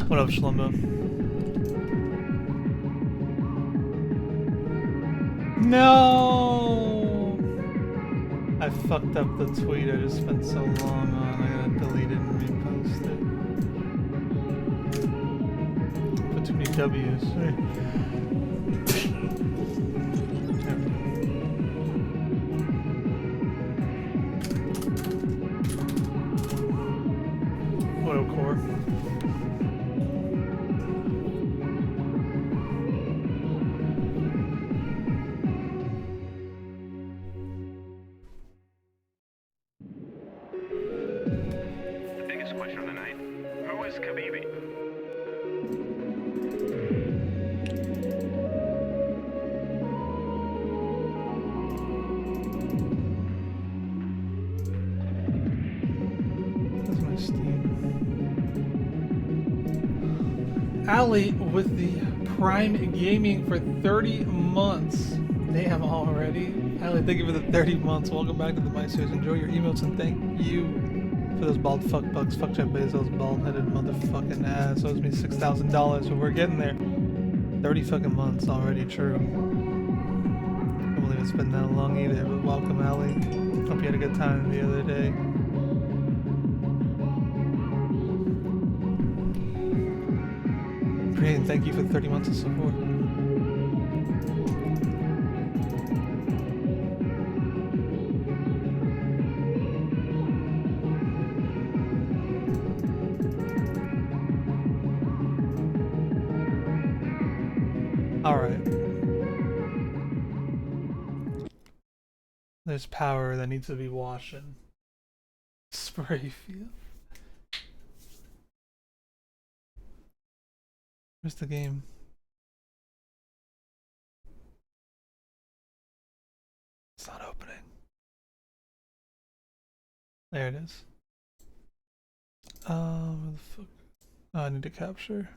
What up, Shlumbo? No! I fucked up the tweet I just spent so long on. I gotta delete it and repost it. Put too many W's. What up, Core? The biggest question of the night: who is Khabibi? That's my Steam. Ali with the Prime Gaming for 30 months. Damn, already. Ali, thank you for the 30 months. Welcome back to the My Series. Enjoy your emotes and thank you for those bald fuck bucks. Fuck Jeff Bezos, bald-headed motherfucking ass. Owes me $6,000, but we're getting there. 30 fucking months already, true. Can't believe it's been that long either, but welcome, Ali. Hope you had a good time the other day. Great, thank you for the 30 months of support. Alright. There's power that needs to be washing. Spray field. Where's the game? It's not opening. There it is. Where the fuck? Oh, I need to capture.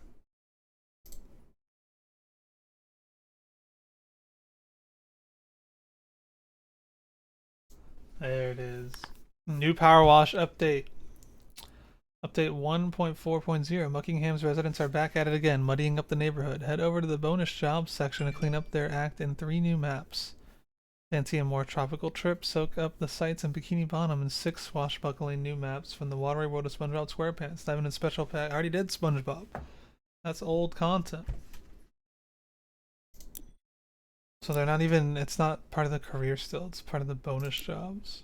There it is. New Powerwash update. Update 1.4.0. Muckingham's residents are back at it again, muddying up the neighborhood. Head over to the bonus jobs section to clean up their act in 3 new maps. Fancy a more tropical trip? Soak up the sights in Bikini Bottom and 6 swashbuckling new maps from the watery world of SpongeBob SquarePants. Dive into special pack. I already did SpongeBob. That's old content. So they're not even, it's not part of the career still, it's part of the bonus jobs.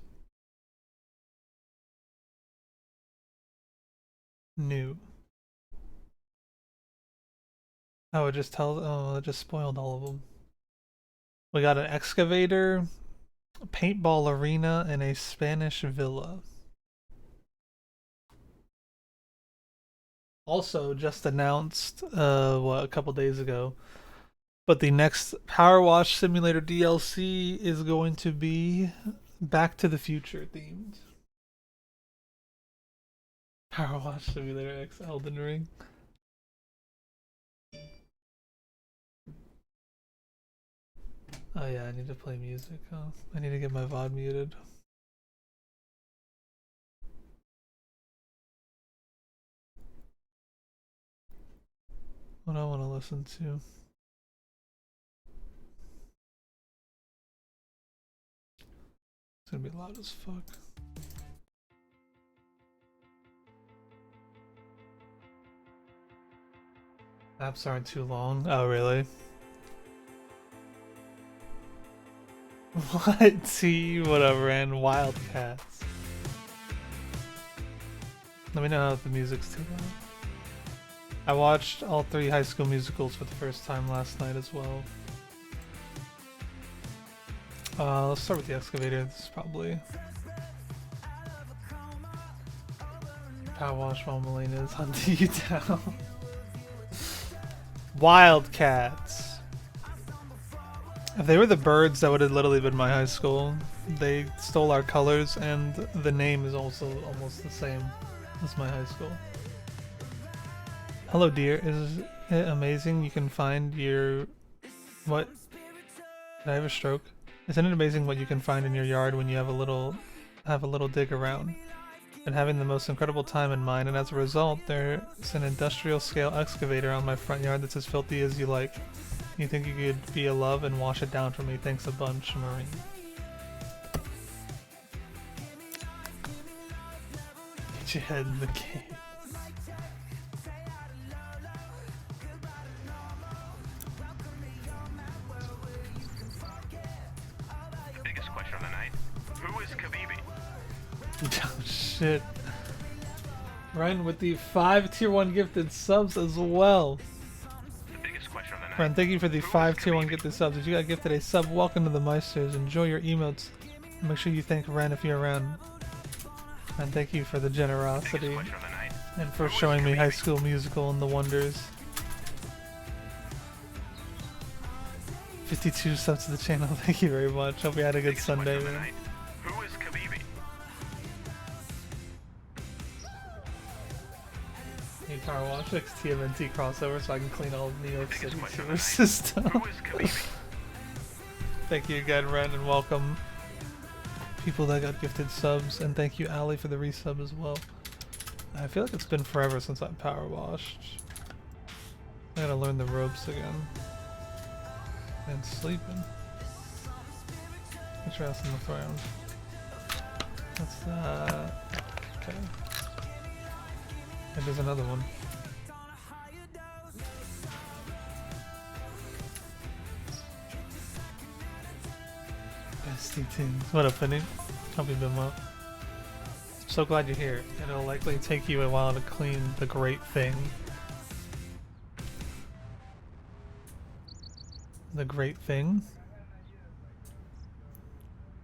New. Oh, it just tells, oh, it just spoiled all of them. We got an excavator, a paintball arena, and a Spanish villa. Also just announced, a couple days ago, but the next Powerwash Simulator DLC is going to be Back to the Future themed. Powerwash Simulator X Elden Ring. Oh yeah, I need to play music, huh? I need to get my VOD muted. What do I want to listen to? It's gonna be loud as fuck. Apps aren't too long. Oh, really? What? T, whatever, and Wildcats. Let me know if the music's too loud. I watched all 3 High School Musicals for the first time last night as well. Let's start with the excavator. This is probably Powerwash while Melina is hunting you down. Wildcats. If they were the birds, that would have literally been my high school. They stole our colors, and the name is also almost the same as my high school. Hello, dear. Is it amazing you can find your... What? Did I have a stroke? Isn't it amazing what you can find in your yard when you have a little dig around? been having the most incredible time in mine, and as a result, there's an industrial scale excavator on my front yard that's as filthy as you like. You think you could be a love and wash it down for me? Thanks a bunch, Marie. Get your head in the game. Biggest question of the night. Who is Khabibi? Oh shit. Ryan with the 5 tier 1 gifted subs as well. The biggest question of the night. Ryan, thank you for the Who is 5 tier 1 Khabibi? gifted subs. If you got gifted a sub, welcome to the Meisters. Enjoy your emotes. Make sure you thank Ren if you're around. And thank you for the Biggest generosity question of the night. and for Who is showing me High Khabibi? School Musical and the wonders. 52 subs to the channel. Thank you very much. Hope you had a good Biggest Sunday, question of the man. night. Who is Khabibi? Need Powerwash X TMNT crossover so I can clean all of New York Biggest City question sewer of the night. system. Who is Khabibi? Thank you again, Ren, and welcome people that got gifted subs, and thank you, Ali, for the resub as well. I feel like it's been forever since I power washed. I gotta learn the ropes again. And sleeping. Get your ass on the throne. What's that? Okay. And there's another one. Bestie tunes. What up, Penny? Hope you've been well. So glad you're here. It'll likely take you a while to clean the great thing. The great thing?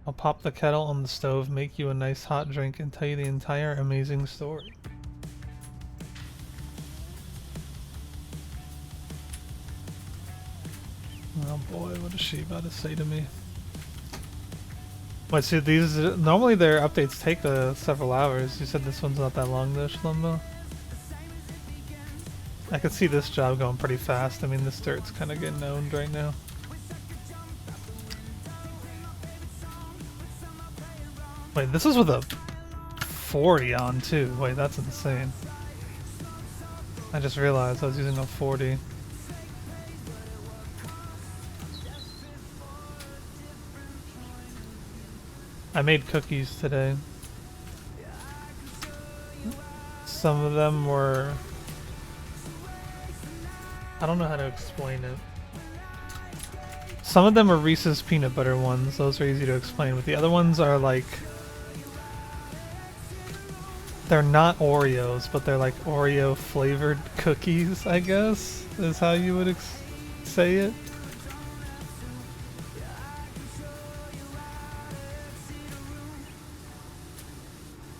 I'll pop the kettle on the stove, make you a nice hot drink, and tell you the entire amazing story. Oh boy, what is she about to say to me? Wait, see, these normally their updates take several hours. You said this one's not that long though, Shlumbo? I could see this job going pretty fast. I mean, this dirt's kind of getting owned right now. Wait, this is with a 40 on too. Wait, that's insane. I just realized I was using a 40. I made cookies today. Some of them were... I don't know how to explain it. Some of them are Reese's peanut butter ones. Those are easy to explain. But the other ones are like... They're not Oreos, but they're like Oreo flavored cookies, I guess, is how you would say it.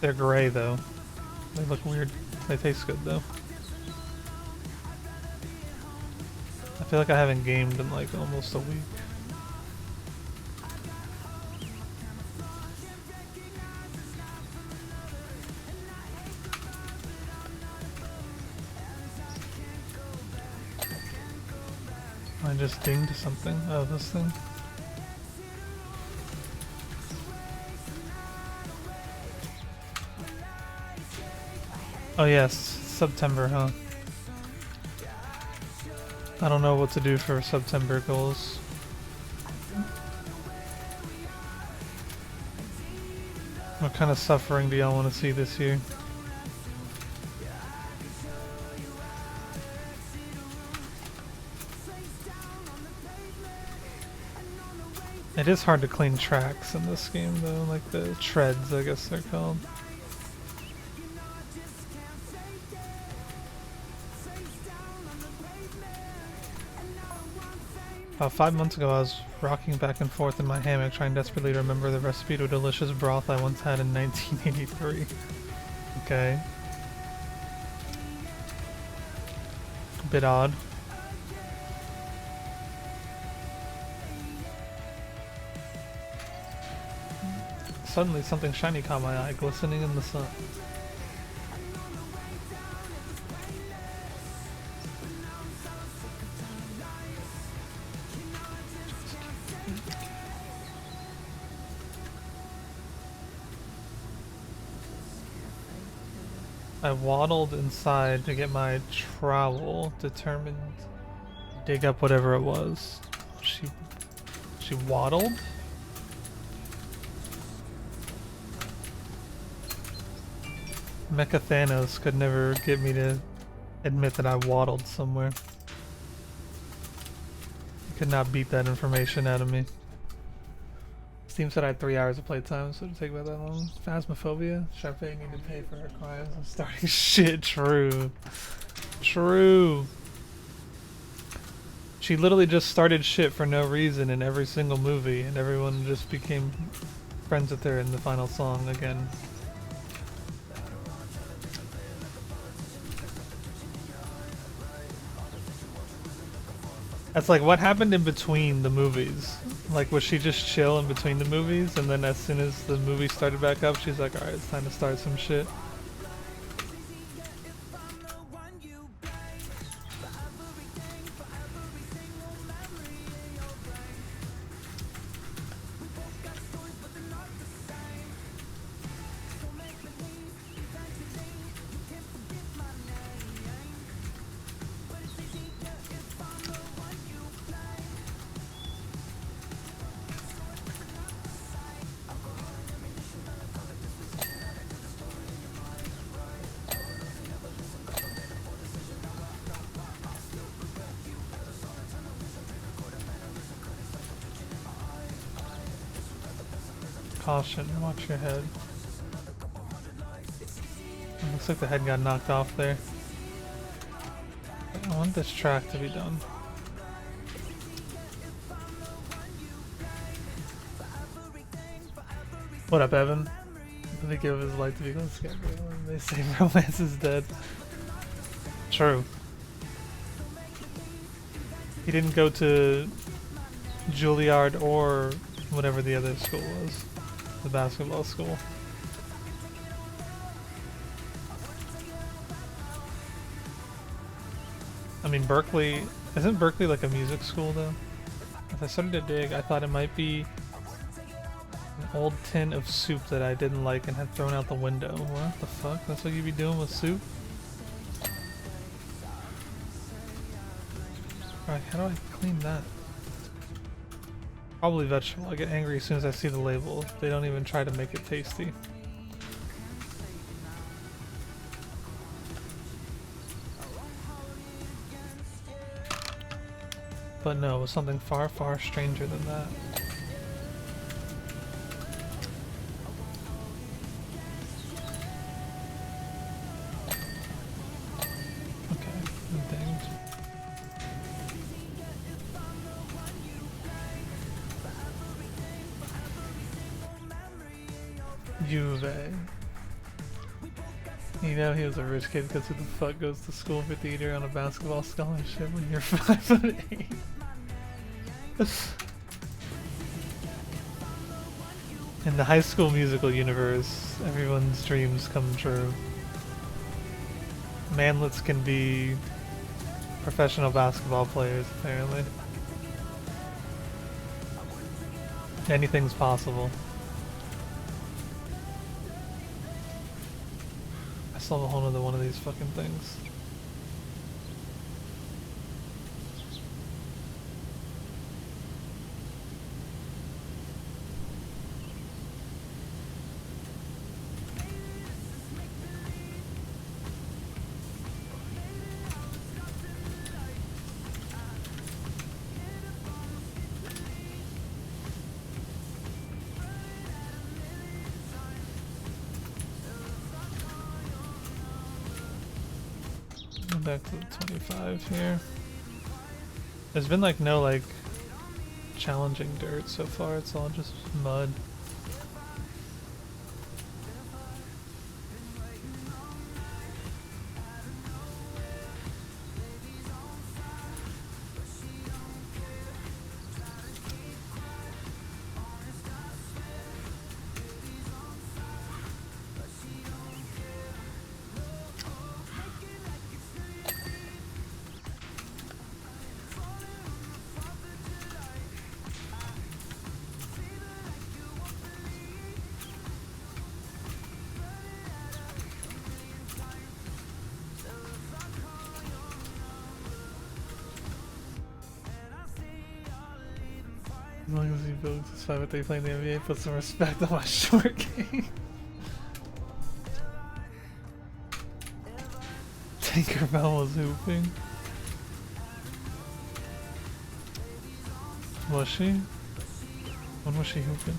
They're gray though. They look weird. They taste good though. I feel like I haven't gamed in like almost a week. I just dinged something. Oh, this thing. Oh yes, September, huh? I don't know what to do for September goals. What kind of suffering do y'all want to see this year? It is hard to clean tracks in this game though, like the treads, I guess they're called. 5 months ago I was rocking back and forth in my hammock trying desperately to remember the recipe to a delicious broth I once had in 1983. Okay. A bit odd. Suddenly something shiny caught my eye, glistening in the sun. I waddled inside to get my trowel, determined to dig up whatever it was. She waddled? Mecha Thanos could never get me to admit that I waddled somewhere. He could not beat that information out of me. Steam said I had 3 hours of playtime, so it'd take about that long. Phasmophobia? Sharpay need to pay for her crimes. I'm starting shit. True. True. She literally just started shit for no reason in every single movie, and everyone just became friends with her in the final song again. That's like, what happened in between the movies? Like, was she just chill in between the movies, and then as soon as the movie started back up, she's like, alright, it's time to start some shit. Caution, watch your head. It looks like the head got knocked off there. I want this track to be done. What up, Evan? I think give his life to be close to they say romance is dead. True. He didn't go to Juilliard or whatever the other school was. The basketball school. I mean, Berkeley, isn't Berkeley like a music school though? As I started to dig, I thought it might be an old tin of soup that I didn't like and had thrown out the window. What the fuck? That's what you be doing with soup? Alright, how do I clean that? Probably vegetable. I get angry as soon as I see the label. They don't even try to make it tasty. But no, it was something far, far stranger than that. Okay, I'm danged. Juve. You know he was a rich kid because who the fuck goes to school for theater on a basketball scholarship when you're 5'8"? In the High School Musical universe, everyone's dreams come true. Manlets can be professional basketball players, apparently. Anything's possible. I still have a whole nother one of these fucking things. Back to the 25 here. There's been like no like challenging dirt so far, it's all just mud. long as he builds his 5 3 playing the NBA, put some respect on my short game. Tinkerbell was hooping. Was she? When was she hooping?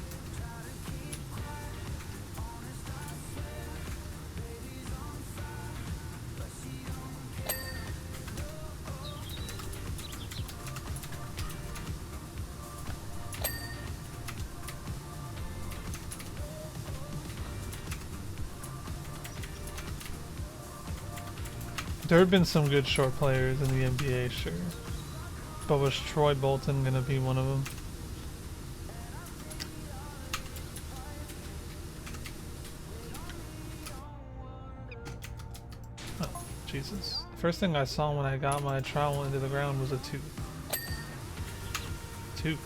There have been some good short players in the NBA, sure. But was Troy Bolton gonna be one of them? Oh, Jesus. The first thing I saw when I got my trowel into the ground was a tooth. Tooth.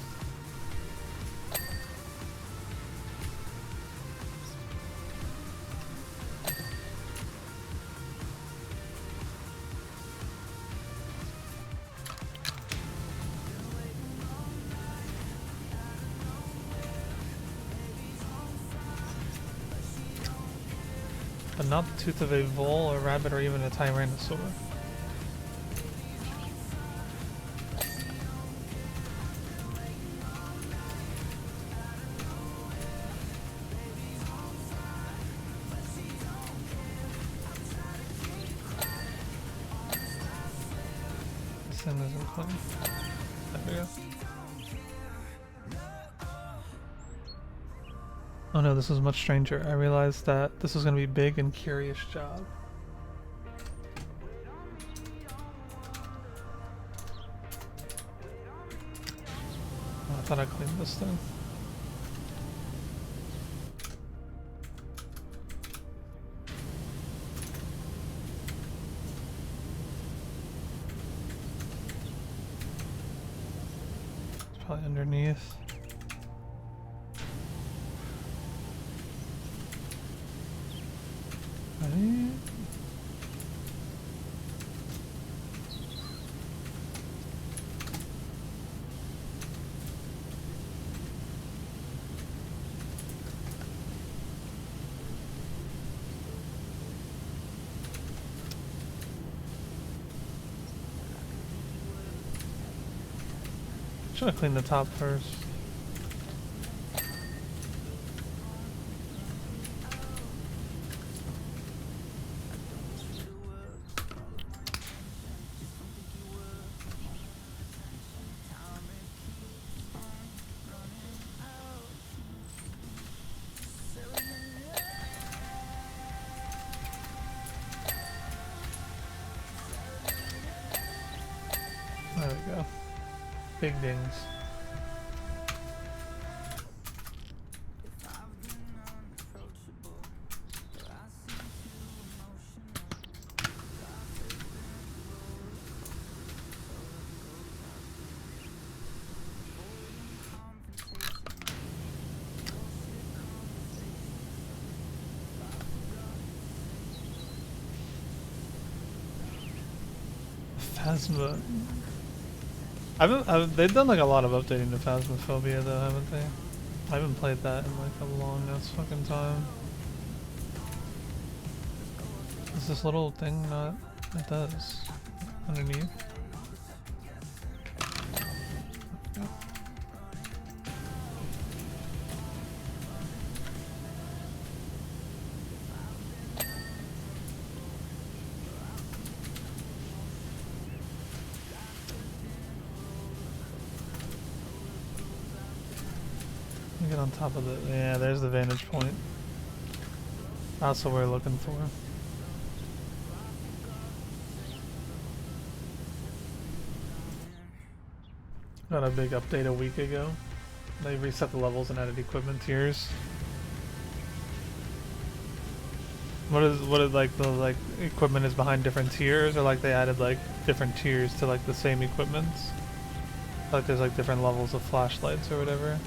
But not the tooth of a vole, a rabbit, or even a tyrannosaur. This thing isn't clean. There we go. Oh no, this was much stranger. I realized that this was going to be a big and curious job. Oh, I thought I cleaned this thing. It's probably underneath. Right. Should I clean the top first? There we go. Big dings. Phasma. They've done like a lot of updating to Phasmophobia though, haven't they? I haven't played that in like a long ass fucking time. Is this little thing not? It does. Underneath. Yeah. Get on top of it. Yeah, there's the vantage point. That's what we're looking for. Got a big update a week ago. They reset the levels and added equipment tiers. What is like the like equipment is behind different tiers, or like they added like different tiers to like the same equipments? Like there's like different levels of flashlights or whatever.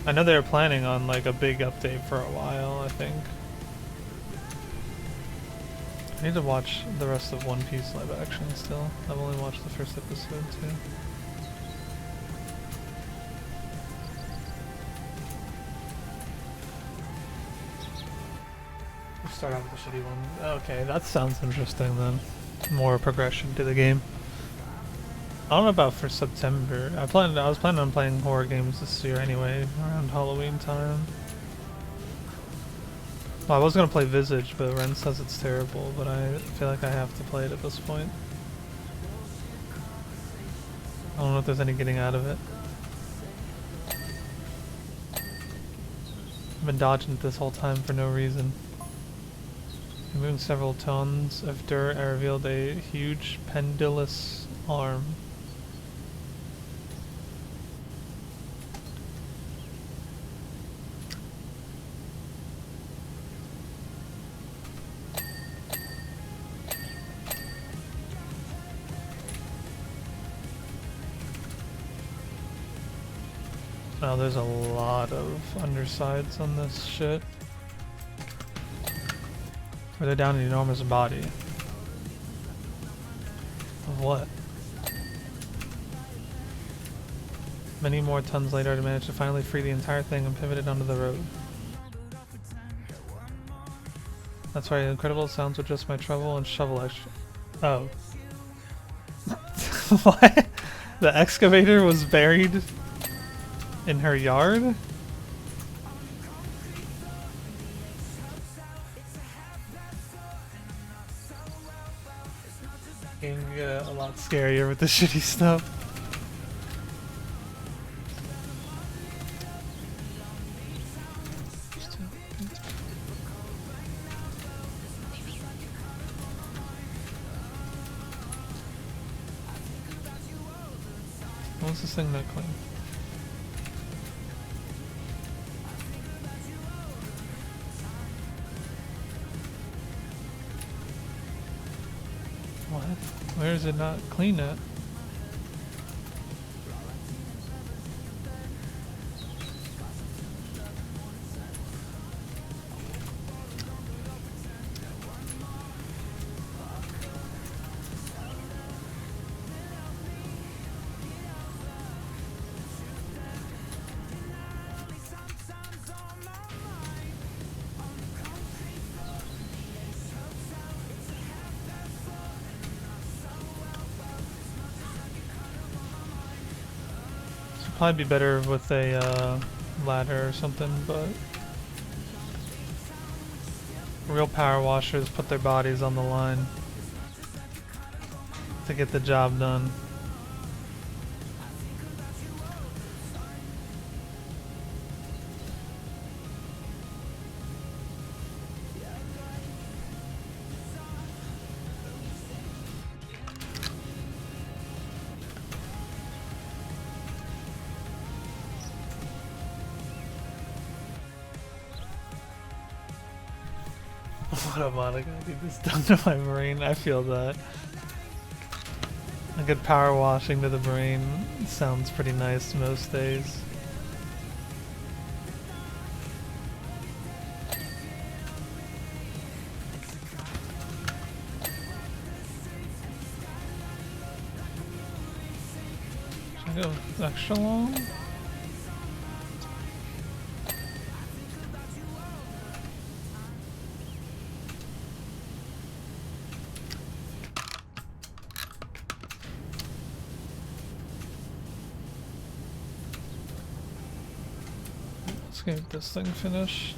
I know they were planning on like a big update for a while, I think. I need to watch the rest of One Piece live action still. I've only watched the first episode too. We'll start out with the shitty one. Okay, that sounds interesting then. More progression to the game. I don't know about for September. I was planning on playing horror games this year anyway, around Halloween time. Well, I was gonna play Visage, but Ren says it's terrible, but I feel like I have to play it at this point. I don't know if there's any getting out of it. I've been dodging it this whole time for no reason. Removing several tons of dirt, I revealed a huge pendulous arm. Oh, there's a lot of undersides on this shit. Where they're down an enormous body. Of what? Many more tons later, I managed to finally free the entire thing and pivot it onto the road. That's right, incredible sounds with just my shovel and shovel extra. Oh. What? The excavator was buried in her yard? Getting a lot scarier with the shitty stuff. What's this thing not clean? What? Where is it not clean at? Probably be better with a ladder or something, but real power washers put their bodies on the line to get the job done. What am I gonna do this done to my brain? I feel that. A good power washing to the brain sounds pretty nice most days. Should I go extra long? Get this thing finished.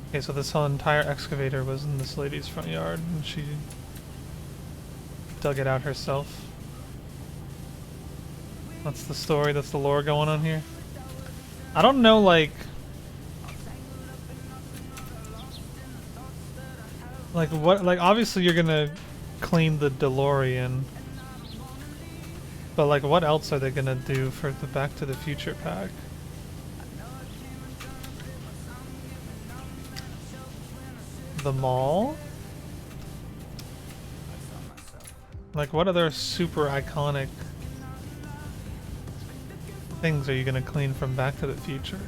Okay, so this whole entire excavator was in this lady's front yard and she dug it out herself. That's the story, that's the lore going on here. I don't know, like what, like obviously you're gonna clean the DeLorean, but like what else are they gonna do for the Back to the Future pack? The mall? Like what other super iconic things are you gonna clean from Back to the Future?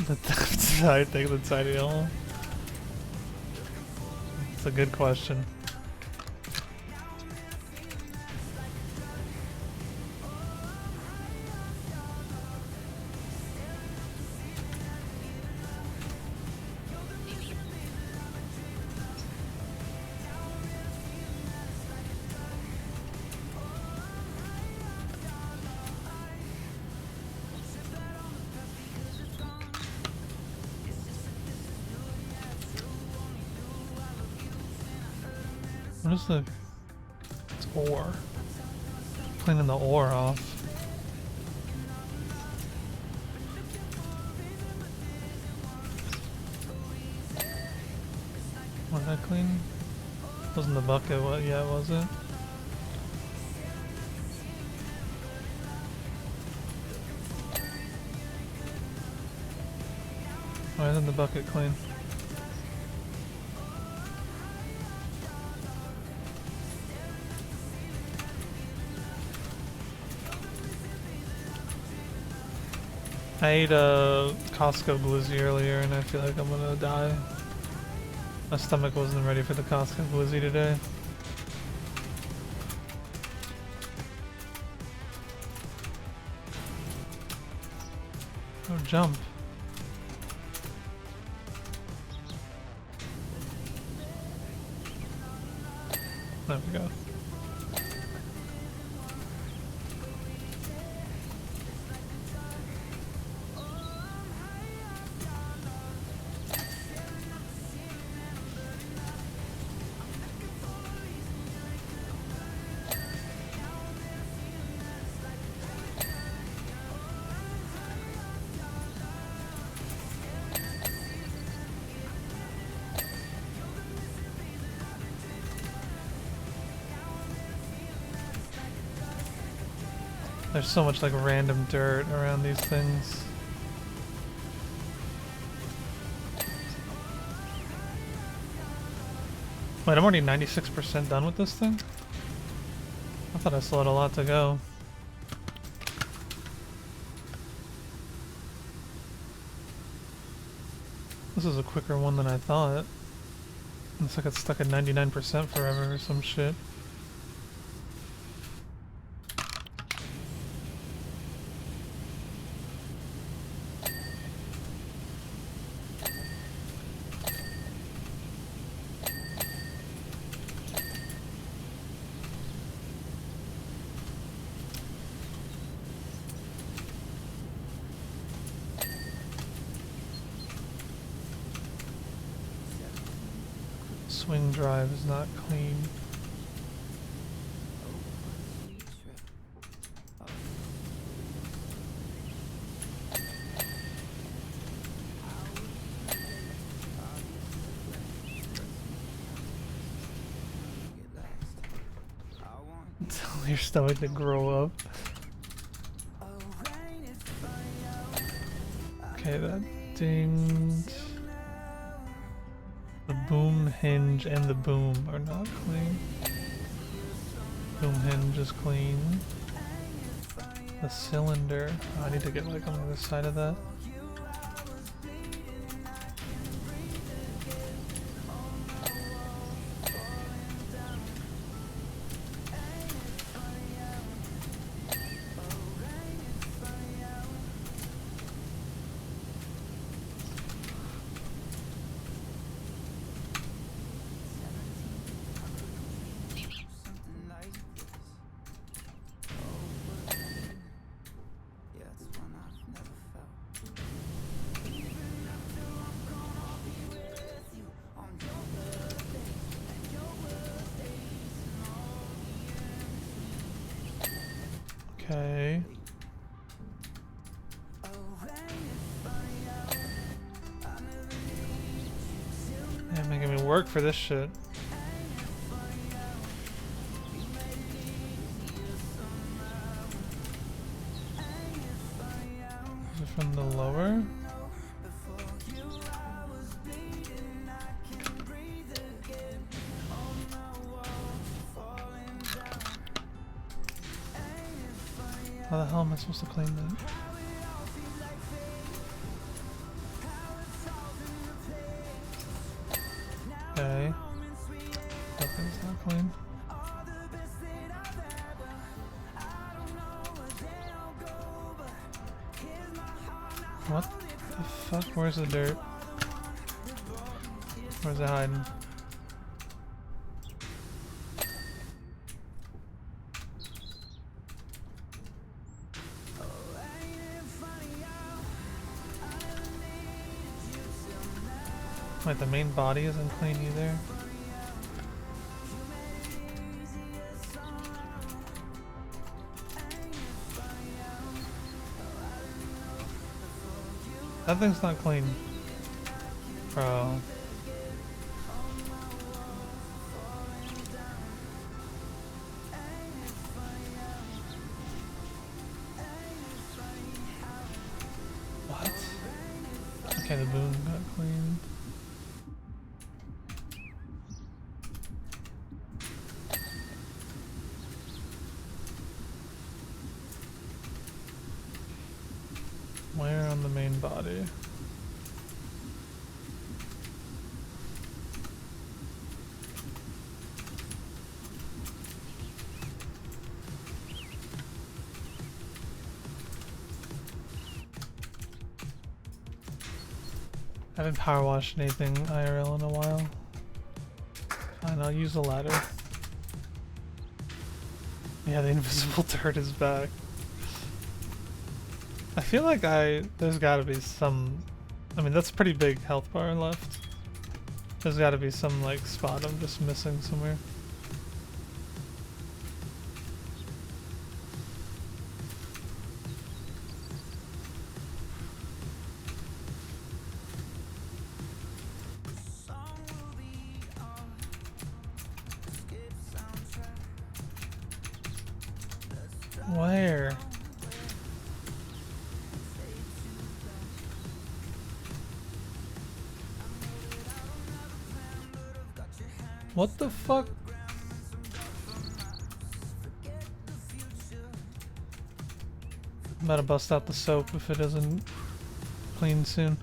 I think the tiny hole. It's a good question. What is the... It's ore. Cleaning the ore off. Was that clean? Wasn't the bucket what yet, was it? Why isn't the bucket clean? I ate a Costco Glizzy earlier and I feel like I'm gonna die. My stomach wasn't ready for the Costco Glizzy today. Oh, jump. There we go. There's so much like random dirt around these things. Wait, I'm already 96% done with this thing? I thought I still had a lot to go. This is a quicker one than I thought. Looks like it's stuck at 99% forever or some shit. Swing drive is not clean. Tell your stomach to grow up. Okay, that dinged. The boom hinge and the boom are not clean. Boom hinge is clean. The cylinder. Oh, I need to get like on the other side of that. Okay. They're making me work for this shit. Is it from the lower? How the hell am I supposed to clean that? Okay. That thing's not clean. What the fuck? Where's the dirt? Where's it hiding? Wait, the main body isn't clean either. That thing's not clean. Bro. What? Okay, the boom got cleaned. Where on the main body? I haven't power washed anything IRL in a while. Fine, I'll use the ladder. Yeah, the invisible dirt is back. I feel like there's gotta be some, I mean that's a pretty big health bar left. There's gotta be some like spot I'm just missing somewhere. Where? What the fuck? I'm about to bust out the soap if it isn't clean soon.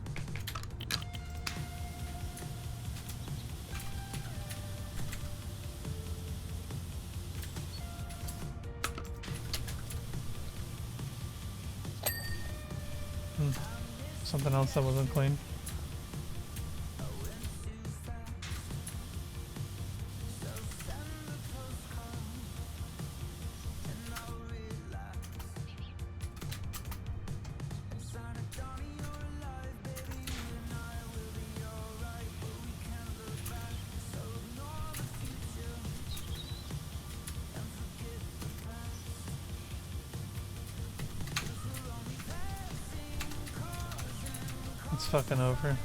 Something else that wasn't clean. It's fucking over.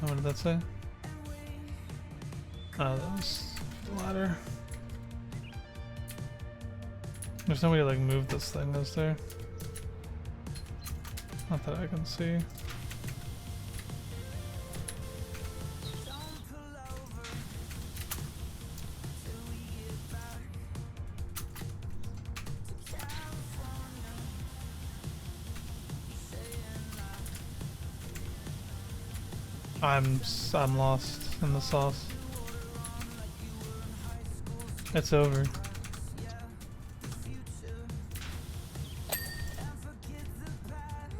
Oh, what did that say? Oh, that was the ladder. There's no way to like move this thing, is there? Not that I can see. I'm lost in the sauce. It's over.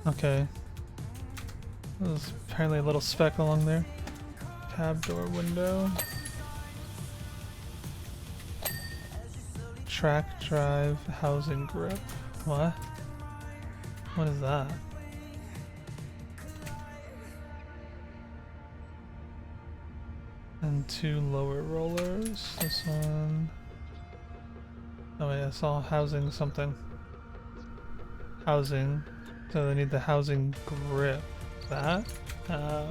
Okay. There's apparently a little speck along there. Cab door window. Track drive housing grip. What? What is that? And two lower rollers. This one. Oh wait, I saw housing something. Housing. So they need the housing grip. That? Oh.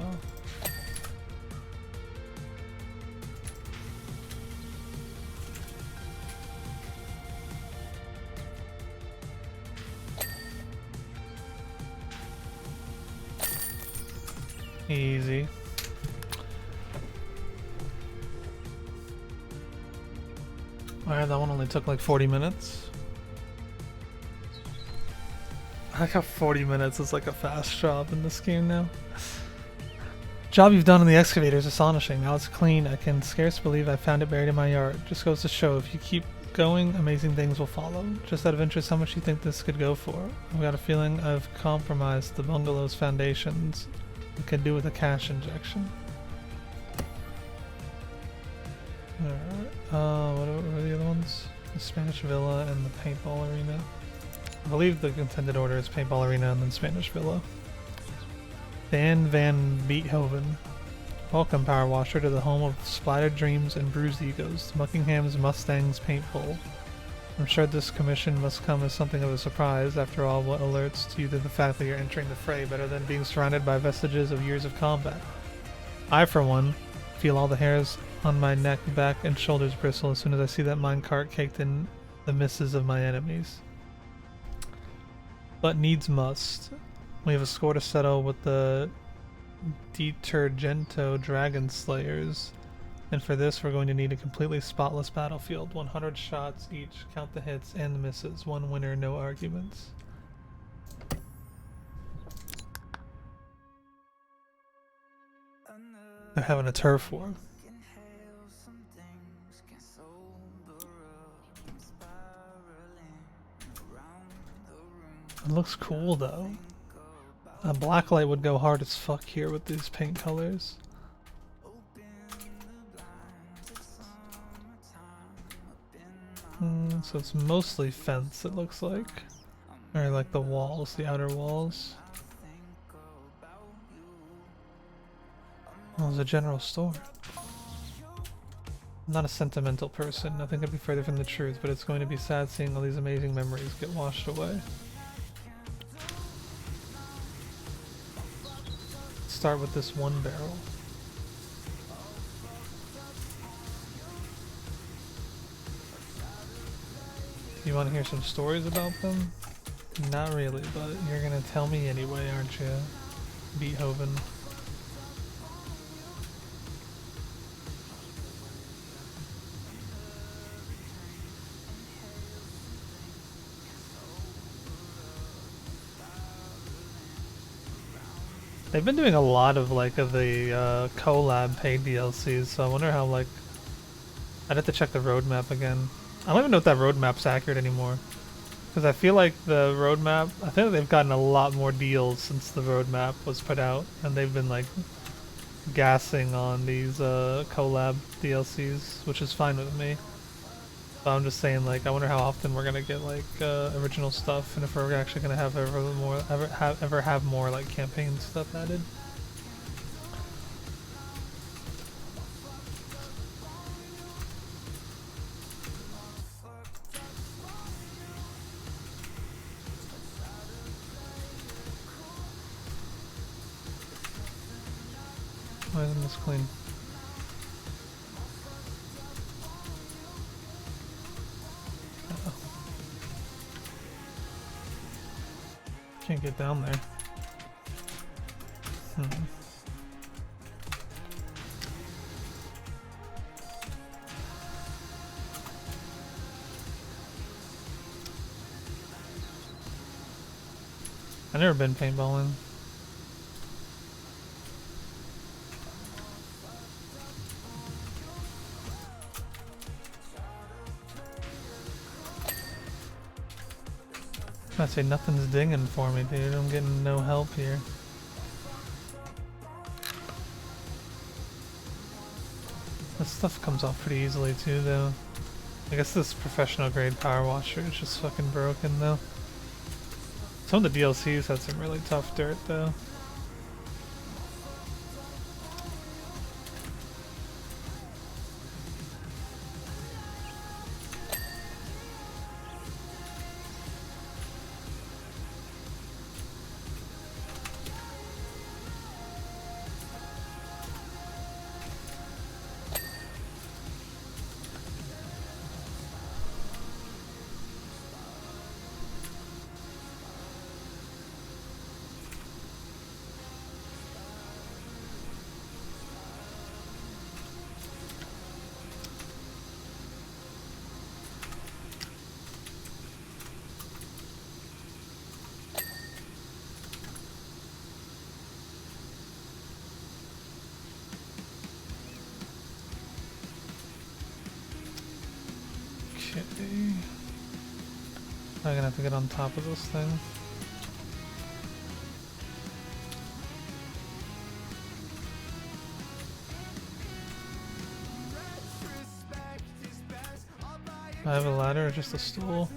Easy. Alright, that one only took like 40 minutes. I got 40 minutes is like a fast job in this game now. Job you've done on the excavator is astonishing. Now it's clean. I can scarce believe I found it buried in my yard. Just goes to show if you keep going, amazing things will follow. Just out of interest, how much do you think this could go for? I've got a feeling I've compromised the bungalow's foundations. We could do with a cash injection. Alright. What are the other ones? The Spanish Villa and the Paintball Arena. I believe the contended order is Paintball Arena and then Spanish Villa. Dan Van Beethoven. Welcome, Powerwasher, to the home of splattered dreams and bruised egos, Muckingham's Mustang's Paintball. I'm sure this commission must come as something of a surprise. After all, what alerts you to the fact that you're entering the fray better than being surrounded by vestiges of years of combat? I, for one, feel all the hairs on my neck, back, and shoulders bristle as soon as I see that minecart caked in the misses of my enemies. But needs must. We have a score to settle with the Detergento Dragon Slayers, and for this we're going to need a completely spotless battlefield. 100 shots each, count the hits and the misses. One winner, no arguments. They're having a turf war. It looks cool though. A blacklight would go hard as fuck here with these paint colors. So it's mostly fence, it looks like. Or like the walls, the outer walls. Oh, there's a general store. I'm not a sentimental person, nothing could be further from the truth, but it's going to be sad seeing all these amazing memories get washed away. Start with this one barrel. You want to hear some stories about them? Not really, but you're gonna tell me anyway, aren't you, Beethoven? They've been doing a lot of like the collab paid DLCs, so I wonder how like I'd have to check the roadmap again. I don't even know if that roadmap's accurate anymore, because I feel like the roadmap, I think they've gotten a lot more deals since the roadmap was put out, and they've been like gassing on these collab DLCs, which is fine with me. But I'm just saying, like, I wonder how often we're gonna get like original stuff, and if we're actually gonna have ever have more like campaign stuff added. Why isn't this clean? Can't get down there. I've never been paintballing. I say nothing's dinging for me, dude. I'm getting no help here. This stuff comes off pretty easily too, though. I guess this professional grade power washer is just fucking broken, though. Some of the DLCs had some really tough dirt, though. Okay. I'm gonna have to get on top of this thing. Do I have a ladder or just a stool?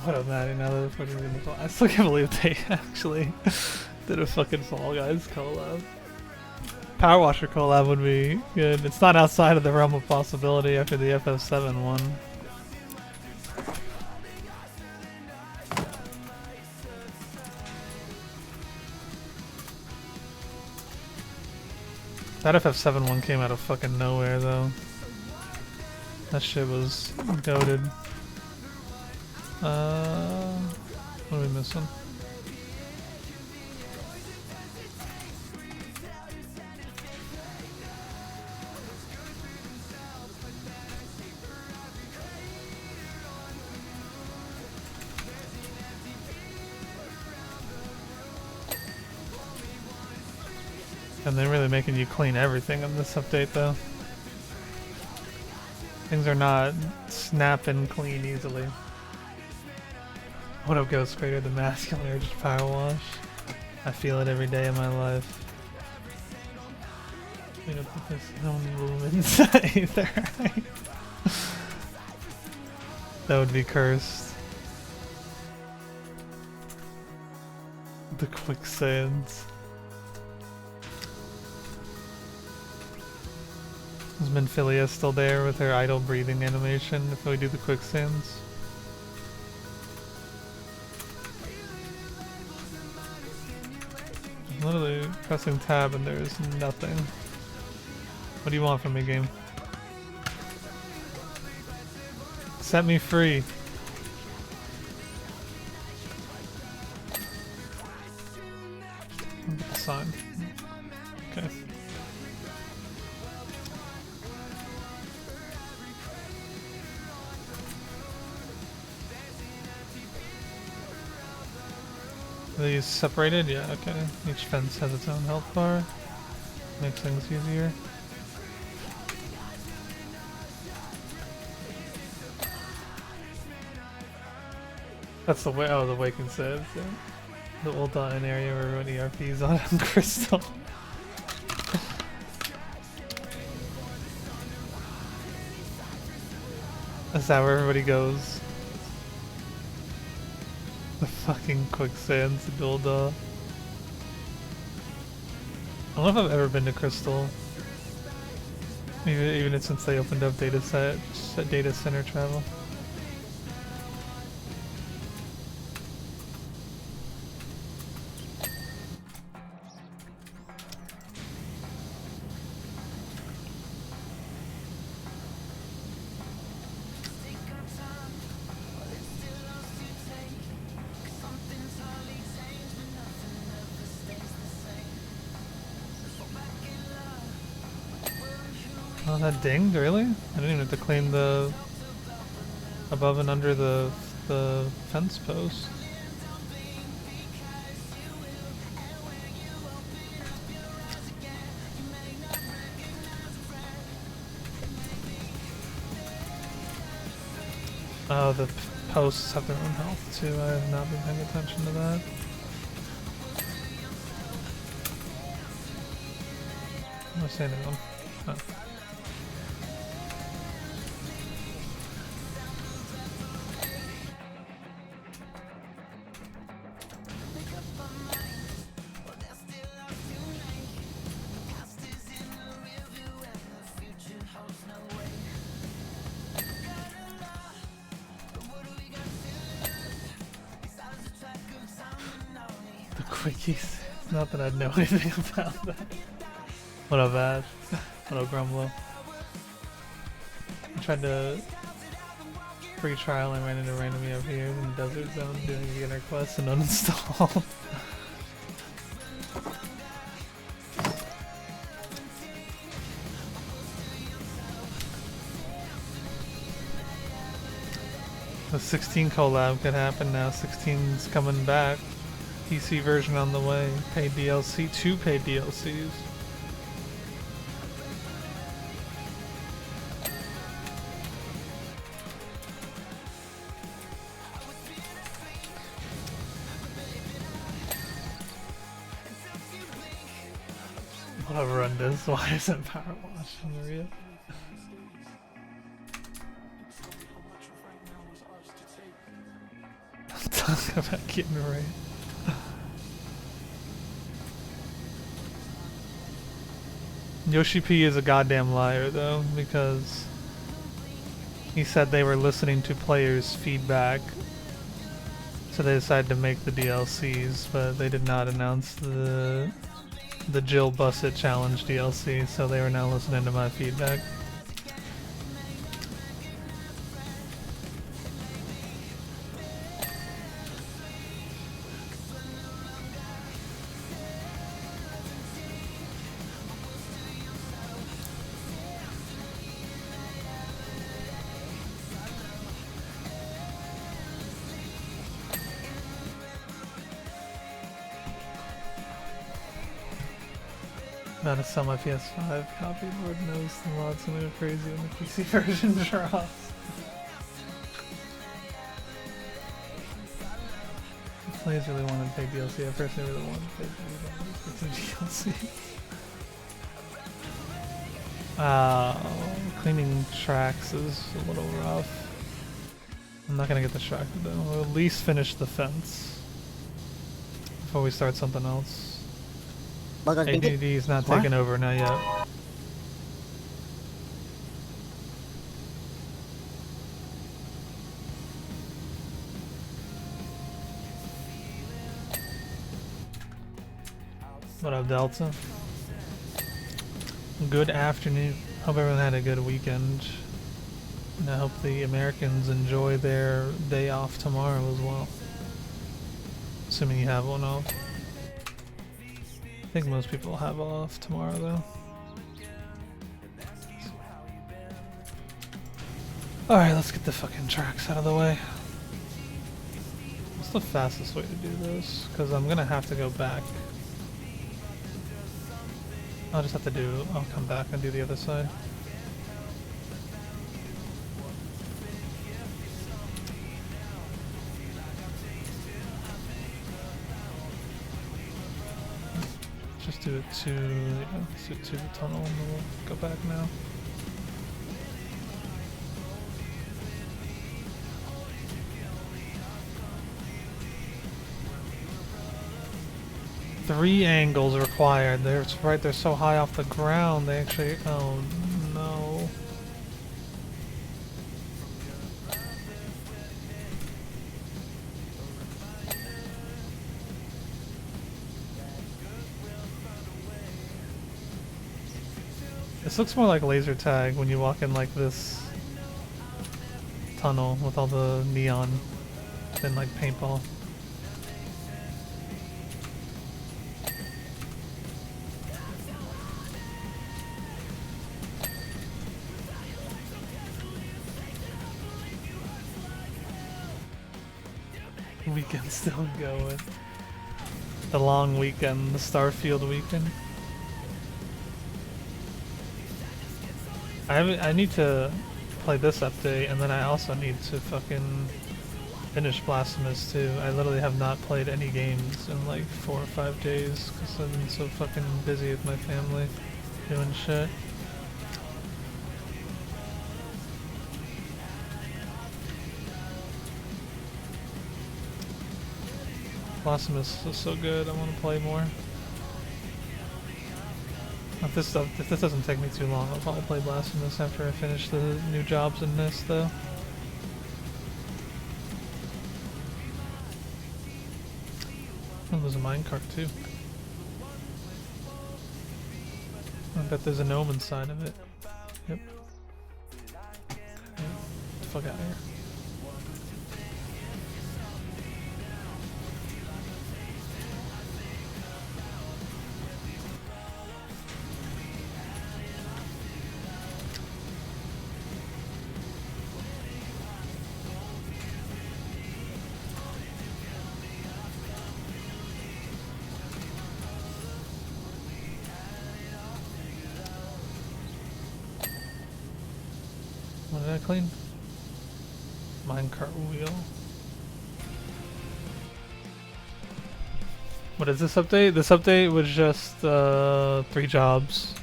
What up, Maddie? Now that fucking in the fall. I still can't believe they actually did a fucking Fall Guys collab. Powerwasher collab would be good. It's not outside of the realm of possibility after the FF7 one. That FF7 one came out of fucking nowhere though. That shit was goated. What are we missing? And they're really making you clean everything in this update though. Things are not snapping clean easily. What up, Ghost Creator? The masculine urge to power wash. I feel it every day of my life. Clean up with this movements either. That would be cursed. The quicksands. Is Minfilia still there with her idle breathing animation if we do the quicksands? I'm literally pressing tab and there's nothing. What do you want from me, game? Set me free. Sign. Okay. Are these separated? Yeah, okay. Each fence has its own health bar. Makes things easier. That's the way. Oh, the Waking says. Yeah. The old dot-in area where everyone ERPs on Crystal. Is that where everybody goes? The fucking quicksands, Dulda. I don't know if I've ever been to Crystal. Even since they opened up data center travel. Oh, that dinged, really? I didn't even have to clean the above and under the fence post. Oh, the posts have their own health too. I have not been paying attention to that. I'm not saying anyone. Oh. Quickies. It's not that I'd know anything about that. What up, Ash? What up, Grumblo? I tried to free trial and ran into random ERPers in the desert zone doing beginner quests and uninstalled. The 16 collab could happen now. 16's coming back. PC version on the way. Paid DLC, 2 paid DLCs. What horrendous. Why isn't Powerwash in Maria? Talk about getting right. Yoshi P is a goddamn liar though, because he said they were listening to players' feedback, so they decided to make the DLCs, but they did not announce the Jill Bussett Challenge DLC, so they were now listening to my feedback. About to sell my PS5 copy. Lord knows the mod's gonna go crazy when the PC version drops. The players really wanted to pay DLC. I personally really wanted to pay DLC. Cleaning tracks is a little rough. I'm not gonna get distracted though. We'll at least finish the fence before we start something else. ADD is not taking over, not yet. What up, Delta? Good afternoon. Hope everyone had a good weekend. And I hope the Americans enjoy their day off tomorrow as well. Assuming you have one off. I think most people have off tomorrow though. Alright, let's get the fucking tracks out of the way. What's the fastest way to do this? Because I'm gonna have to go back. I'll just have to do, I'll come back and do the other side. Just do it to, to the tunnel and we'll go back now. Three angles required. They're right. They're so high off the ground. They actually. Oh no. This looks more like laser tag when you walk in like this tunnel with all the neon than like paintball. Weekend still going. The long weekend, the Starfield weekend. I need to play this update, and then I also need to fucking finish Blasphemous too. I literally have not played any games in like 4 or 5 days because I've been so fucking busy with my family doing shit. Blasphemous is so good, I want to play more. If this doesn't take me too long, I'll probably play Blasphemous after I finish the new jobs in this though. Oh, there's a minecart too. I bet there's a gnome inside of it. Yep. Get the fuck out of here. clean? Minecart wheel. What is this update? This update was just 3 jobs.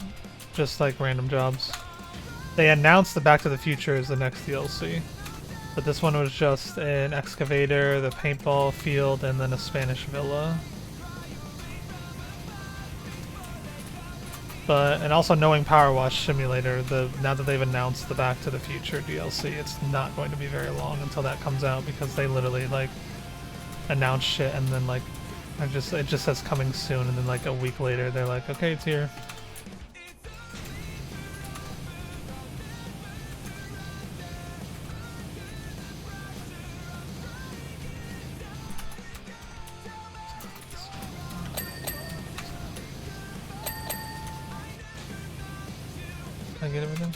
Just like random jobs. They announced the Back to the Future is the next DLC. But this one was just an excavator, the paintball field, and then a Spanish villa. And also knowing Powerwash Simulator, now that they've announced the Back to the Future DLC, it's not going to be very long until that comes out because they literally like announce shit and then like it just says coming soon and then like a week later they're like, okay, it's here. Can I get everything?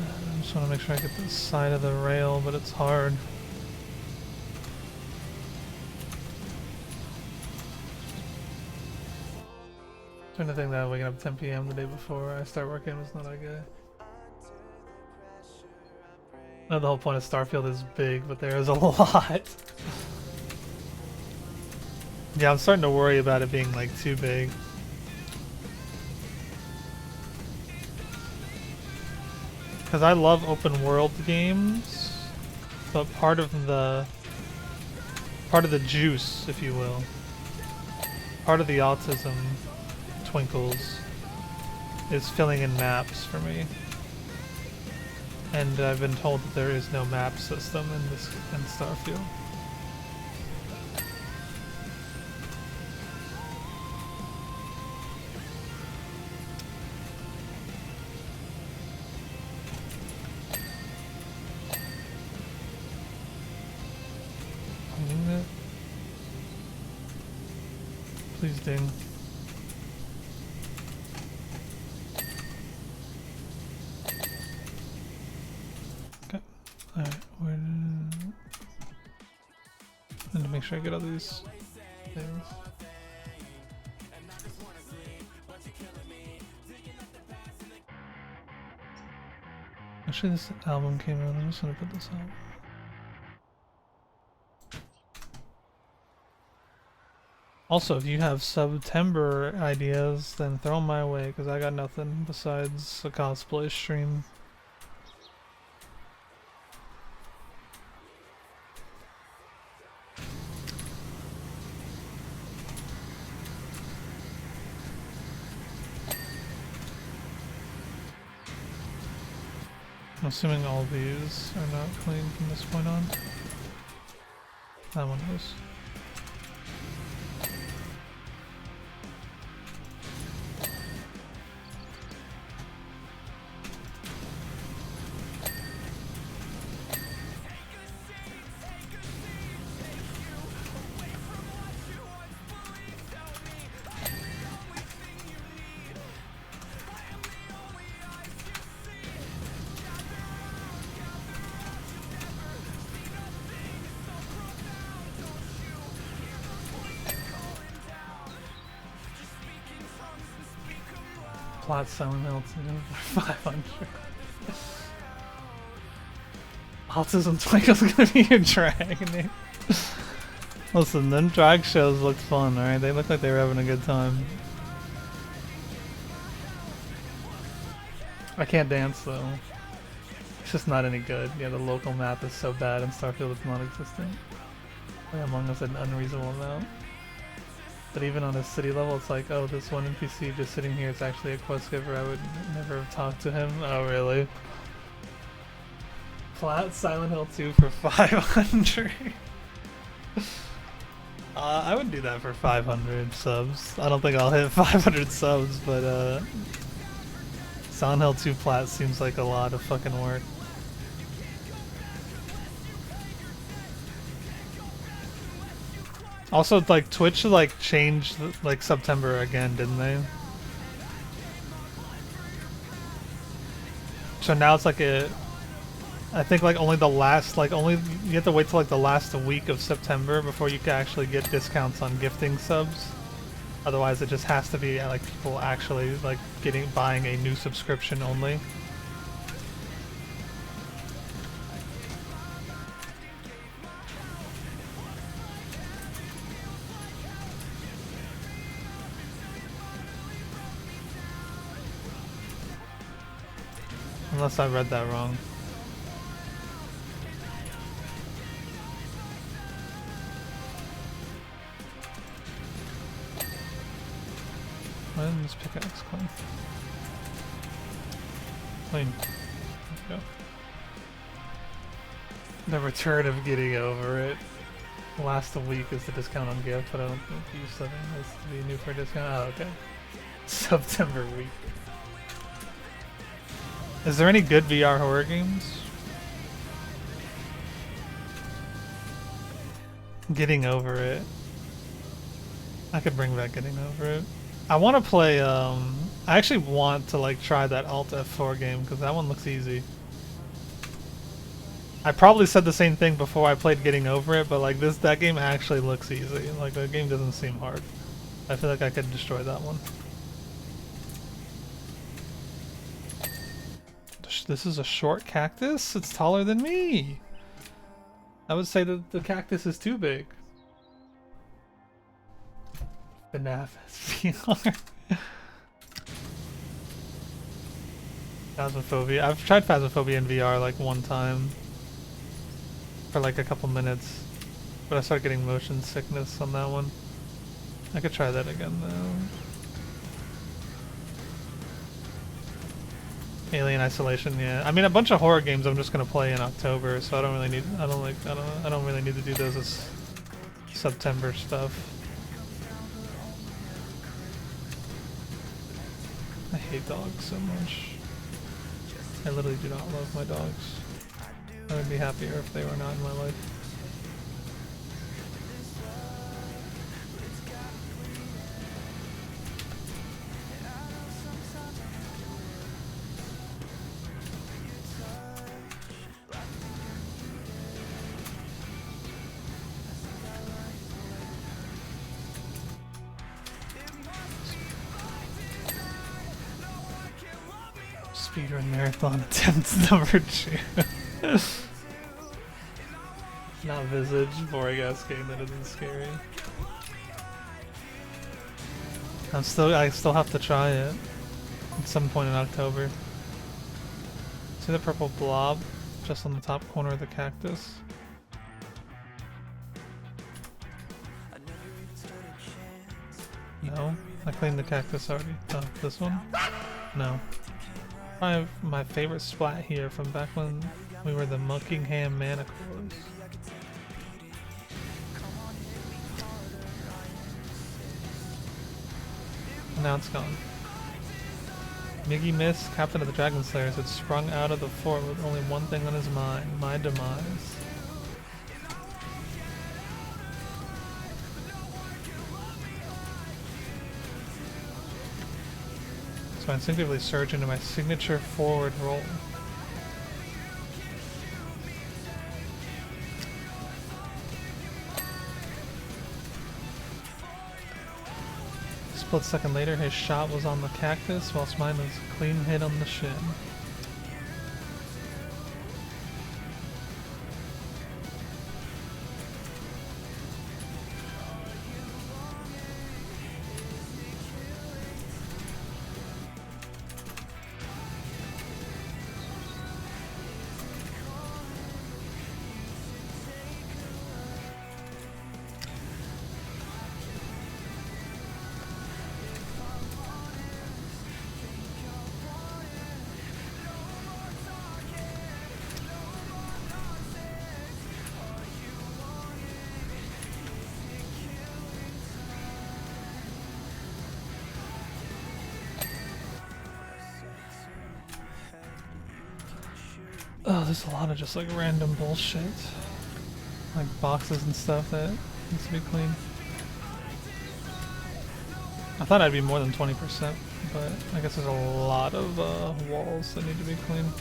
I just want to make sure I get this side of the rail, but it's hard. Trying to think that waking up 10 p.m. the day before I start working was not that good. No, the whole point of Starfield is big, but there is a lot. Yeah, I'm starting to worry about it being like too big. Because I love open world games, but part of the juice, if you will, part of the autism twinkles is filling in maps for me. And I've been told that there is no map system in Starfield. Please ding. Okay. Alright, where did... I need to make sure I get all these things. Actually, this album came out. I'm just gonna put this out. Also, if you have September ideas, then throw them my way, because I got nothing besides a cosplay stream. I'm assuming all these are not clean from this point on. That one is. Plot selling Milton for 500. Autism Twinkle's gonna be your drag name. Listen, them drag shows looked fun, alright? They looked like they were having a good time. I can't dance though. It's just not any good. Yeah, the local map is so bad and Starfield is non-existent. Play Among Us an unreasonable amount. But even on a city level, it's like, oh, this one NPC just sitting here is actually a quest giver. I would never have talked to him. Oh, really? Plat Silent Hill 2 for 500. I would do that for 500 subs. I don't think I'll hit 500 subs, but Silent Hill 2 Plat seems like a lot of fucking work. Also, like, Twitch like changed like September again, didn't they? So now it's like I think like only the last, like only, you have to wait till like the last week of September before you can actually get discounts on gifting subs. Otherwise it just has to be like people actually like buying a new subscription only. Unless I read that wrong. Why didn't this pickaxe come? Clean. There we go. The return of getting over it. Last week is the discount on gift, but I don't think you said it has to be new for a discount. Oh, okay. September week. Is there any good VR horror games? Getting over it. I could bring back Getting Over It. I want to play, I actually want to like try that Alt F4 game because that one looks easy. I probably said the same thing before I played Getting Over It, but like that game actually looks easy. Like the game doesn't seem hard. I feel like I could destroy that one. This is a short cactus? It's taller than me! I would say that the cactus is too big. FNAF VR. Phasmophobia. I've tried Phasmophobia in VR like one time. For like a couple minutes. But I started getting motion sickness on that one. I could try that again though. Alien Isolation, yeah. I mean, a bunch of horror games I'm just gonna play in October, so I don't really need. I don't really need to do those as September stuff. I hate dogs so much. I literally do not love my dogs. I would be happier if they were not in my life. Speedrun marathon attempt number 2. Not Visage, boring ass game that isn't scary. I still have to try it at some point in October. See the purple blob just on the top corner of the cactus? No, I cleaned the cactus already. Oh, this one? No. I have my favorite splat here from back when we were the Muckingham Manacores. Now it's gone. Miggy Miss, captain of the Dragon Slayers, had sprung out of the fort with only one thing on his mind, my demise. So I instinctively surge into my signature forward roll. Split second later, his shot was on the cactus, whilst mine was a clean hit on the shin. Oh, there's a lot of just like random bullshit. Like boxes and stuff that needs to be cleaned. I thought I'd be more than 20%, but I guess there's a lot of walls that need to be cleaned.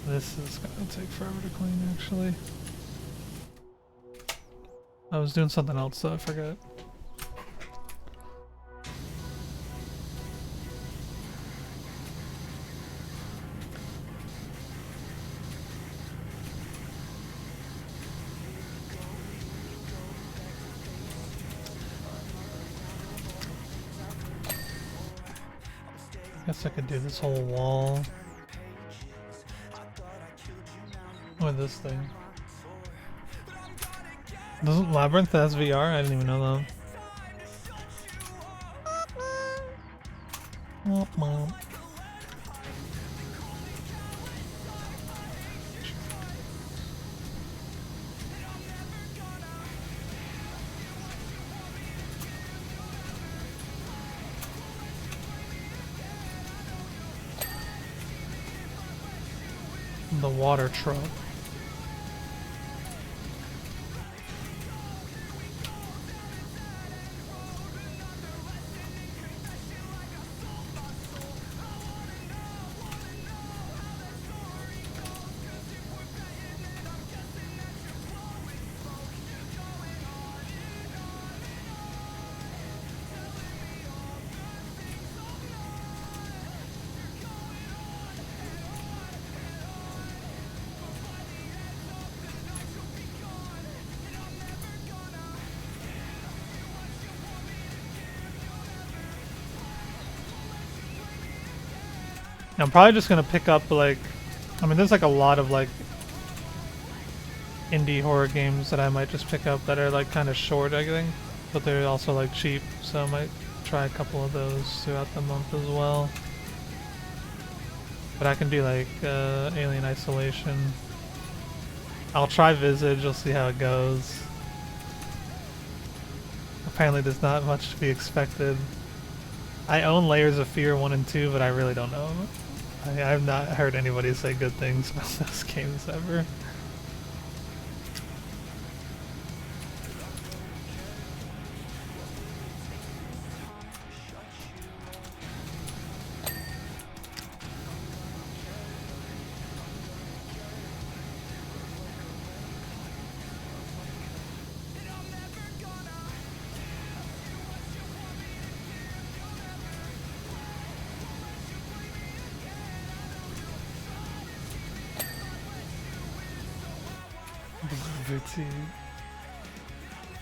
This is gonna take forever to clean, actually. I was doing something else, so I forgot. Guess I could do this whole wall with this thing. Doesn't Labyrinth has VR? I didn't even know that. The water truck. I'm probably just gonna pick up like, I mean there's like a lot of like indie horror games that I might just pick up that are like kind of short, I think, but they're also like cheap, so I might try a couple of those throughout the month as well. But I can do like Alien Isolation. I'll try Visage, we'll see how it goes. Apparently there's not much to be expected. I own Layers of Fear 1 and 2, but I really don't know. I've not heard anybody say good things about those games ever.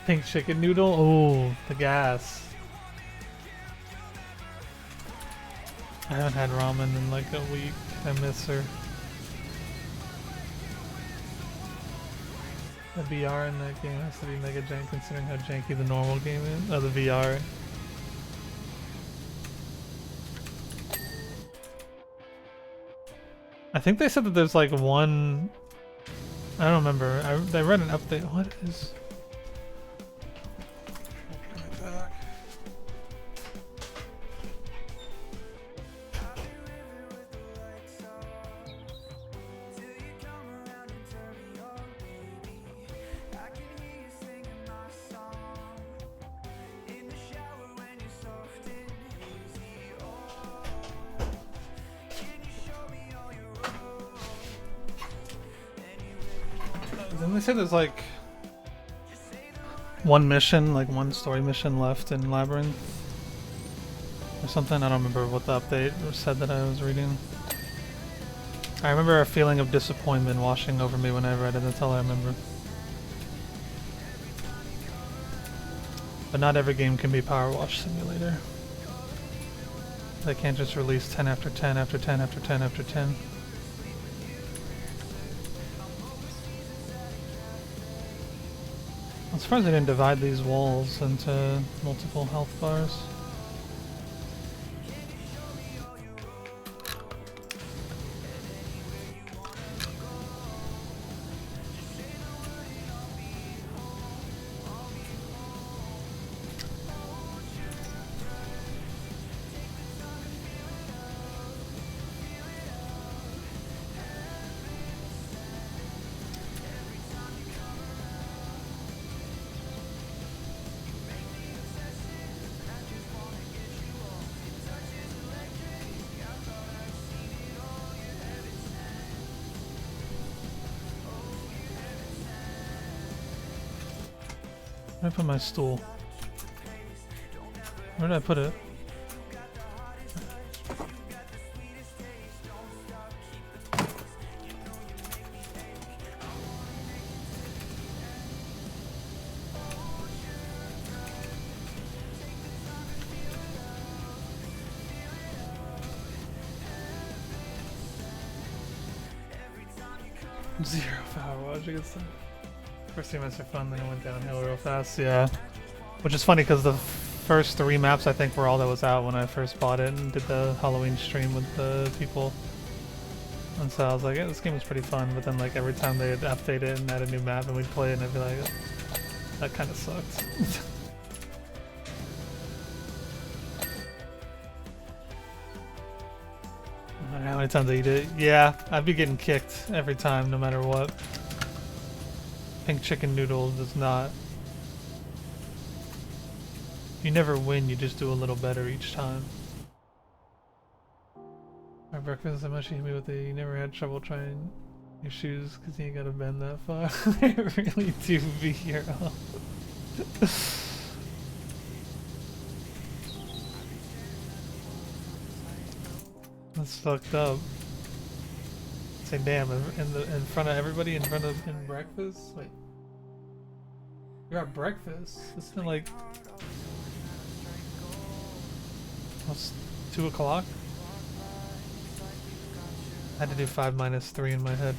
Pink chicken noodle? Oh, the gas. I haven't had ramen in like a week. I miss her. The VR in that game has to be mega jank considering how janky the normal game is. Oh, the VR. I think they said that there's like one... I don't remember. I read an update. What is... Didn't they say there's like one mission, like one story mission left in Labyrinth? Or something? I don't remember what the update said that I was reading. I remember a feeling of disappointment washing over me when I read it, that's all I remember. But not every game can be Powerwash Simulator. They can't just release 10 after 10 after 10 after 10 after 10. I'm surprised they didn't divide these walls into multiple health bars. Where did I put my stool? Where did I put it? Zero Powerwash, I guess. First 2 minutes are fun, then it went downhill real fast, yeah. Which is funny because the first 3 maps I think were all that was out when I first bought it and did the Halloween stream with the people. And so I was like, yeah, this game was pretty fun, but then like every time they'd update it and add a new map and we'd play it and I'd be like, oh, that kind of sucks. I don't know how many times I eat it. Yeah, I'd be getting kicked every time, no matter what. Pink chicken noodle does not. You never win, you just do a little better each time. Our breakfast, how much you hit me with it? You never had trouble trying your shoes because you ain't gotta bend that far. They really do beat your up. That's fucked up. Say damn, in front of everybody, in breakfast? Wait. You're at breakfast? It's been like almost 2 o'clock? I had to do 5 minus 3 in my head.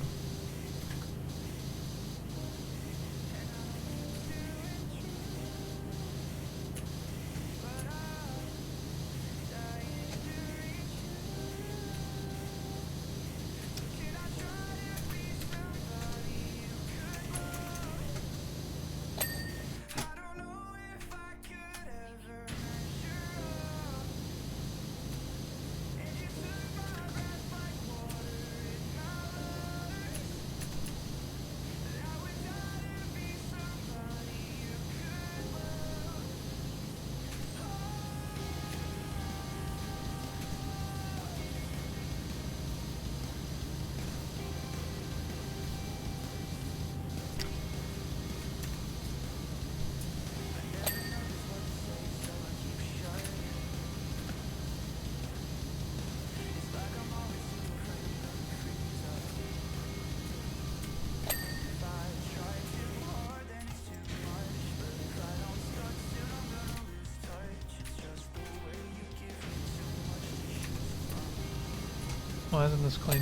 Why isn't this clean?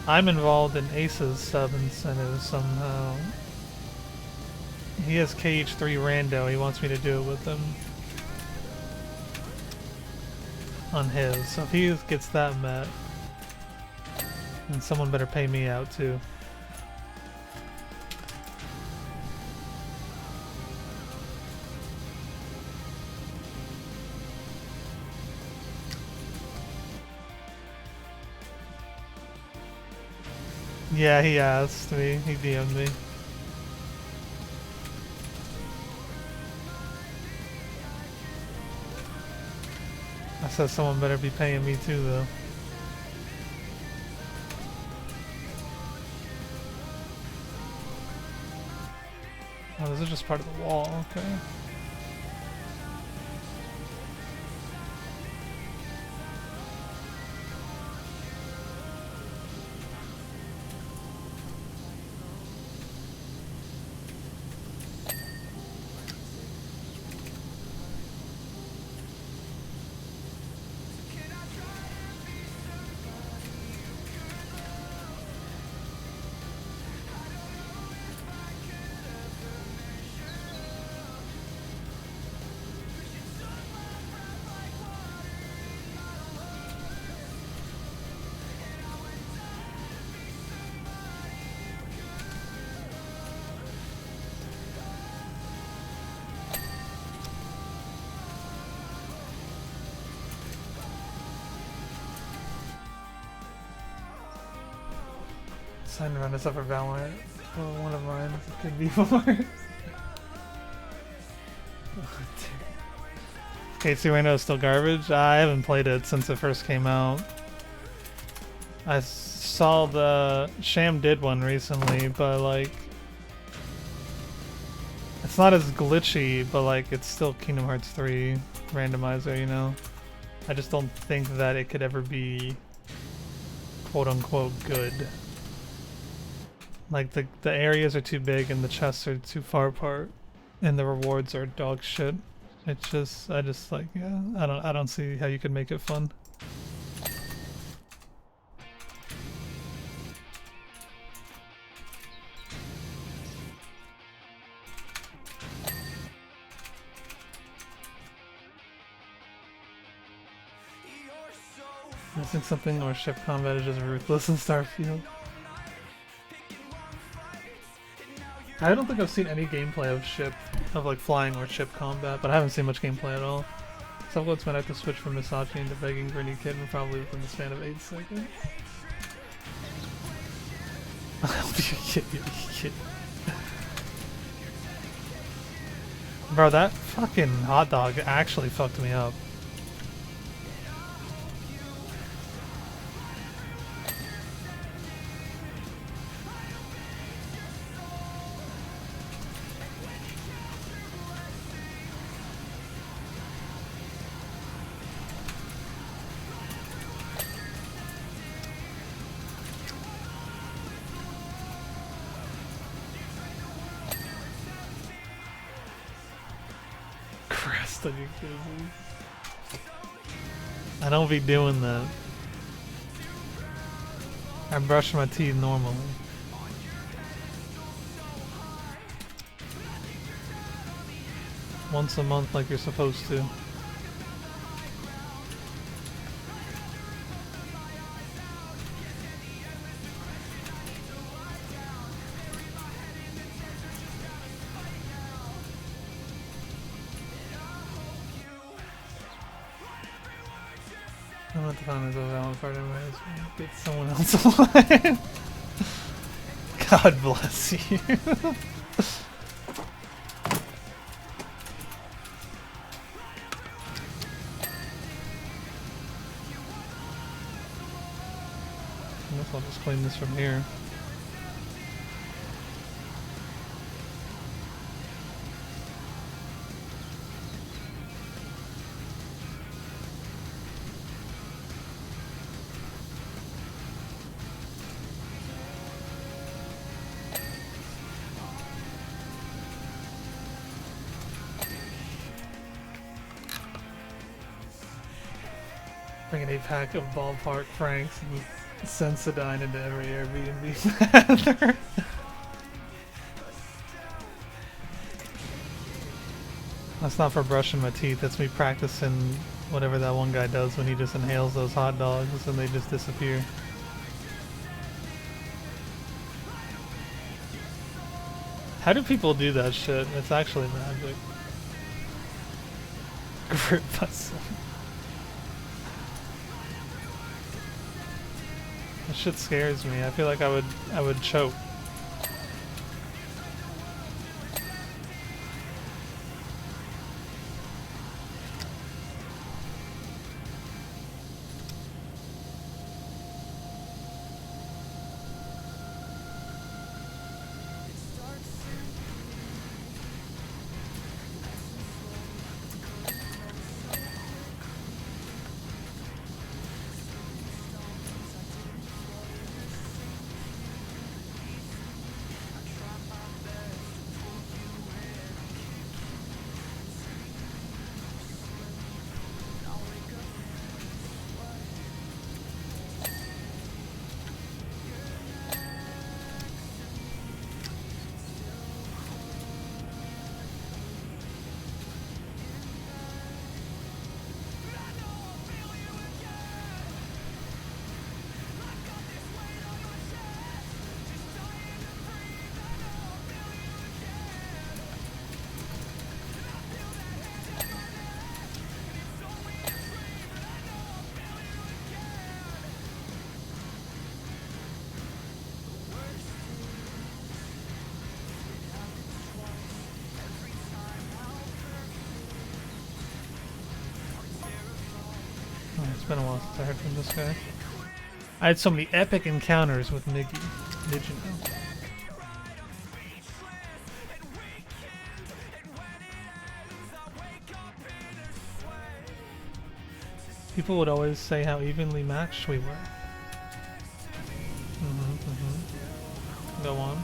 I'm involved in Ace's sub incentive somehow. He has KH3 rando, he wants me to do it with him. On his, so if he gets that met, then someone better pay me out too. Yeah, he asked me, he DM'd me. I said someone better be paying me too, though. this is just part of the wall, okay. Sign to run this up for Valorant. Well, one of mine could be more. KC Reno is still garbage? I haven't played it since it first came out. I saw the Sham did one recently, but like it's not as glitchy, but like it's still Kingdom Hearts 3 randomizer, you know? I just don't think that it could ever be quote unquote good. Like the areas are too big and the chests are too far apart and the rewards are dog shit. It's just I just like yeah, I don't see how you could make it fun. Missing something or ship combat is just ruthless in Starfield. I don't think I've seen any gameplay of like flying or ship combat, but I haven't seen much gameplay at all. Some folks might have to switch from misogyny to begging for a new kitten probably within the span of 8 seconds. I'll be a kid, you'll be a kid. Bro, that fucking hot dog actually fucked me up. Crest on your kidney. I don't be doing that. I brush my teeth normally. Once a month like you're supposed to. I want to find this over on part of my get someone else alive. God bless you. I guess I'll just clean this from here. Bring an 8-pack of ballpark Franks and Sensodyne into every Airbnb bathroom. That's not for brushing my teeth, that's me practicing whatever that one guy does when he just inhales those hot dogs and they just disappear. How do people do that shit? It's actually magic. Grip muscle. That shit scares me. I feel like I would choke. been a while since I heard from this guy. I had so many epic encounters with Miggy. Did you know? People would always say how evenly matched we were. Go on.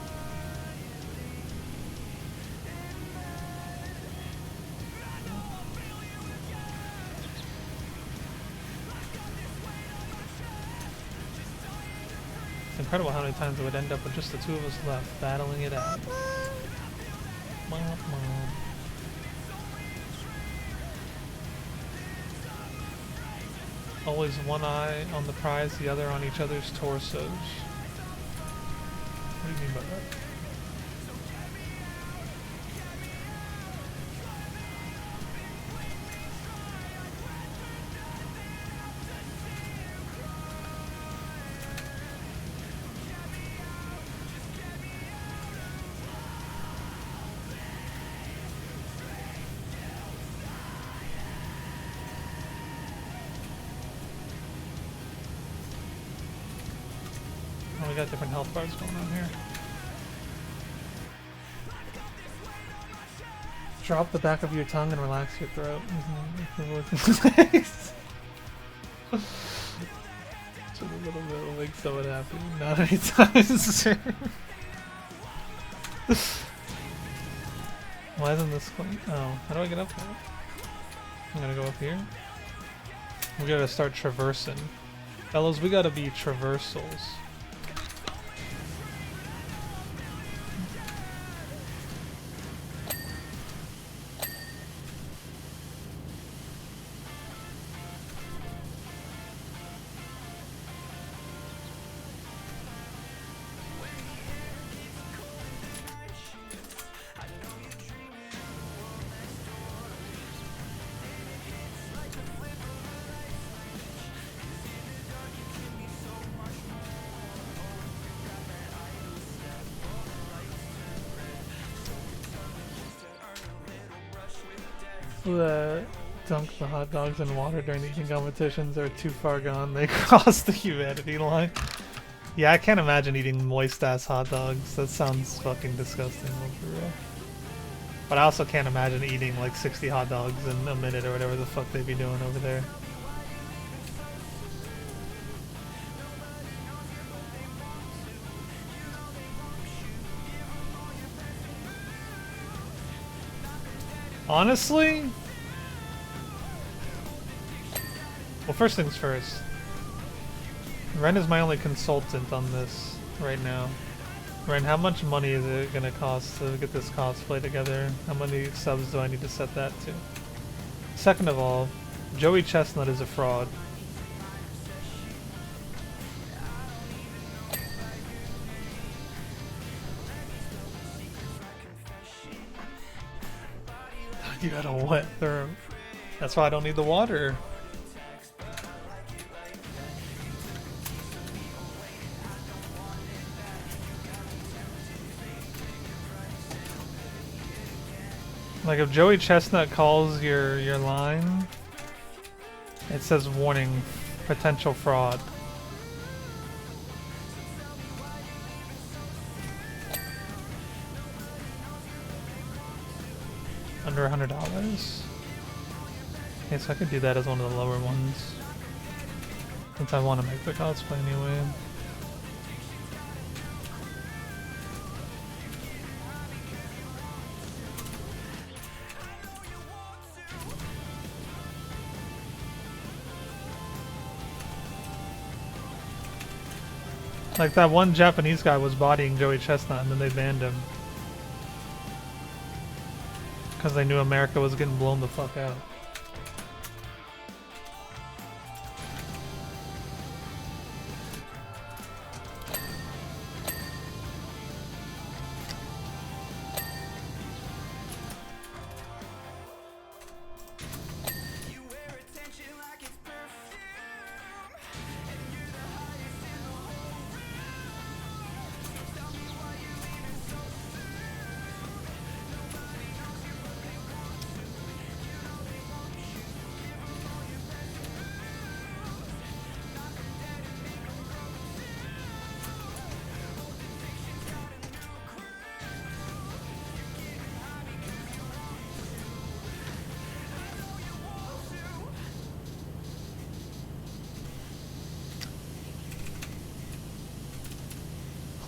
It's incredible how many times it would end up with just the two of us left, battling it out. Always one eye on the prize, the other on each other's torsos. What do you mean by that? Oh, we got different health bars going on here. Drop the back of your tongue and relax your throat. Just a little bit will make someone happy. Not anytime soon. Why isn't this clean? Oh, how do I get up there? I'm gonna go up here. We gotta start traversing. Fellas, we gotta be traversals. Who dunk the hot dogs in water during eating competitions are too far gone. They cross the humanity line. Yeah, I can't imagine eating moist ass hot dogs. That sounds fucking disgusting, for real. But I also can't imagine eating like 60 hot dogs in a minute or whatever the fuck they be doing over there. Honestly? Well, first things first. Ren is my only consultant on this right now. Ren, how much money is it gonna cost to get this cosplay together? How many subs do I need to set that to? Second of all, Joey Chestnut is a fraud. You got a wet therm. That's why I don't need the water. Like if Joey Chestnut calls your line, it says warning, potential fraud. Under $100. Yes, I could do that as one of the lower ones. Since I want to make the cosplay anyway. Like that one Japanese guy was bodying Joey Chestnut and then they banned him. Because they knew America was getting blown the fuck out.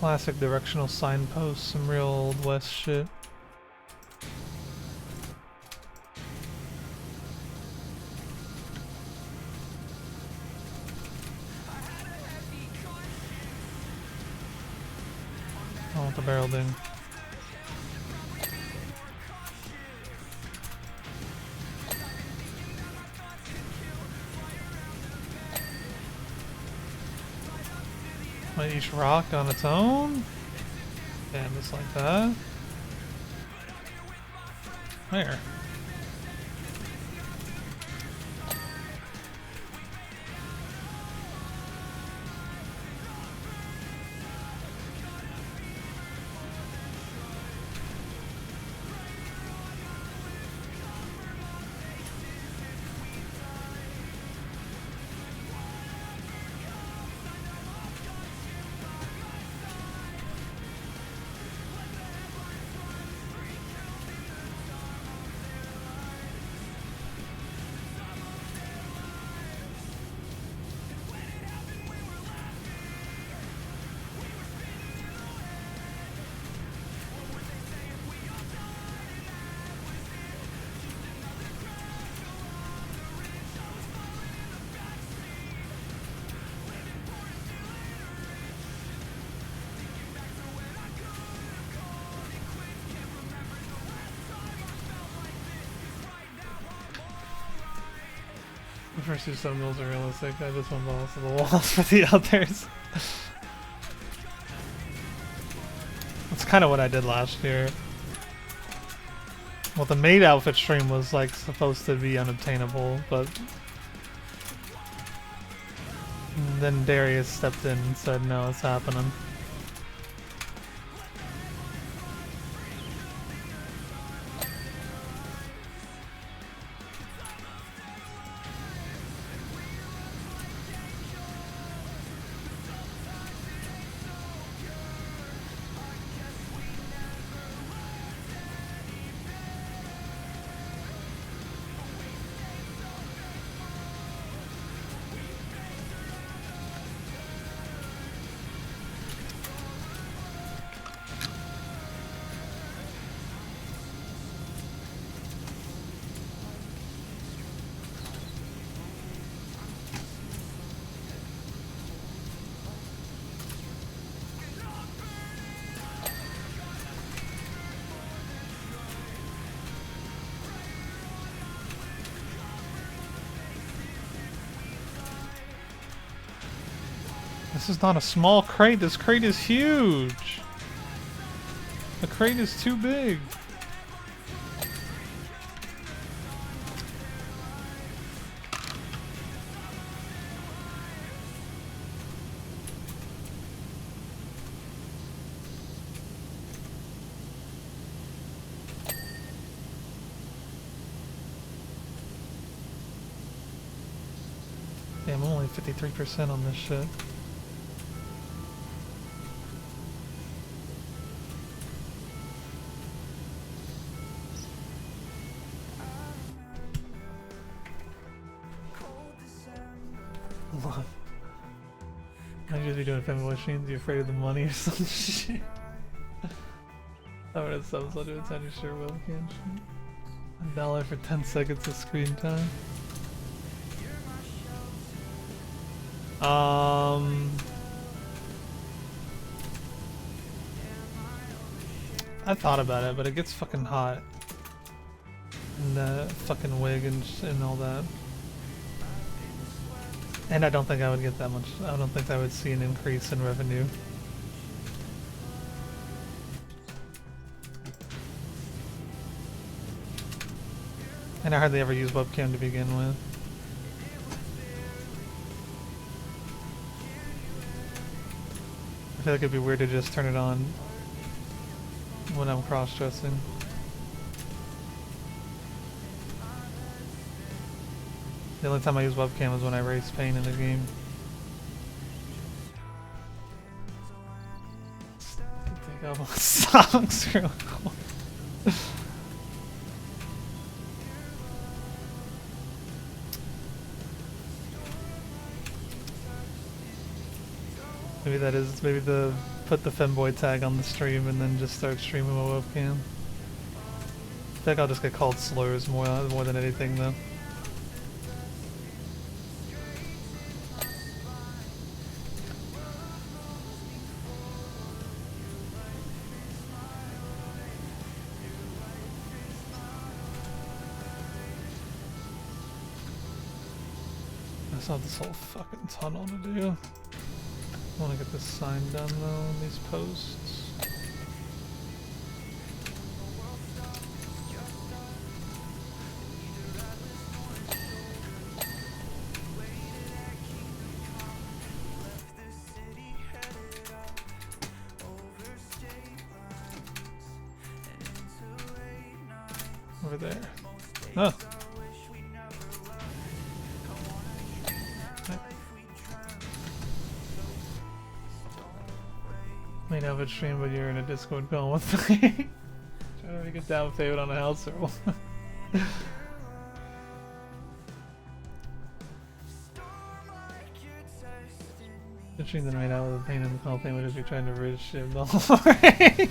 Classic directional signposts, some real old west shit. I want the barrel ding. Might each rock on its own? And just like that. There. The first two submills are realistic. I just want balls to the walls for the others. That's kind of what I did last year. Well, the maid outfit stream was like supposed to be unobtainable, but then Darius stepped in and said, no, it's happening. This is not a small crate, this crate is huge! The crate is too big! Damn, I'm only 53% on this shit. I usually be doing family machines. You afraid of the money or some shit? I would have subs. I'll do a tiny sure will. Can't you? $1 for 10 seconds of screen time. I thought about it, but it gets fucking hot. And the fucking wig and all that. And I don't think I would get that much. I don't think I would see an increase in revenue. And I hardly ever use webcam to begin with. I feel like it'd be weird to just turn it on when I'm cross-dressing. The only time I use webcam is when I race paint in the game. Take off my socks real quick. Maybe that is, maybe the put the femboy tag on the stream and then just start streaming my webcam. I think I'll just get called slurs more than anything though. I still have this whole fucking tunnel to do. I want to get this sign done though, on these posts. Over there. Oh! Might have a stream, but you're in a Discord call with me. Trying to get down payment on a house or what? The stream that made out with a pain in the call thing would just be trying to rid shit of the whole right?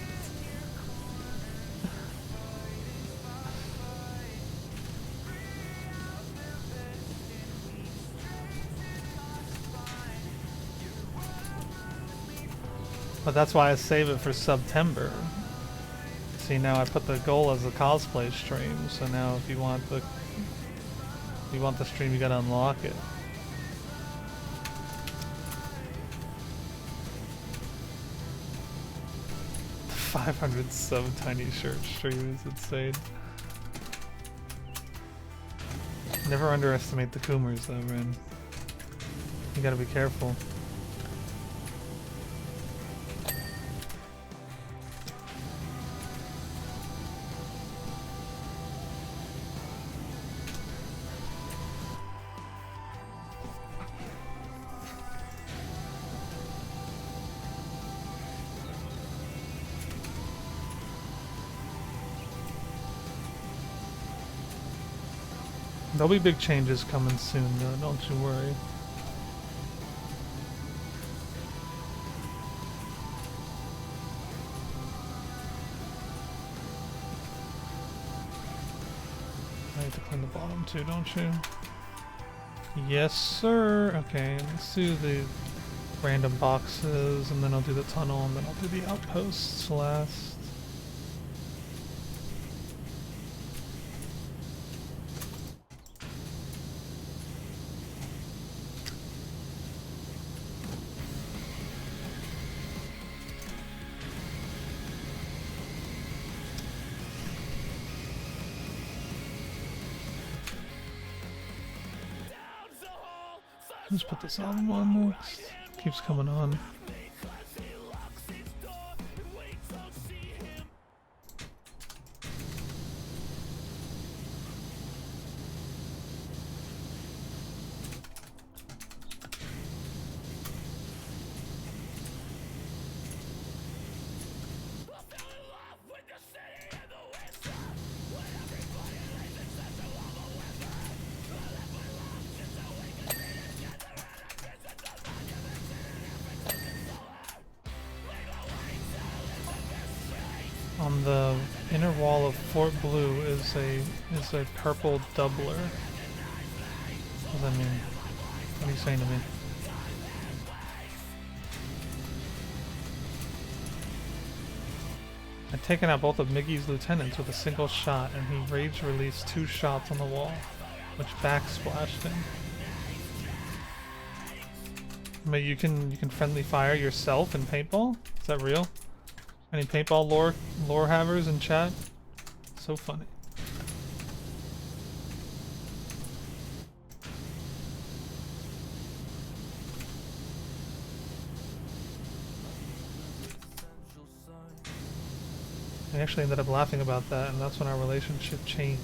But that's why I save it for September. See, now I put the goal as a cosplay stream, so now if you want the stream, you gotta unlock it. The 500 sub tiny shirt stream is insane. Never underestimate the Coomers though, man. You gotta be careful. There'll be big changes coming soon though, don't you worry. I have to clean the bottom too, don't you? Yes sir! Okay, let's do the random boxes and then I'll do the tunnel and then I'll do the outposts last. Let's put this album on next. Keeps coming on. On the inner wall of Fort Blue is a purple doubler. What does that mean? What are you saying to me? I'd taken out both of Miggy's lieutenants with a single shot, and he rage released 2 shots on the wall, which backsplashed him. I mean, you can friendly fire yourself in paintball? Is that real? Any paintball lore havers in chat? So funny. I actually ended up laughing about that, and that's when our relationship changed.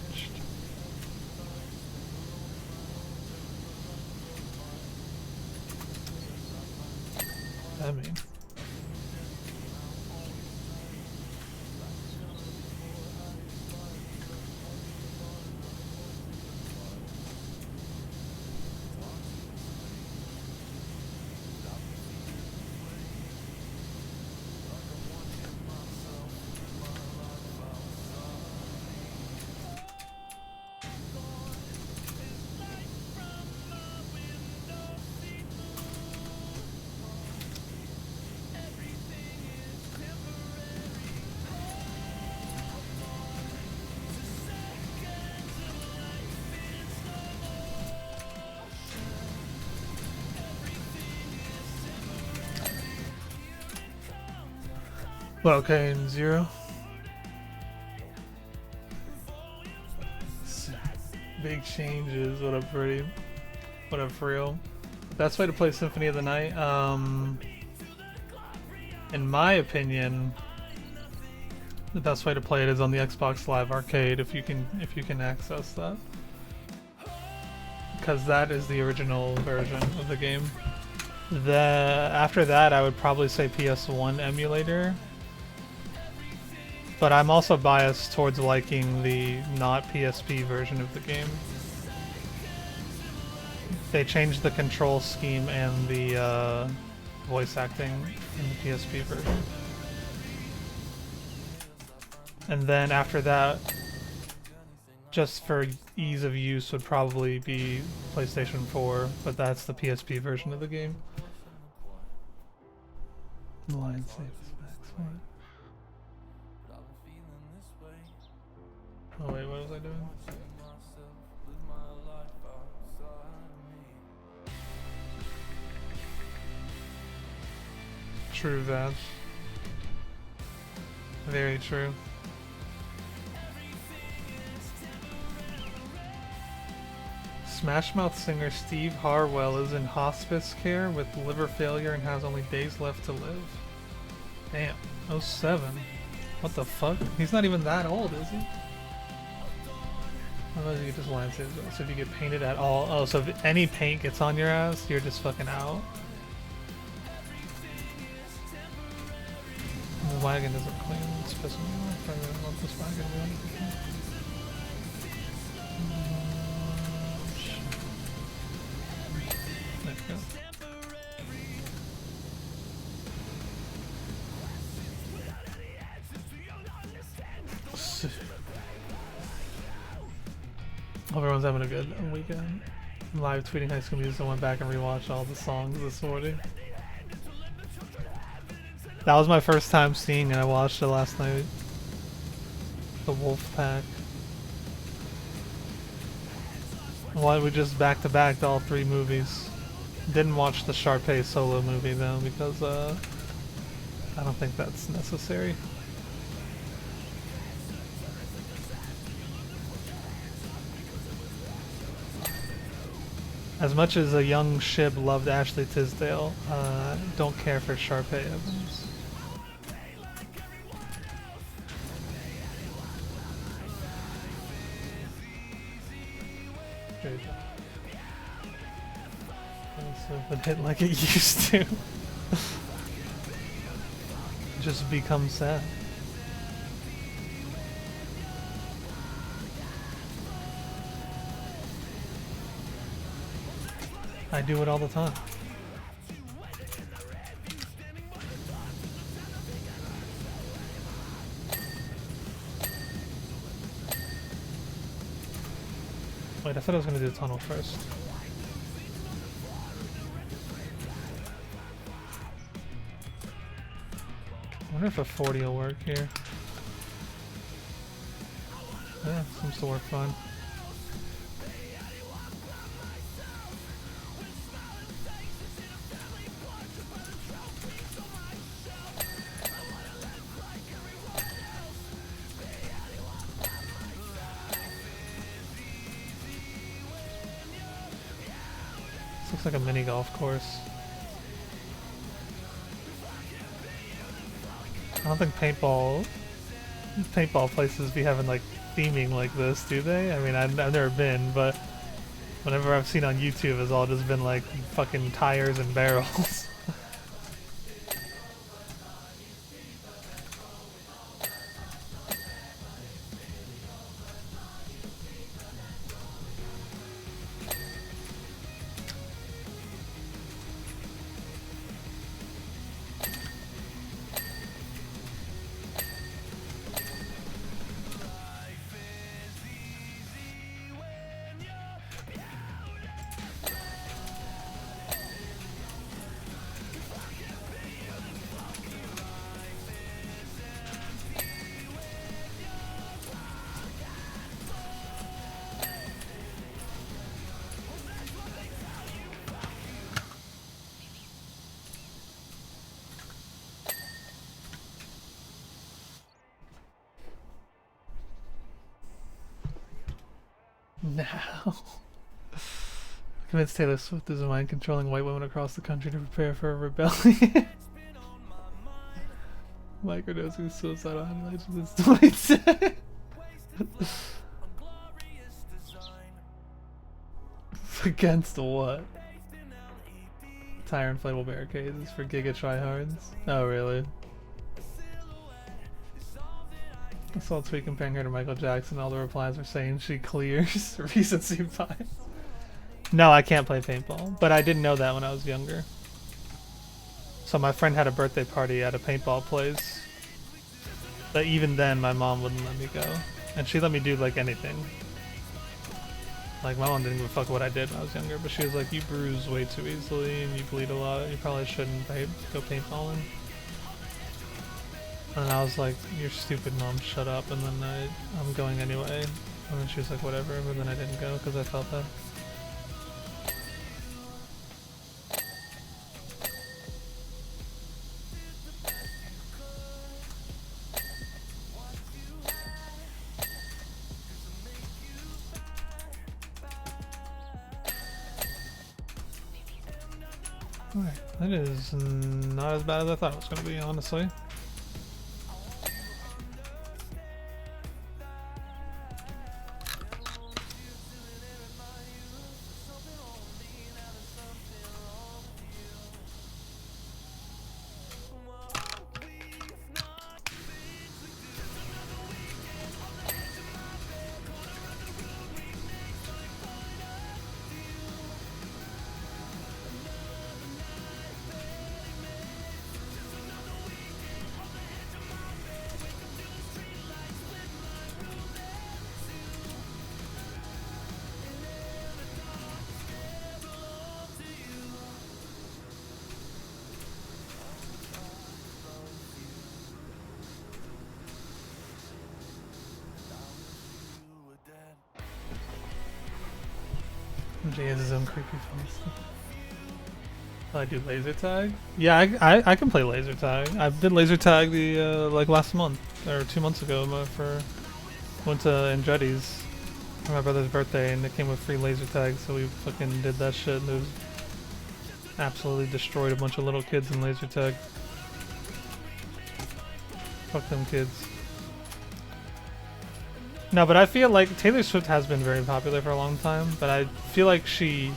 I mean, Well, okay, and 0. Big changes. What up, Freddie? What up, for real? Best way to play Symphony of the Night? In my opinion, the best way to play it is on the Xbox Live Arcade if you can access that, because that is the original version of the game. After that, I would probably say PS1 emulator, but I'm also biased towards liking the not PSP version of the game. They changed the control scheme and the voice acting in the PSP version. And then after that, just for ease of use, would probably be PlayStation 4, but that's the PSP version of the game. Lion save is back. Oh wait, what was I doing? True that. Very true. Smash Mouth singer Steve Harwell is in hospice care with liver failure and has only days left to live. Damn, 07. What the fuck? He's not even that old, is he? Otherwise you get just line saves. So if you get painted at all, oh, so if any paint gets on your ass, you're just fucking out. The wagon isn't clean. It's pissing me off. I really want this wagon to be on. There we go. Hope everyone's having a good weekend. I'm live tweeting High School Musical. I went back and rewatched all the songs this morning. That was my first time seeing it. I watched it last night. The Wolf Pack. Why we just back to back all 3 movies. Didn't watch the Sharpay solo movie though because I don't think that's necessary. As much as a young Shib loved Ashley Tisdale, don't care for Sharpay Evans. Great job. Been hit like it used to. Just become sad. I do it all the time. Wait, I thought I was gonna do the tunnel first. I wonder if a 40 will work here. Yeah, seems to work fine. Looks like a mini golf course. I don't think paintball places be having like theming like this, do they? I mean, I've never been, but whenever I've seen on YouTube, it's all just been like fucking tires and barrels. Now. Convinced Taylor Swift is a mind controlling white women across the country to prepare for a rebellion. Microdosing suicidal highlights with this 27. Against what? Tire inflatable barricades for Giga tryhards. Oh, really? I saw a tweet comparing her to Michael Jackson. All the replies are saying she clears recency bias. No, I can't play paintball, but I didn't know that when I was younger. So my friend had a birthday party at a paintball place, but even then my mom wouldn't let me go. And she let me do like anything. Like my mom didn't give a fuck what I did when I was younger, but she was like, you bruise way too easily and you bleed a lot. You probably shouldn't go paintballing. And I was like, you're stupid, Mom, shut up. And then I'm going anyway. And then she was like, whatever, but then I didn't go because I felt bad. Alright, that is not as bad as I thought it was going to be, honestly. Jay has his own creepy face. I do laser tag? Yeah, I can play laser tag. I did laser tag the like last month or 2 months ago went to Andretti's for my brother's birthday and it came with free laser tag, so we fucking did that shit and it was absolutely destroyed a bunch of little kids in laser tag. Fuck them kids. No, but I feel like Taylor Swift has been very popular for a long time, but I feel like she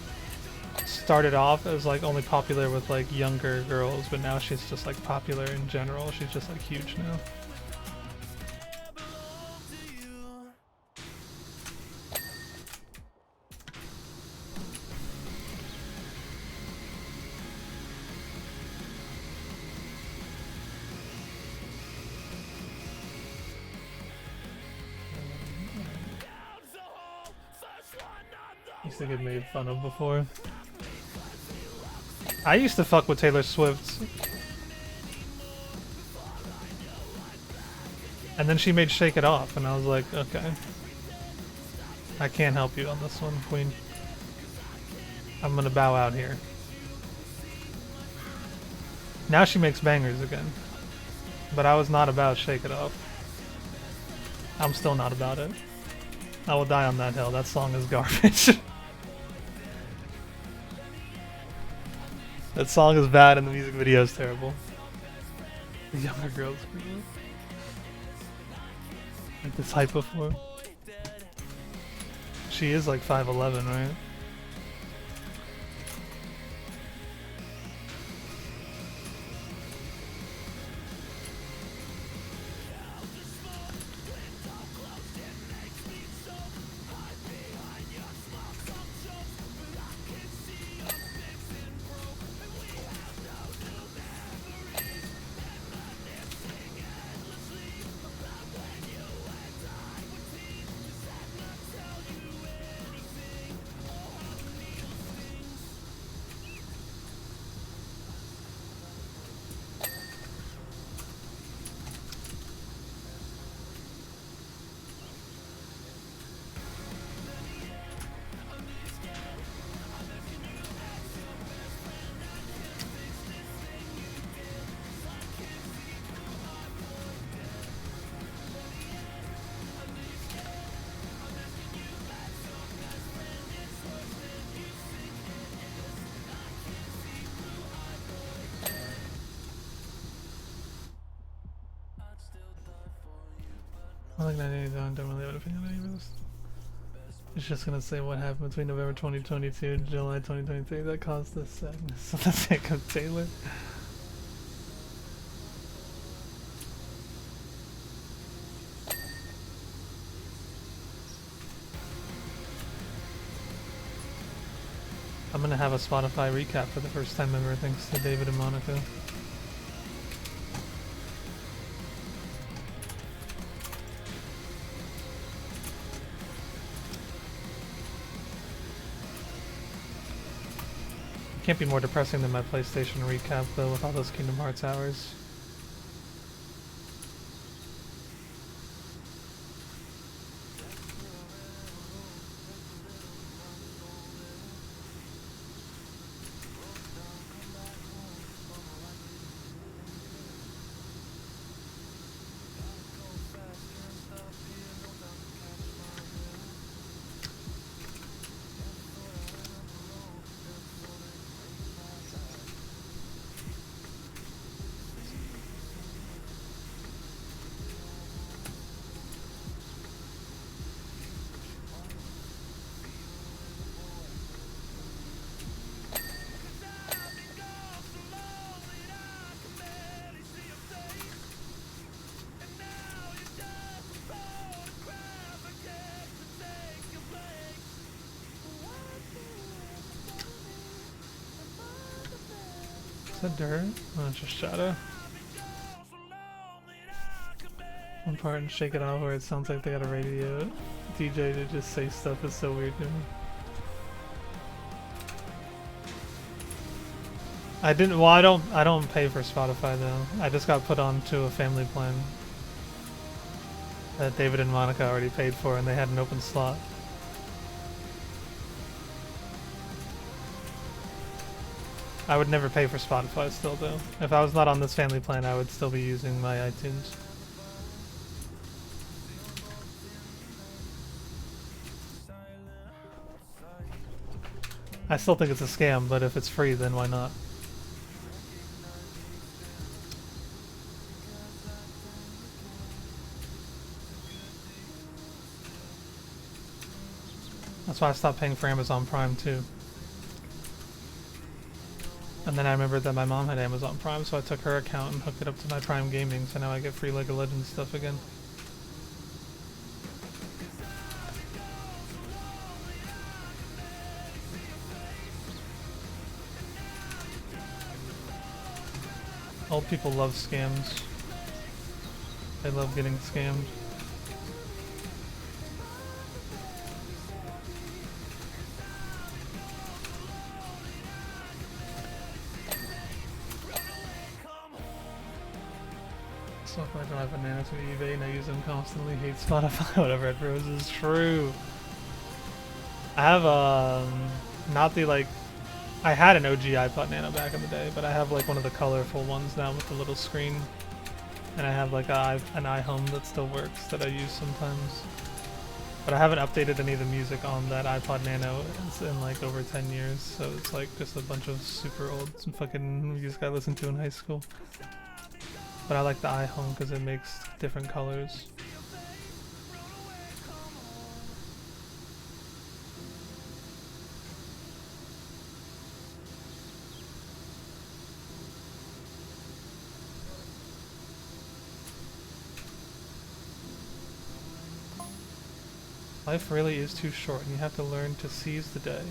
started off as like only popular with like younger girls, but now she's just like popular in general. She's just like huge now. Used to get made fun of before. I used to fuck with Taylor Swift. And then she made Shake It Off, and I was like, okay. I can't help you on this one, Queen. I'm gonna bow out here. Now she makes bangers again. But I was not about Shake It Off. I'm still not about it. I will die on that hill. That song is garbage. That song is bad and the music video is terrible. The younger girls like this hype before. She is like 5'11", right? like 98, don't really have an opinion on any of this. It's just gonna say what happened between November 2022 and July 2023 that caused this sadness for the sake of Taylor. I'm gonna have a Spotify recap for the first time ever thanks to David and Monica. Can't be more depressing than my PlayStation recap though with all those Kingdom Hearts hours. Is that dirt? Oh, it's just shadow. One part in Shake It Off where it sounds like they got a radio DJ to just say stuff is so weird to me. I don't pay for Spotify though. I just got put on to a family plan that David and Monica already paid for and they had an open slot. I would never pay for Spotify still though. If I was not on this family plan, I would still be using my iTunes. I still think it's a scam, but if it's free, then why not? That's why I stopped paying for Amazon Prime too. And then I remembered that my mom had Amazon Prime, so I took her account and hooked it up to my Prime Gaming, so now I get free LEGO Legends stuff again. Old people love scams. They love getting scammed. Suck my dry bananas from eBay and I use them constantly. Hate Spotify. Whatever Red Rose is true. I have not the like. I had an OG iPod Nano back in the day, but I have like one of the colorful ones now with the little screen, and I have like an iHome that still works that I use sometimes. But I haven't updated any of the music on that iPod Nano in like over 10 years, so it's like just a bunch of super old fucking music I listened to in high school. But I like the iHome because it makes different colors. Life really is too short and you have to learn to seize the day.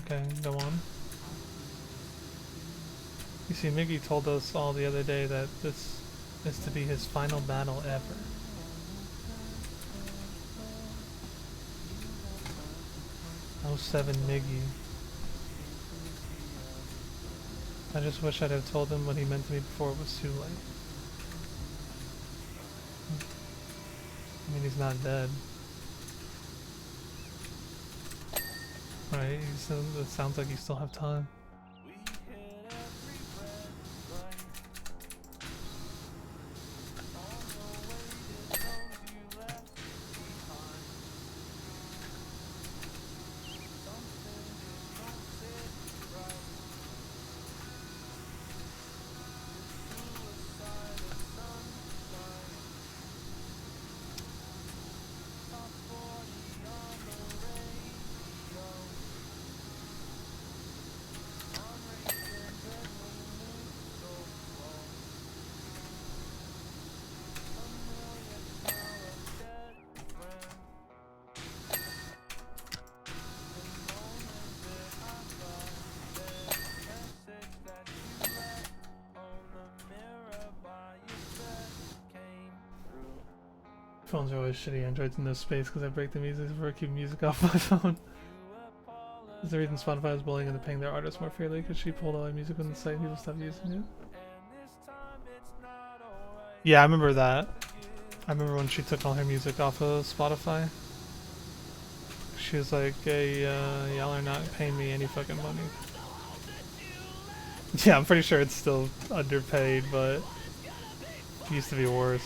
Okay, go on. You see, Miggy told us all the other day that this is to be his final battle ever. Oh, 07 Miggy. I just wish I'd have told him what he meant to me before it was too late. I mean, he's not dead. Right, it sounds like you still have time. Phones are always shitty. Androids in no space because I break the music for keep music off my phone. Is the reason Spotify is bullying and paying their artists more fairly because she pulled all the music from the site and people stopped using it? Yeah, I remember that. I remember when she took all her music off of Spotify. She was like, hey, y'all are not paying me any fucking money. Yeah, I'm pretty sure it's still underpaid, but it used to be worse.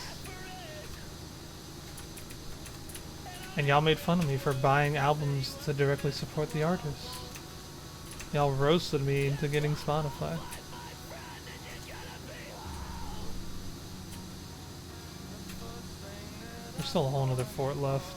And y'all made fun of me for buying albums to directly support the artists. Y'all roasted me into getting Spotify. There's still a whole another fort left.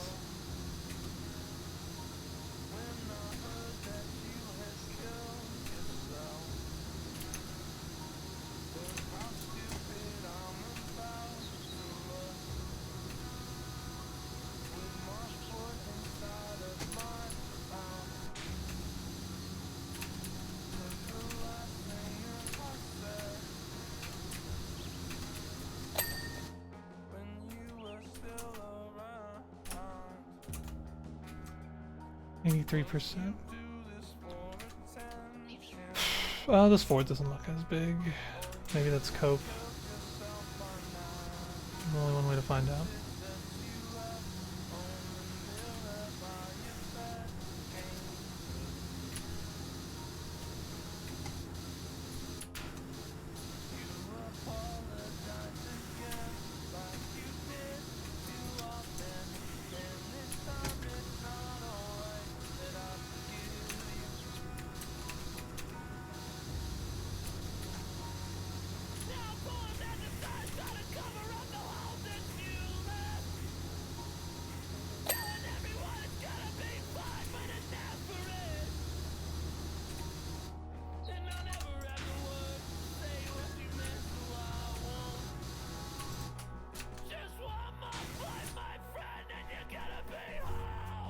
%. This fort doesn't look as big. Maybe that's cope. Only one way to find out.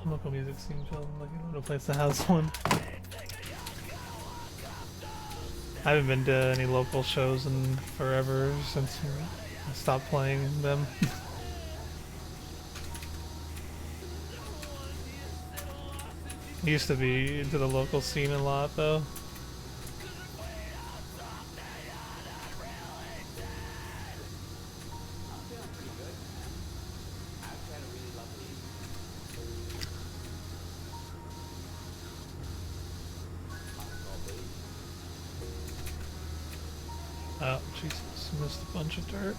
Local music scene film, like a little place that has one. I haven't been to any local shows in forever since I stopped playing them. I used to be into the local scene a lot though. Oh, Jesus, missed a bunch of dirt.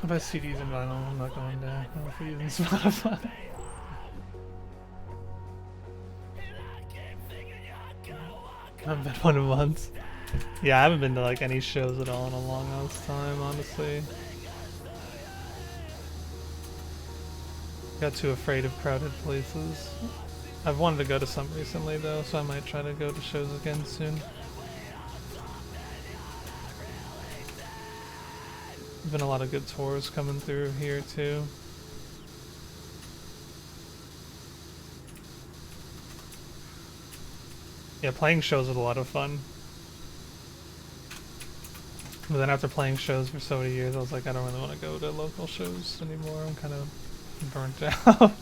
If I see CDs and vinyl, I'm not going there. I'm not using Spotify. I haven't been one in months. Yeah, I haven't been to like any shows at all in a long ass time, honestly. Got too afraid of crowded places. I've wanted to go to some recently though, so I might try to go to shows again soon. There's been a lot of good tours coming through here too. Yeah, playing shows is a lot of fun. But then after playing shows for so many years, I was like, I don't really want to go to local shows anymore. I'm kind of burnt out.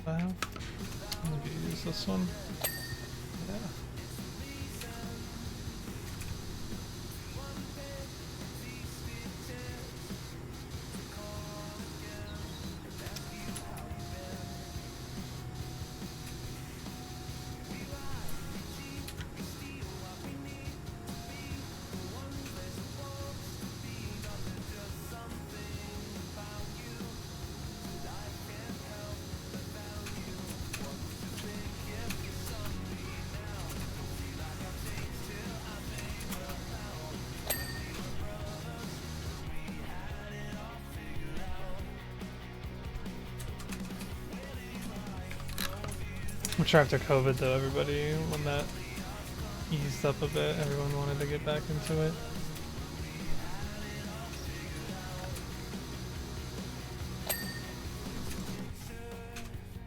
Maybe use this one. Yeah. I'm sure after COVID though, everybody, when that eased up a bit, everyone wanted to get back into it.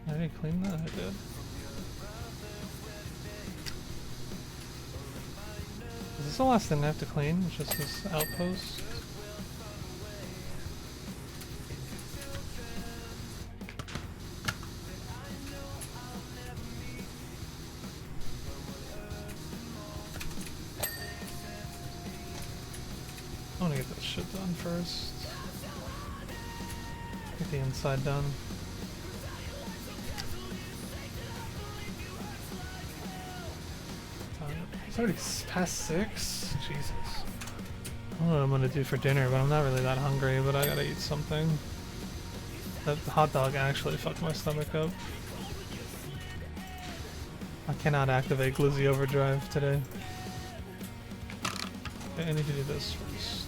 I didn't clean that, I did. Is this the last thing I have to clean? It's just this outpost? I want to get that shit done first. Get the inside done. It's already past 6? Jesus. I don't know what I'm gonna do for dinner, but I'm not really that hungry, but I gotta eat something. That hot dog actually fucked my stomach up. I cannot activate Glizzy Overdrive today. Okay, I need to do this first,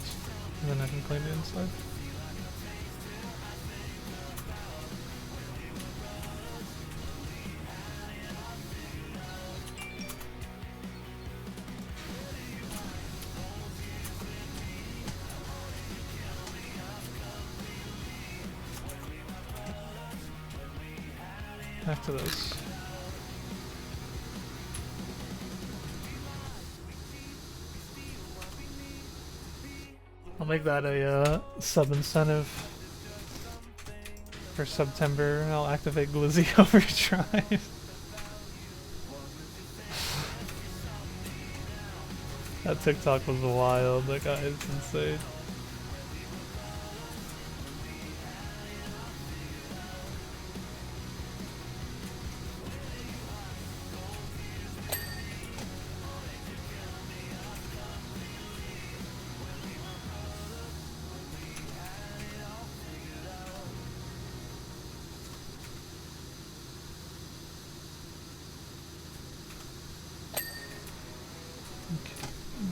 and then I can clean the inside. Back to this. I'll make that a sub incentive for September. I'll activate Glizzy Overdrive. That TikTok was wild. That guy is insane.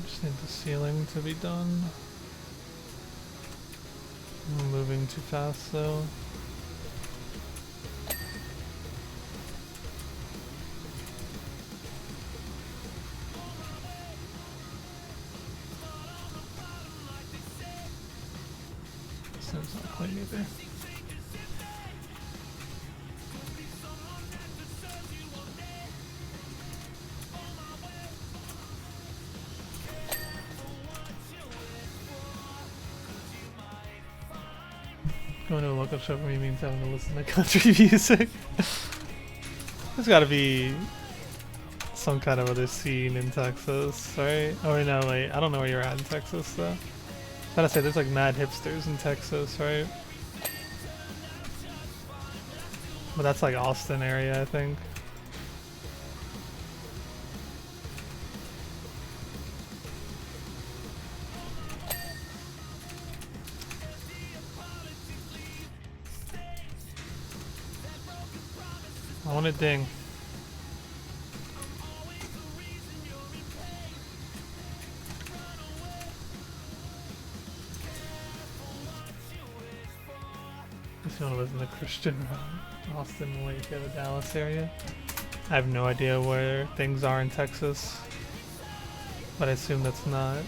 Just need the ceiling to be done. I'm moving too fast though. This one's not clean either. Going to a local show for me means having to listen to country music. There's gotta be some kind of other scene in Texas, right? Oh no, wait, I don't know where you're at in Texas though. I was gotta say, there's like mad hipsters in Texas, right? But that's like Austin area, I think. I want it ding. If you want to listen to Christian rock, Austin, Waco, the Dallas area. I have no idea where things are in Texas, but I assume that's not.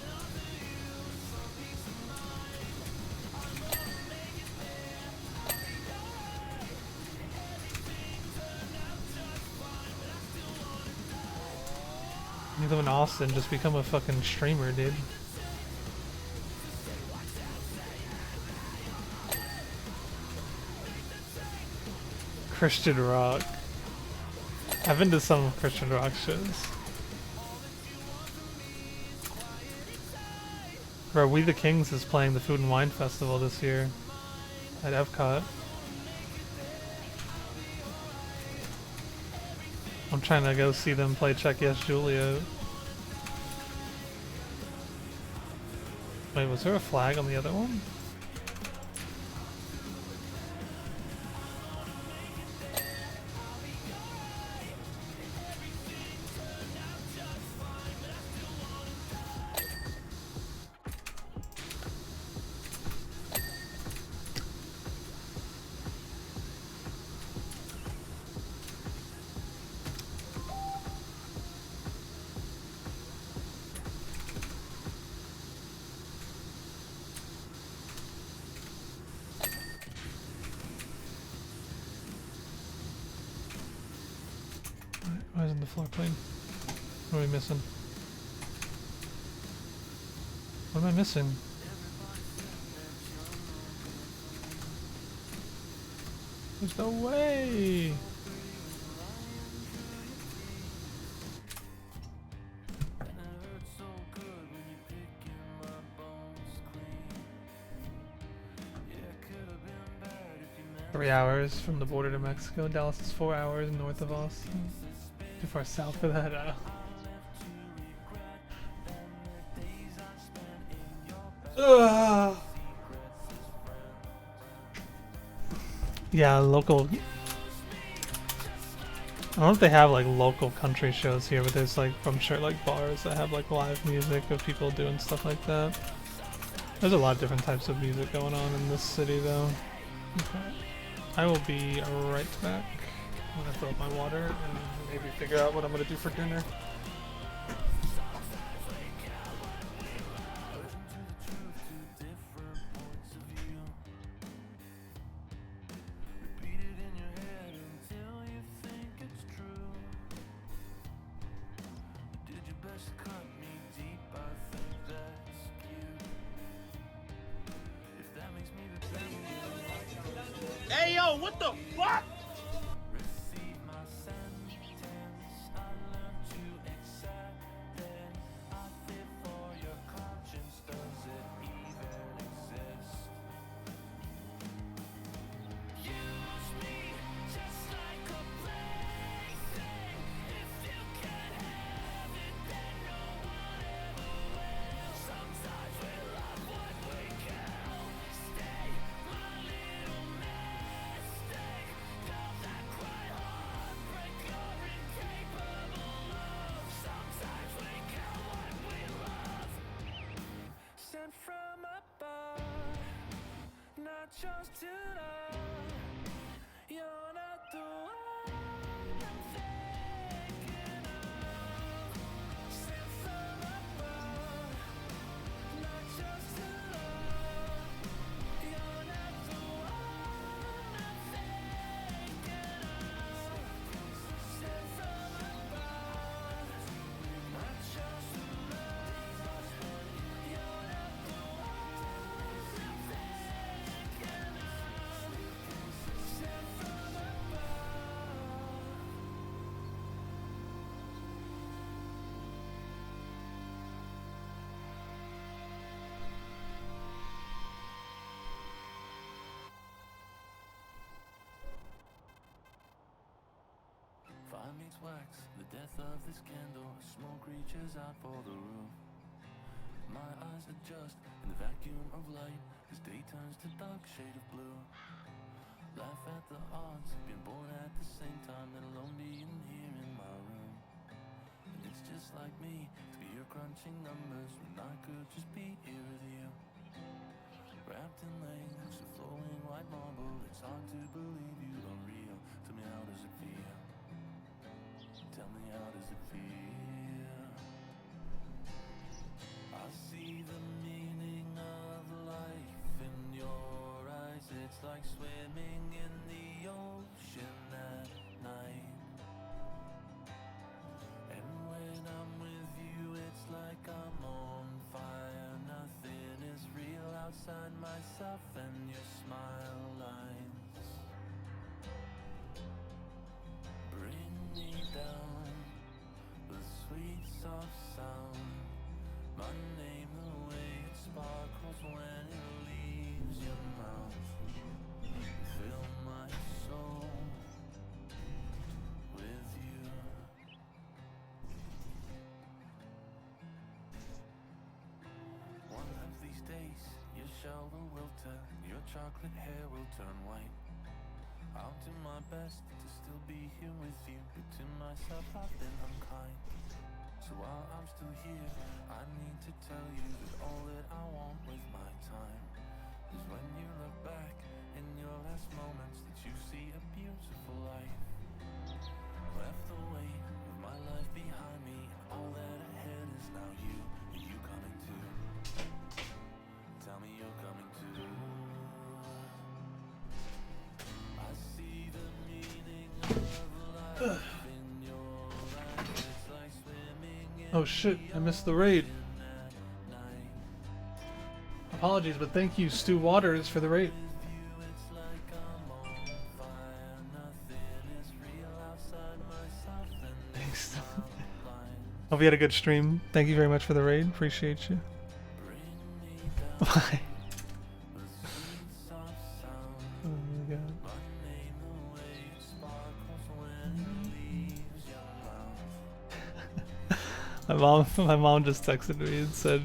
You live in Austin, just become a fucking streamer, dude. Christian rock. I've been to some Christian rock shows. Bro, We the Kings is playing the Food and Wine Festival this year at Epcot. I'm trying to go see them play Check Yes Juliet. Wait, was there a flag on the other one? the floor clean. What are we missing? What am I missing? There's no way! Three hours from the border to Mexico. Dallas is 4 hours north of Austin. Too far south for that. Yeah, local. I don't know if they have like local country shows here, but there's like, I'm sure, like bars that have like live music of people doing stuff like that. There's a lot of different types of music going on in this city though. Okay. I will be right back. I'm gonna fill up my water and maybe figure out what I'm gonna do for dinner. Hey yo, what the fuck? From above, not just to love. You're not the one I'm thinking of. Sent from above, not just to love. You're not the one I'm thinking of. Sent from above, not just to love. You're not the fire meets wax, the death of this candle. Smoke reaches out for the roof. My eyes adjust in the vacuum of light as day turns to dark shade of blue. Laugh at the odds, being born at the same time and alone being here in my room. And it's just like me to be here crunching numbers when I could just be here with you. Wrapped in lanes of flowing white marble, it's hard to believe you are real. Tell me, how does it feel? Tell me, how does it feel? I see the meaning of life in your eyes. It's like swimming in the ocean at night. And when I'm with you, it's like I'm on fire. Nothing is real outside myself and your smile lines. Bring me down with sweet soft sound. My name, the way it sparkles when it leaves your mouth. Fill my soul with you. One of these days, your shell will wilter, your chocolate hair will turn white. I'll do my best to still be here with you, but to myself I've been unkind. So while I'm still here, I need to tell you that all that I want with my time is when you look back in your last moments, that you see a beautiful life. Left the weight of my life behind me, and all that ahead is now you. Are you coming too? Tell me you're coming too. I see the meaning of life in your eyes. Oh shit, I missed the raid. Apologies, but thank you, Stu Waters, for the raid. Thanks. Hope you had a good stream. Thank you very much for the raid. Appreciate you. Bye. Oh my god. My mom just texted me and said,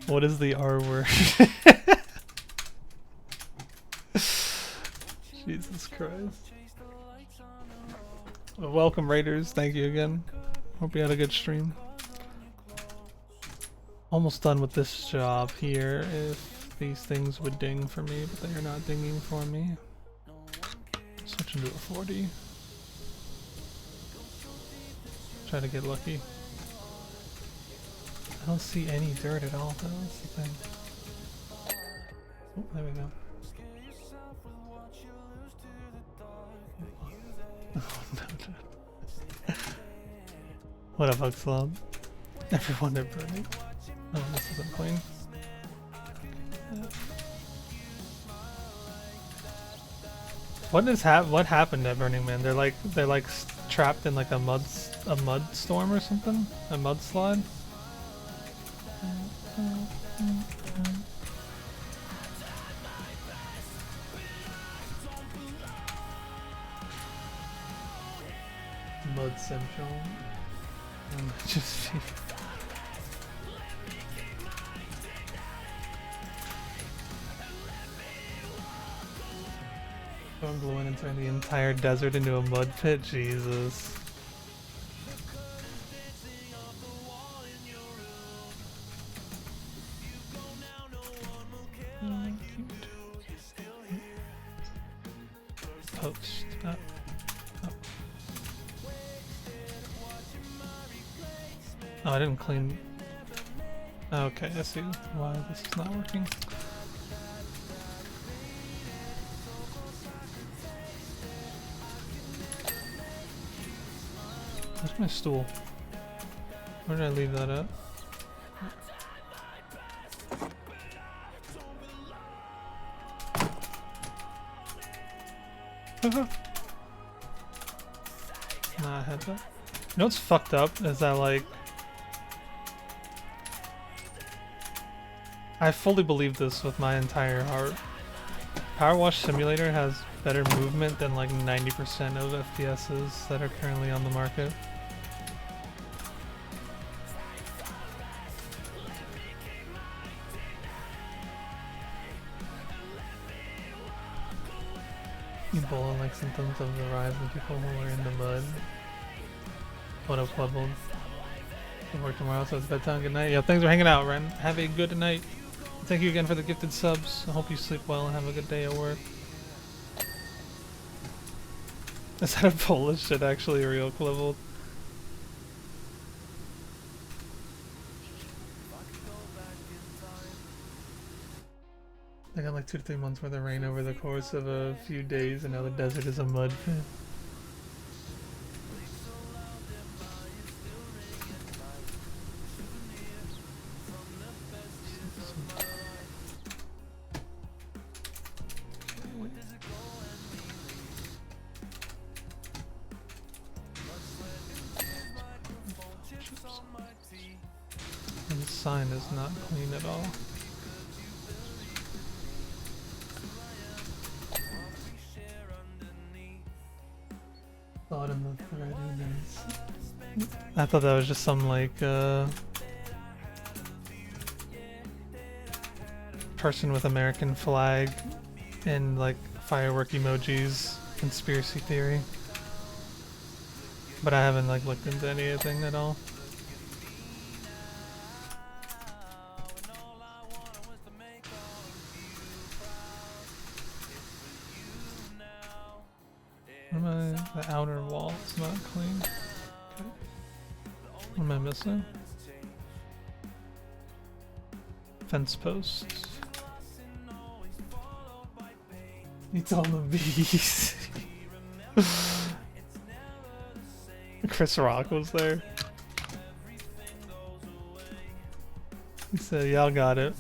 "What is the R word?" Jesus Christ. Well, welcome Raiders, thank you again. Hope you had a good stream. Almost done with this job here if these things would ding for me, but they are not dinging for me. Switch into a 40. Try to get lucky. I don't see any dirt at all though, that's the thing. Oh, there we go. Oh no. What up, Huxlab? Everyone at Burning. Oh, this isn't clean. What happened at Burning Man? They're like trapped in like a mud storm or something? A mudslide? Mud Central. Just I'm going and turn the entire desert into a mud pit. Jesus. Post. Oh. Oh, I didn't clean. Okay, I see why this is not working. Where's my stool? Where did I leave that at? Nah, I had that. You know what's fucked up is that like I fully believe this with my entire heart. Powerwash Simulator has better movement than like 90% of FPSs that are currently on the market. Ebola like symptoms of the rise of people who are in the mud. What up, Clubbled? I work tomorrow, so it's bedtime. Good night. Yeah, thanks for hanging out, Ren. Have a good night. Thank you again for the gifted subs. I hope you sleep well and have a good day at work. Is that a Polish shit actually real, Clubbled? I got like 2 to 3 months worth of rain over the course of a few days, and now the desert is a mud pit. And the sign is not clean at all. Thought in the thread is. I thought that was just some like person with American flag and like firework emojis conspiracy theory. But I haven't like looked into anything at all. The outer wall is not clean. Okay. What am I missing? Fence posts. It's all the bees. Chris Rock was there. So y'all got it.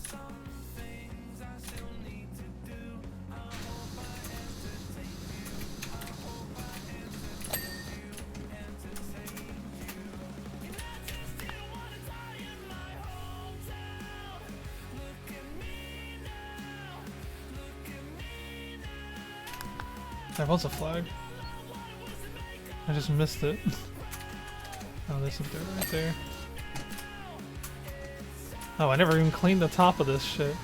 There was a flag. I just missed it. Oh, there's some dirt right there. Oh, I never even cleaned the top of this shit.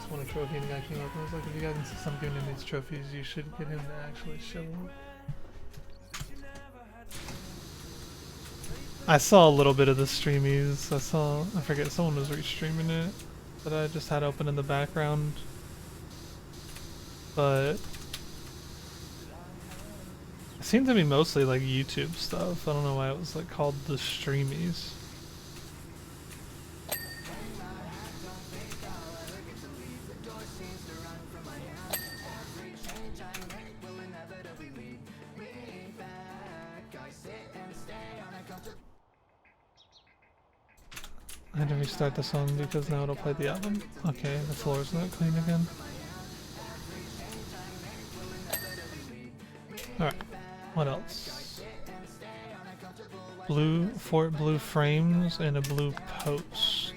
Won a trophy and the guy came up and was like, if you guys insist on giving him these trophies, you should get him to actually show them. I saw a little bit of the streamies. I forget, someone was restreaming it that I just had open in the background. But it seemed to be mostly like YouTube stuff. I don't know why it was like called the streamies. I had to restart the song because now it'll play the album. Okay, the floor's not clean again. Alright, what else? Four blue frames and a blue post.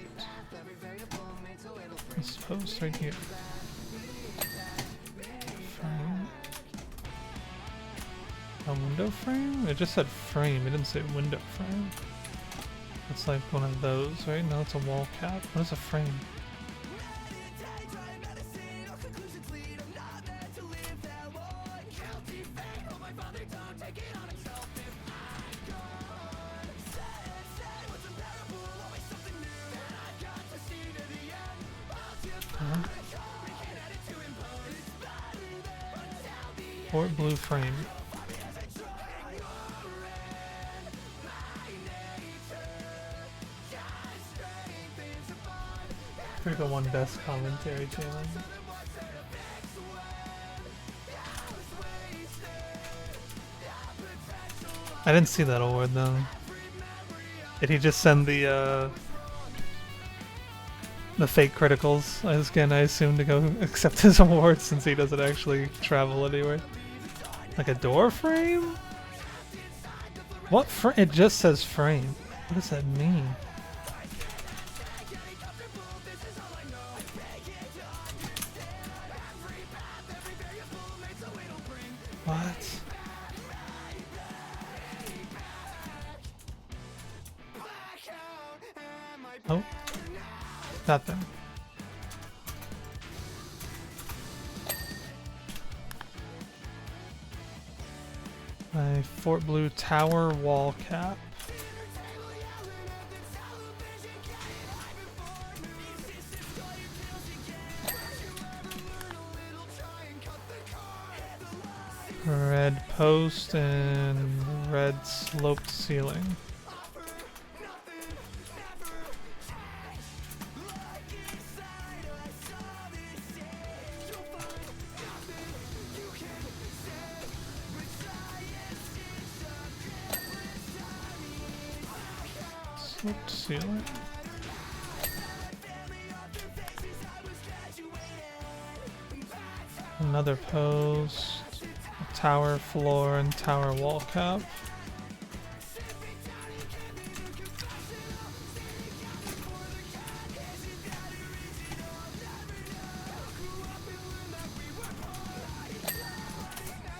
This post right here. Frame. A window frame? It just said frame, it didn't say window frame. It's like one of those, right? No, it's a wall cap. What is a frame? Or blue frame. Pick the one best commentary channel. I didn't see that award though. Did he just send the fake criticals again, I assume, to go accept his award since he doesn't actually travel anywhere? Like a door frame? What it just says frame. What does that mean? What? Oh, that thing. My Fort Blue Tower wall cap. Red post and red sloped ceiling. Sloped ceiling. Another post. Tower floor and tower wall cap.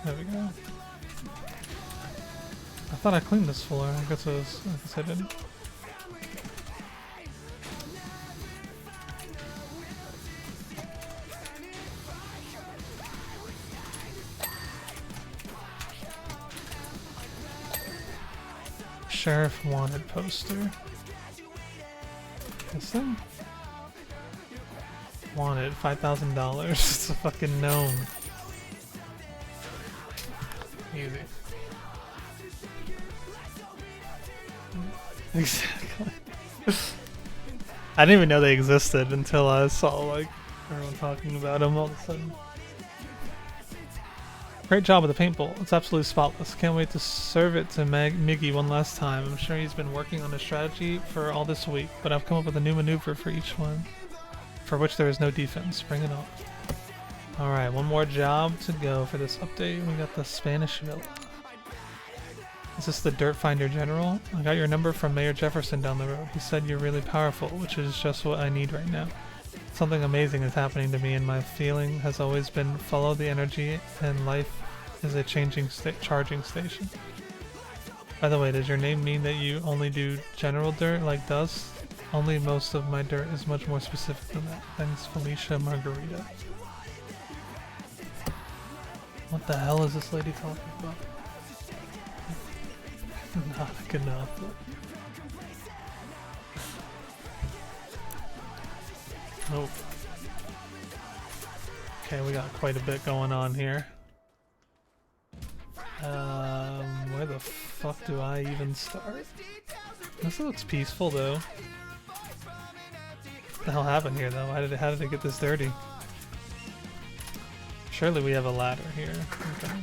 There we go. I thought I cleaned this floor. I guess I didn't. Sheriff wanted poster. This thing? Wanted $5,000. It's a fucking gnome. Easy. Exactly. I didn't even know they existed until I saw like everyone talking about them all of a sudden. Great job with the paintball. It's absolutely spotless. Can't wait to serve it to Miggy one last time. I'm sure he's been working on a strategy for all this week, but I've come up with a new maneuver for each one, for which there is no defense. Bring it on. Alright, one more job to go for this update. We got the Spanish Villa. Is this the Dirt Finder General? I got your number from Mayor Jefferson down the road. He said you're really powerful, which is just what I need right now. Something amazing is happening to me, and my feeling has always been follow the energy, and life is a charging station. By the way, does your name mean that you only do general dirt like dust? Only most of my dirt is much more specific than that. Thanks, Felicia Margarita. What the hell is this lady talking about? Not enough. Nope. Okay, we got quite a bit going on here. Where the fuck do I even start? This looks peaceful though. What the hell happened here though? How did it get this dirty? Surely we have a ladder here. Okay.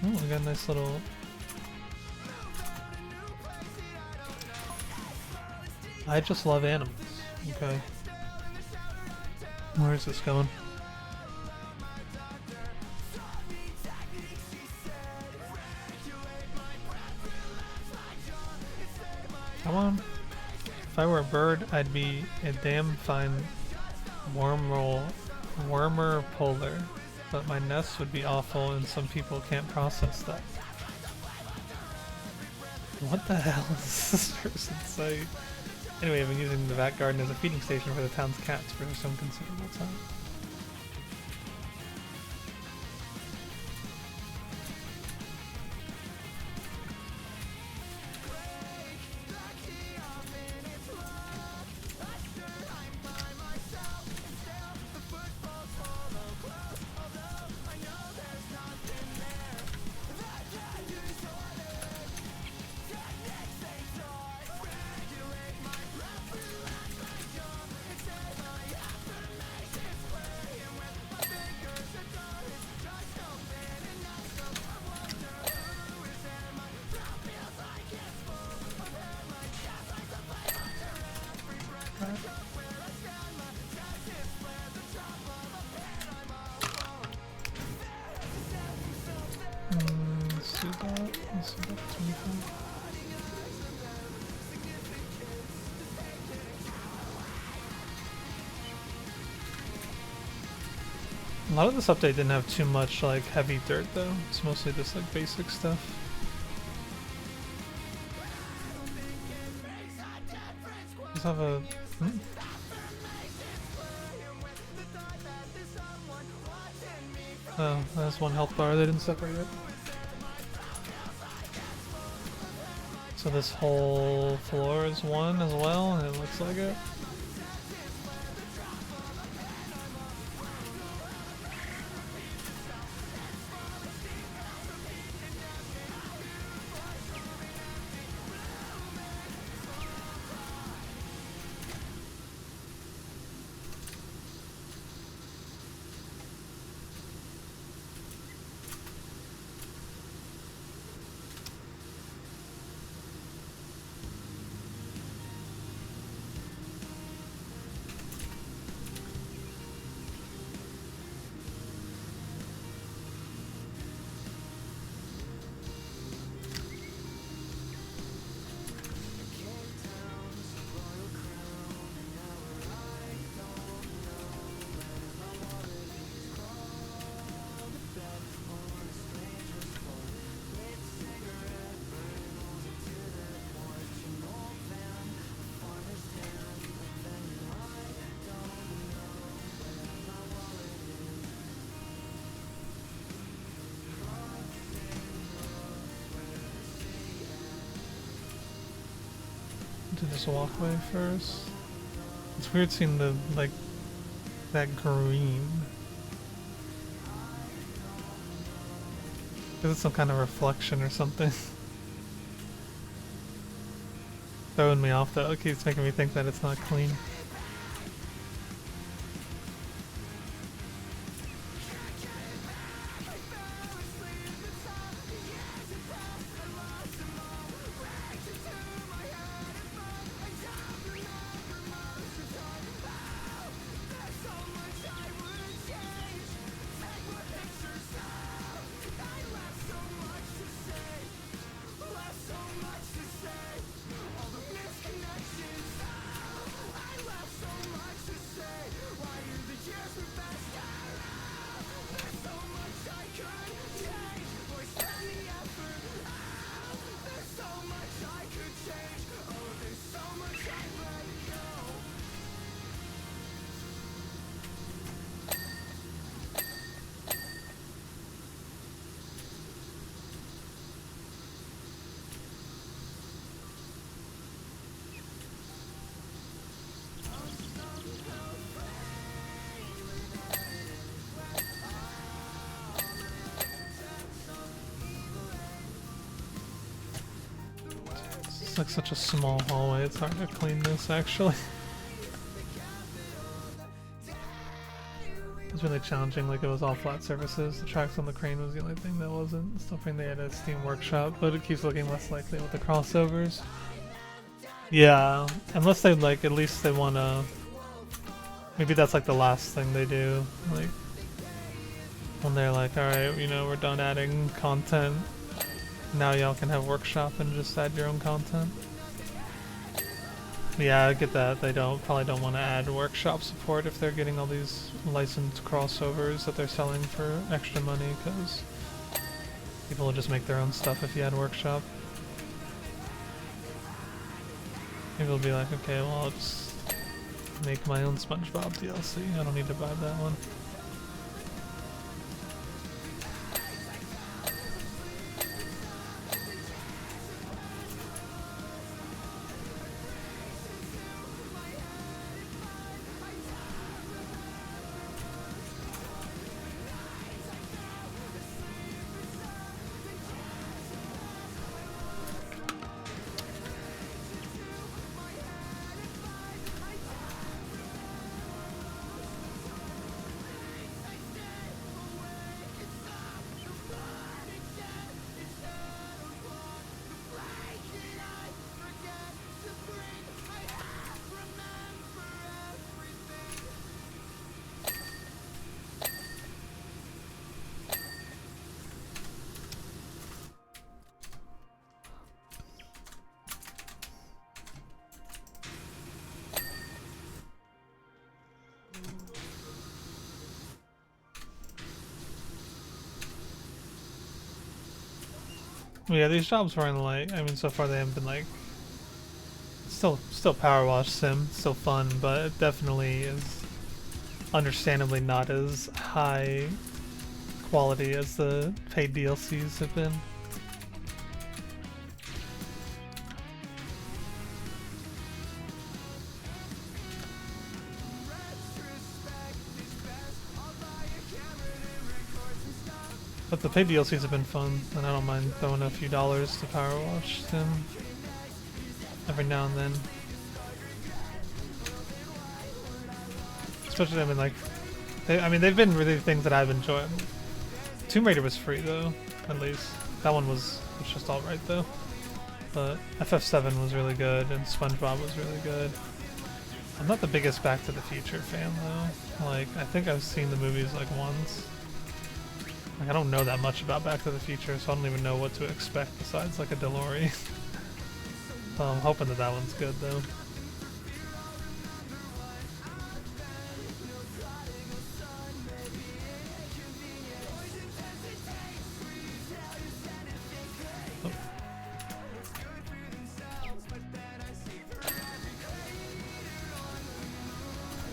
Oh, we got a nice little... I just love animals. Okay. Where is this going? Come on. If I were a bird, I'd be a damn fine wormer polar. But my nest would be awful and some people can't process that. What the hell is this person saying? Anyway, I've been using the back garden as a feeding station for the town's cats for some considerable time. Let's do that. Let's do that 25. A lot of this update didn't have too much like heavy dirt though. It's mostly just like basic stuff. Just have a... Oh, that's one health bar, they didn't separate it. So this whole floor is one as well, and it looks like it. to this walkway first. It's weird seeing the, like, that green. Is it some kind of reflection or something? Throwing me off though, it keeps making me think that it's not clean. It's like such a small hallway, it's hard to clean this actually. It's really challenging, like it was all flat surfaces. The tracks on the crane was the only thing that wasn't. Something they had a Steam Workshop, but it keeps looking less likely with the crossovers. Yeah, unless they like, at least they wanna... Maybe that's like the last thing they do. Like, when they're like, alright, you know, we're done adding content. Now y'all can have workshop and just add your own content. Yeah, I get that. They probably don't want to add workshop support if they're getting all these licensed crossovers that they're selling for extra money, because people will just make their own stuff if you add workshop. Maybe they'll be like, okay, well I'll just make my own SpongeBob DLC. I don't need to buy that one. Yeah, these jobs weren't like, I mean, so far they haven't been like, still Powerwash sim, still fun, but it definitely is understandably not as high quality as the paid DLCs have been. But the paid DLCs have been fun, and I don't mind throwing a few dollars to Powerwash Sim every now and then. Especially, I mean, like, they've been really things that I've enjoyed. Tomb Raider was free though, at least. That one was just alright though. But FF7 was really good, and SpongeBob was really good. I'm not the biggest Back to the Future fan though. Like, I think I've seen the movies like once. Like, I don't know that much about Back to the Future, so I don't even know what to expect besides like a DeLorean. So I'm hoping that that one's good though.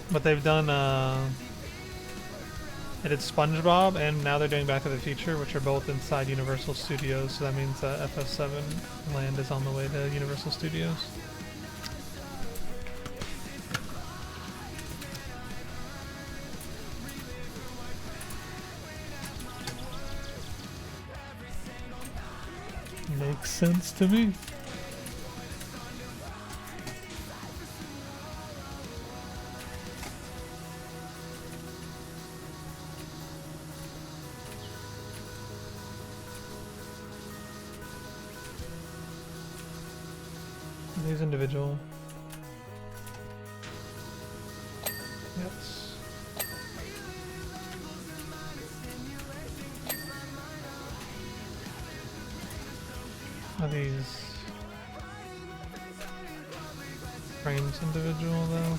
But they've done, they did SpongeBob, and now they're doing Back to the Future, which are both inside Universal Studios, so that means FF7 Land is on the way to Universal Studios. Makes sense to me. These individual. Yes. Are these frames individual though?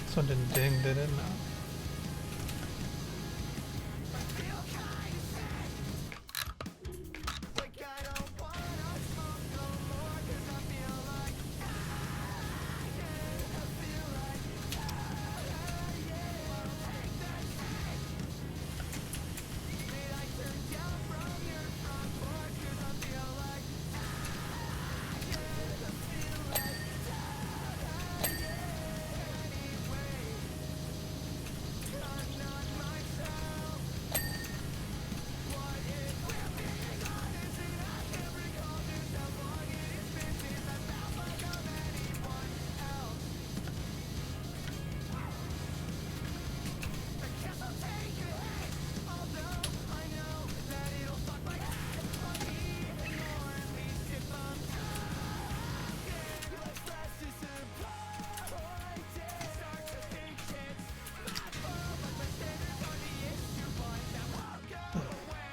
This one didn't ding, did it? No.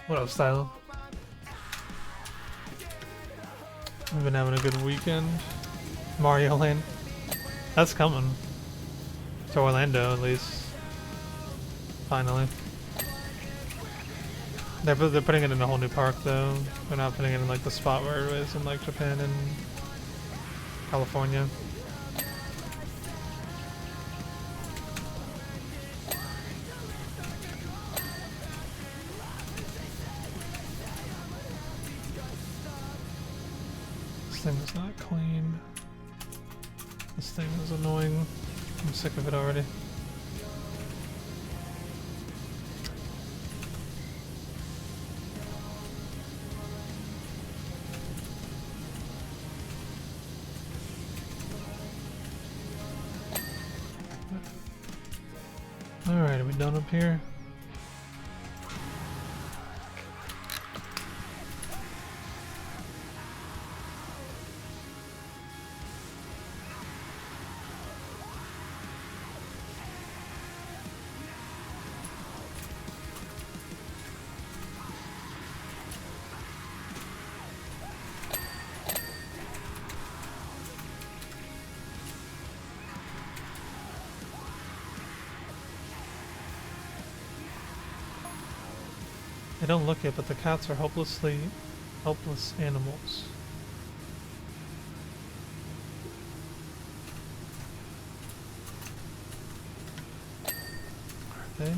What up, Stylo? We've been having a good weekend. Mario Land. That's coming. To Orlando, at least. Finally. They're putting it in a whole new park, though. They're not putting it in, like, the spot where it is in, like, Japan and California. This thing was not clean. This thing is annoying. I'm sick of it already. Alright, are we done up here? They don't look it, but the cats are helpless animals. Are they? I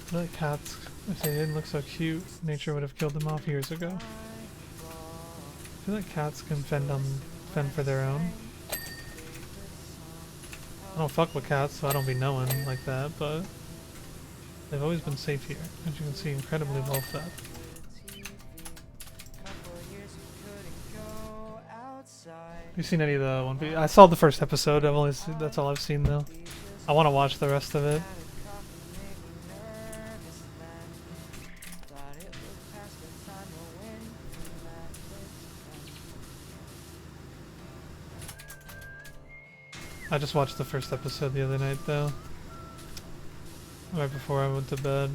feel like cats, if they didn't look so cute, nature would have killed them off years ago. I feel like cats can fend for their own. I don't fuck with cats, so I don't be knowing like that, but they've always been safe here. As you can see, incredibly well fed. you seen any of the One Piece? I saw the first episode. That's all I've seen though. I want to watch the rest of it. I just watched the first episode the other night though. Right before I went to bed.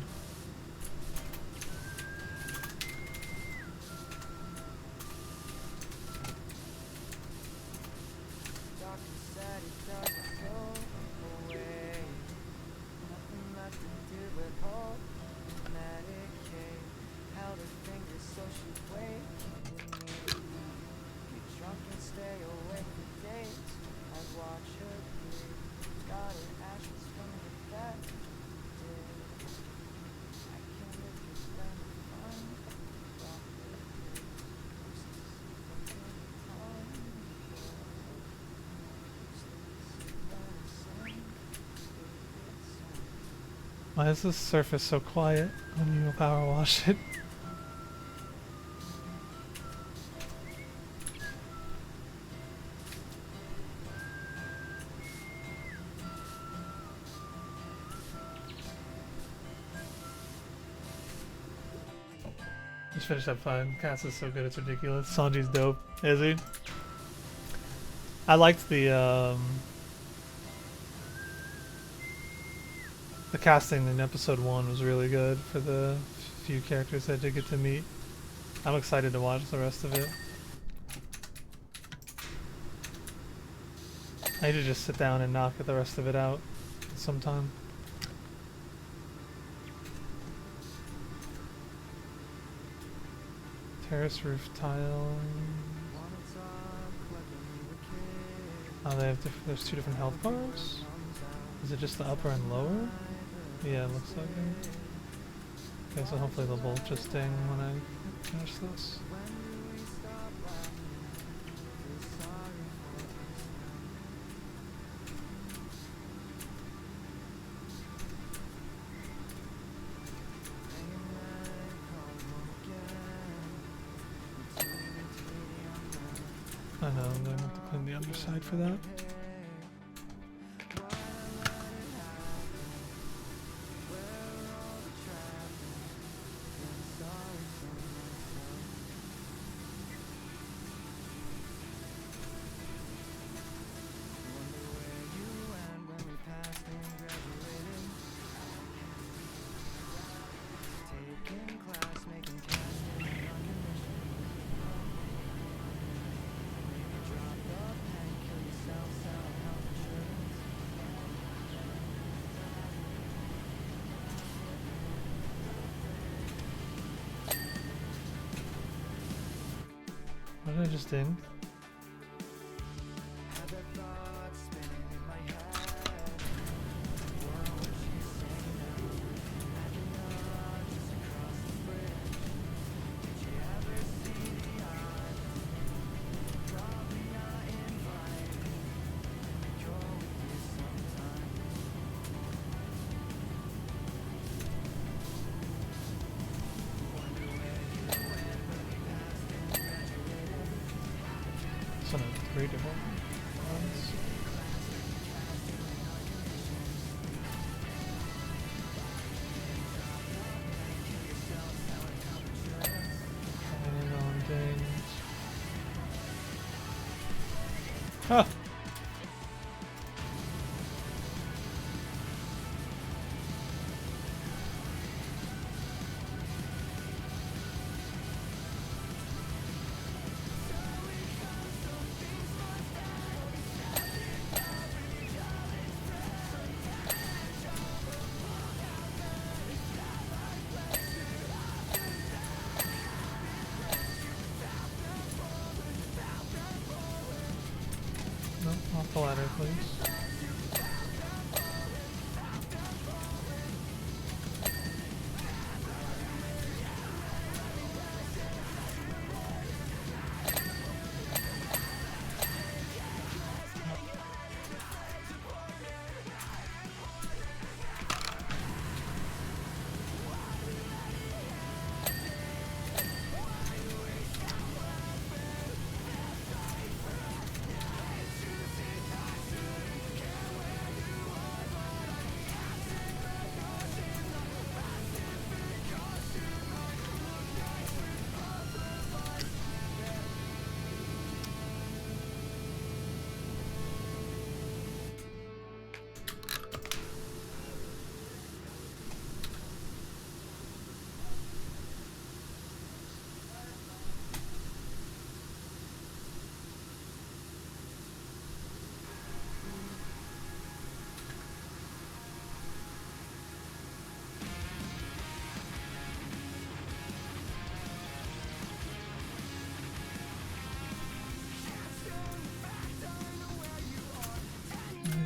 Why is this surface so quiet when you power wash it? Just finished up 5. Cass is so good, it's ridiculous. Sanji's dope. Is he? I liked the casting in episode 1 was really good for the few characters I did get to meet. I'm excited to watch the rest of it. I need to just sit down and knock the rest of it out sometime. Terrace roof tile. Oh, there's 2 different health bars? Is it just the upper and lower? Yeah, it looks like it. Okay, so hopefully they'll both just sting when I finish this. I know, I'm going to have to clean the underside for that. What did I just ding? This one has 3 different ones. And on dings. Huh! No, off the ladder, please.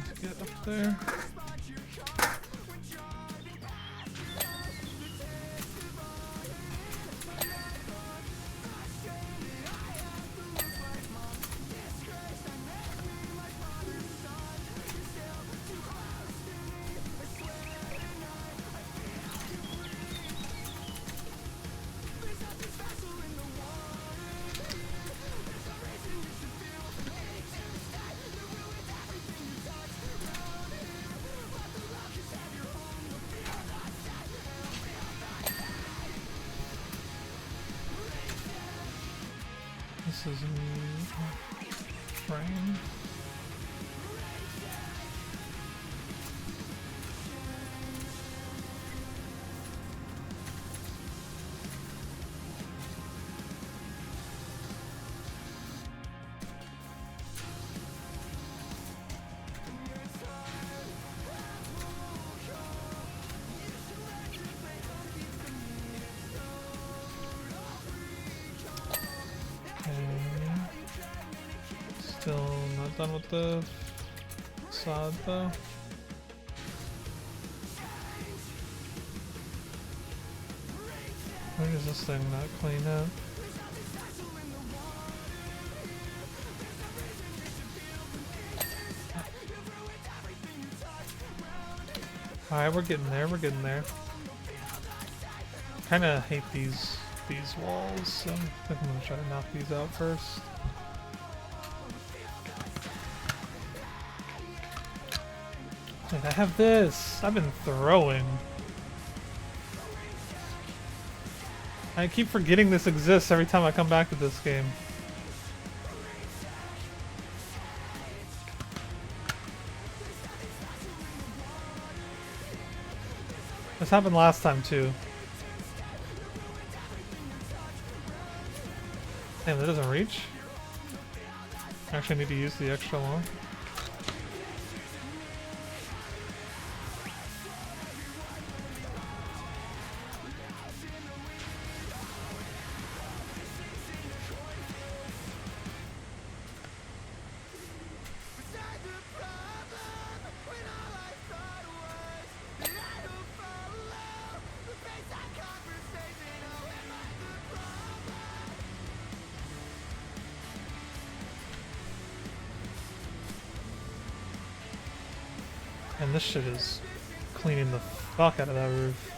to get up there. This is a frame. Still not done with the sod though. Why does this thing not clean up? Alright, we're getting there, we're getting there. Kinda hate these walls, so I think I'm gonna try to knock these out first. Wait, I have this! I've been throwing. I keep forgetting this exists every time I come back to this game. This happened last time too. Damn, that doesn't reach? I actually need to use the extra long. And this shit is cleaning the fuck out of that roof.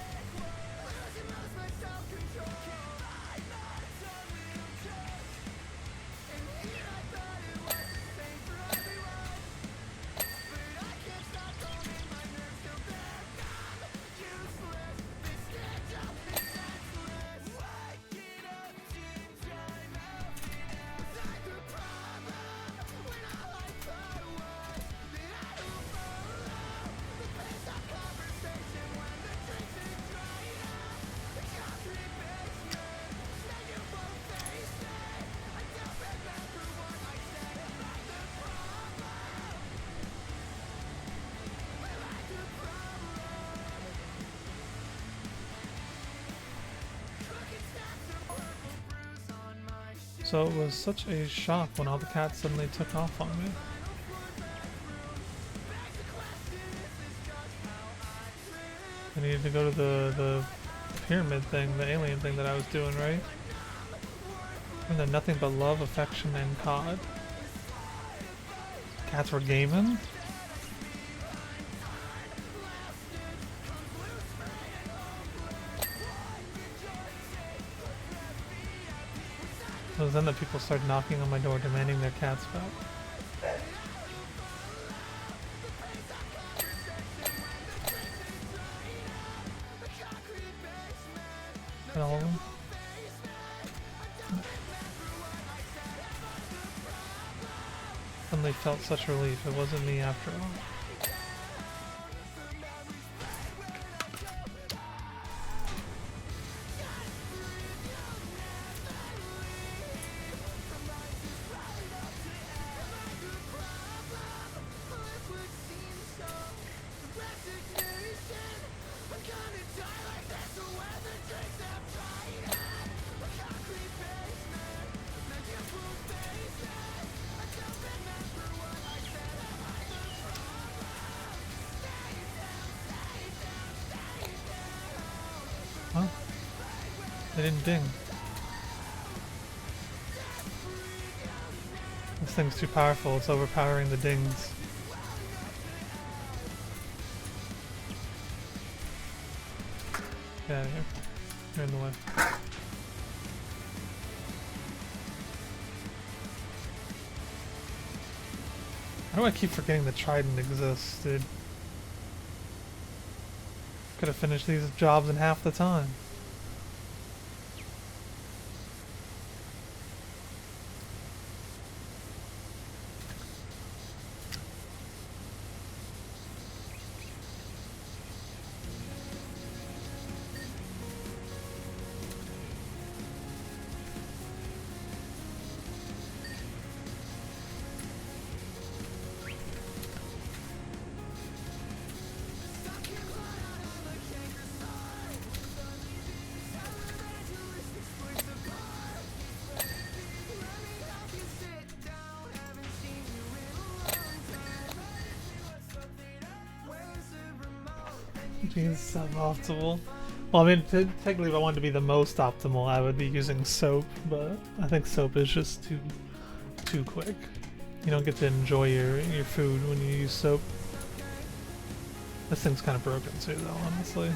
So it was such a shock when all the cats suddenly took off on me. I needed to go to the pyramid thing, the alien thing that I was doing, right? And then nothing but love, affection, and COD. Cats were gaming? It was then that people started knocking on my door demanding their cats back. And all of them. Suddenly felt such relief. It wasn't me after all. didn't ding. This thing's too powerful. It's overpowering the dings. Get out of here. You're in the way. How do I keep forgetting the trident exists, dude? Could have finished these jobs in half the time. Being suboptimal. Well, I mean, technically, if I wanted to be the most optimal, I would be using soap, but I think soap is just too quick. You don't get to enjoy your food when you use soap. This thing's kind of broken too, though, honestly.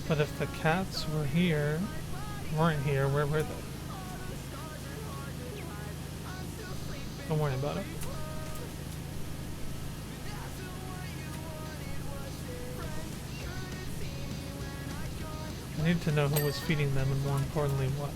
But if the cats weren't here, where were they? Don't worry about it. I need to know who was feeding them and more importantly what.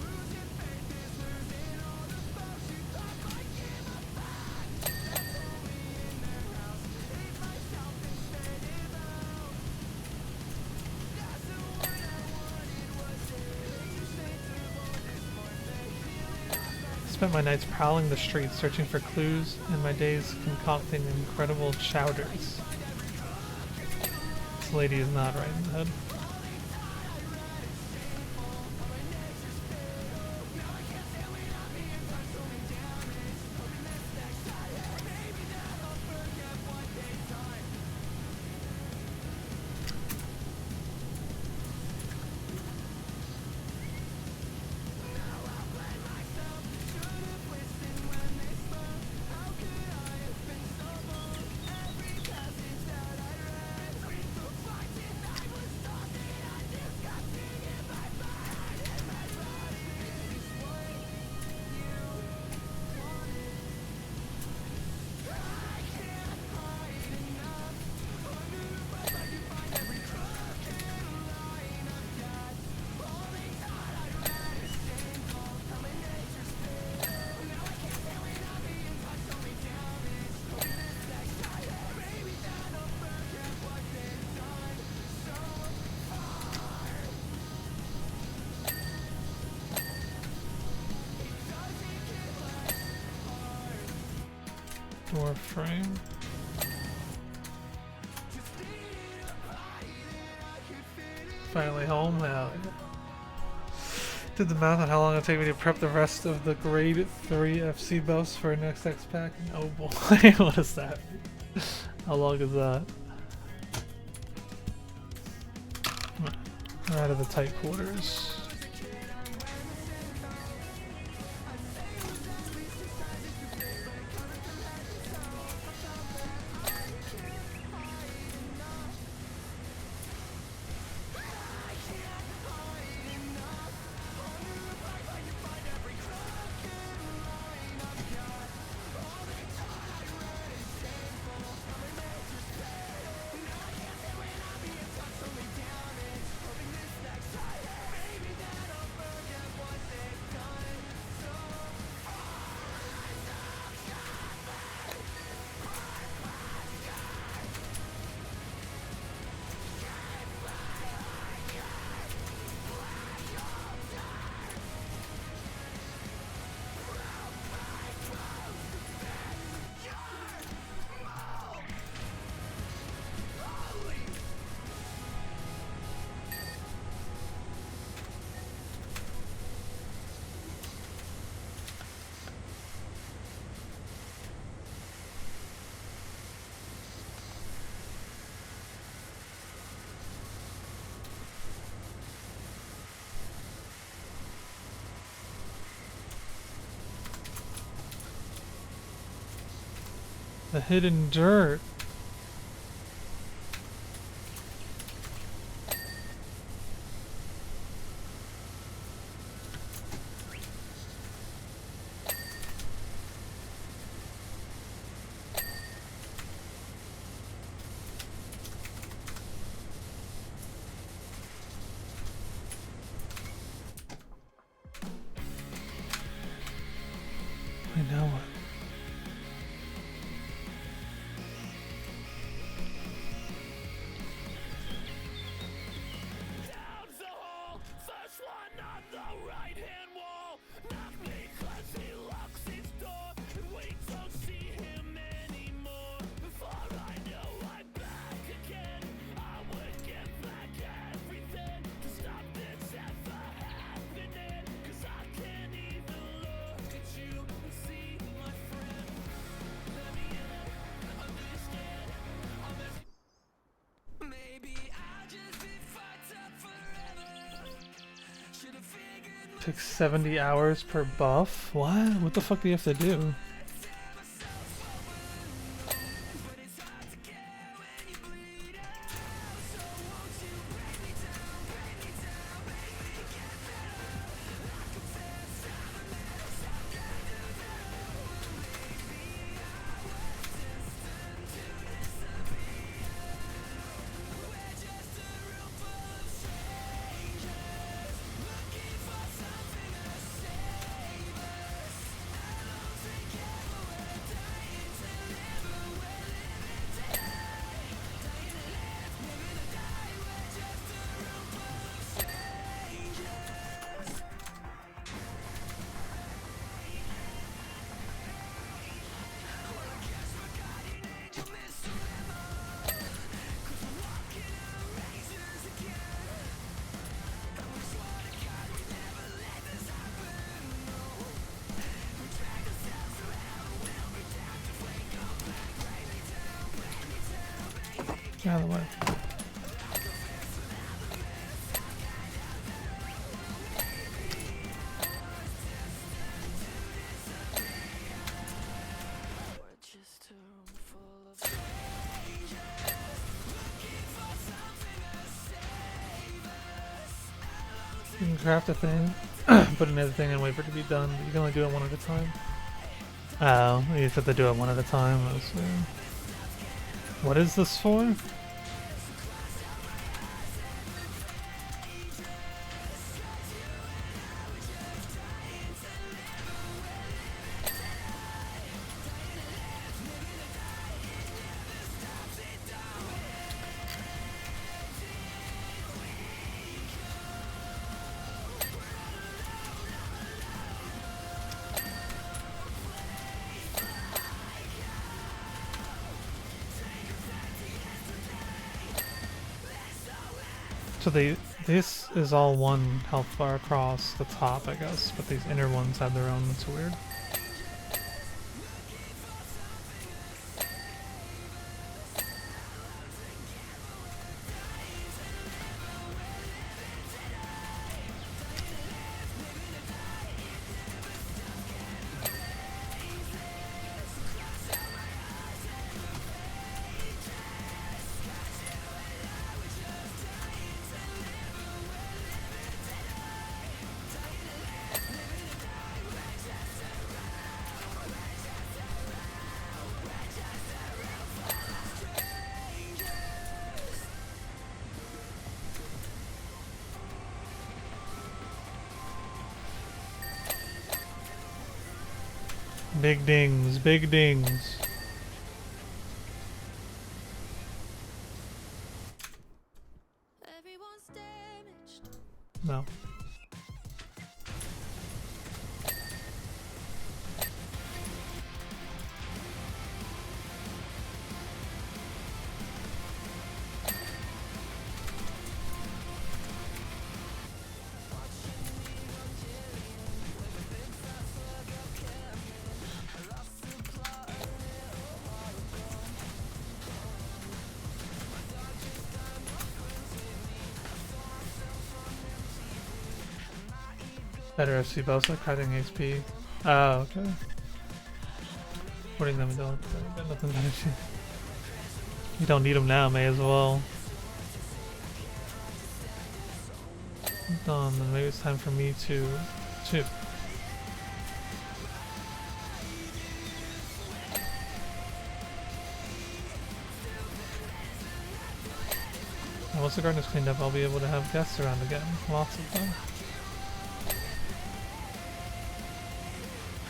I spent my nights prowling the streets searching for clues and my days concocting incredible chowders. This lady is not right in the head. Door frame. Finally home now. Did the math on how long it'll take me to prep the rest of the grade 3 FC buffs for next X pack. Oh boy, what is that? How long is that? We're out of the tight quarters. The hidden dirt. I know it. Takes 70 hours per buff? What? What the fuck do you have to do? Get out of the way. You can craft a thing, put another thing and wait for it to be done, but you can only do it one at a time. Oh, you just have to do it one at a time. What is this for? So this is all one health bar across the top, I guess, but these inner ones have their own. It's weird. Big dings, big dings. No. Better FC Bosa cutting HP. Oh, okay. Putting them into got nothing better to. You don't need them now, may as well. Done, then maybe it's time for me to too. And once the garden is cleaned up, I'll be able to have guests around again. Lots of them.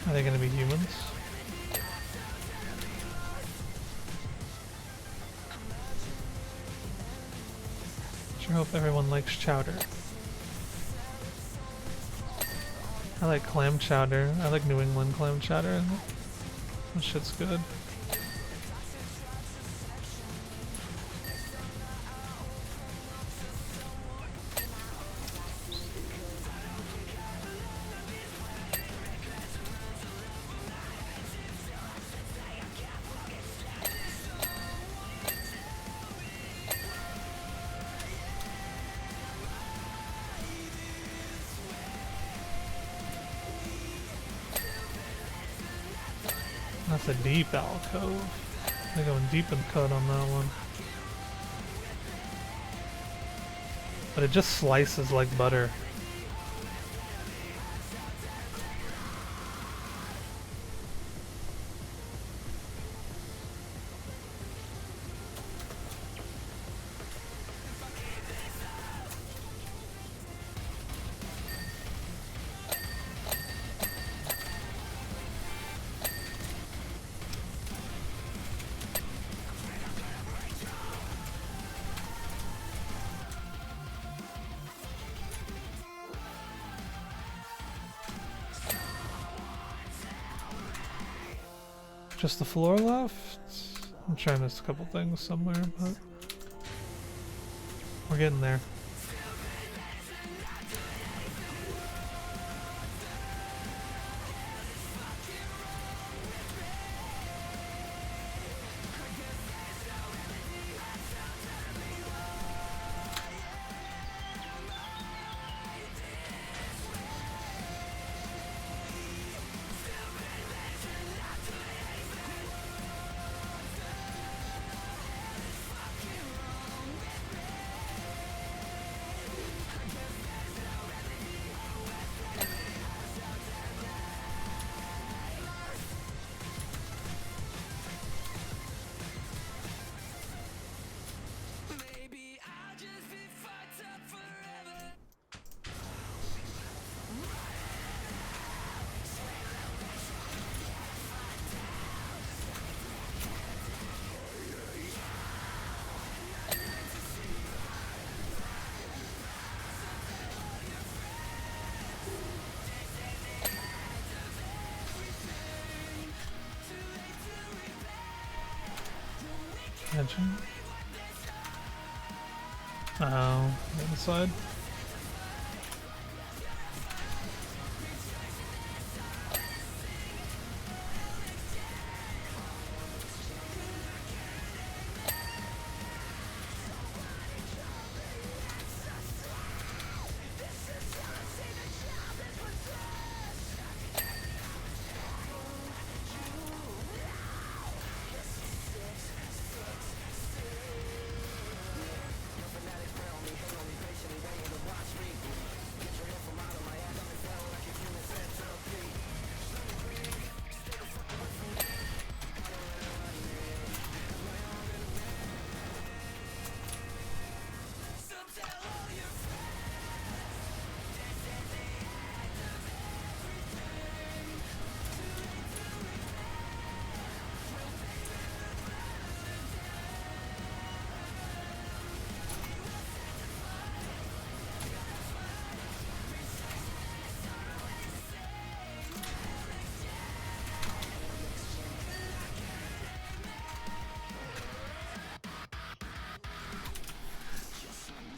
Are they going to be humans? Sure hope everyone likes chowder. I like clam chowder. I like New England clam chowder. That shit's good. That's a deep alcove. They're going deep in cut on that one. But it just slices like butter. Just the floor left? I'm sure I missed a couple things somewhere, but we're getting there. Oh, on the side.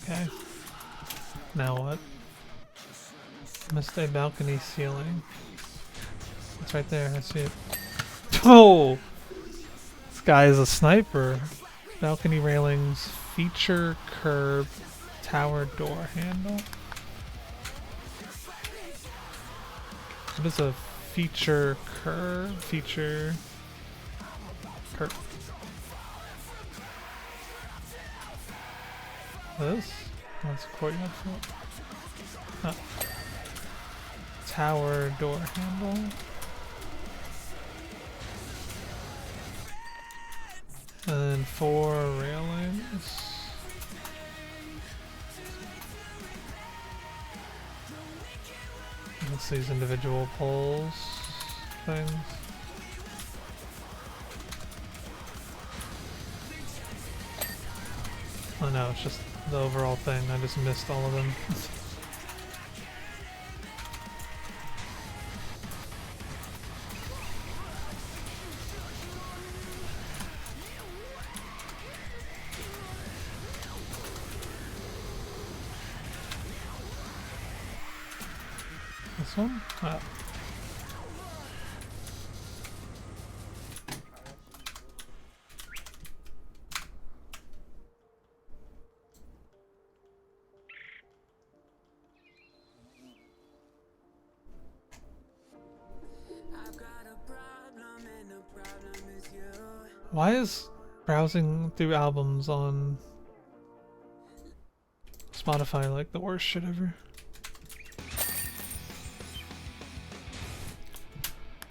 Okay. Now what? Missed a balcony ceiling. It's right there, I see it. Oh! This guy is a sniper. Balcony railings, feature curb, tower door handle. What is a feature curb? Feature curb. This? That's a courtyard foot. Oh. Tower door handle. And then 4 railings. That's these individual poles things. Oh no, it's just the overall thing. I just missed all of them. This one? Ah. Why is browsing through albums on Spotify like the worst shit ever?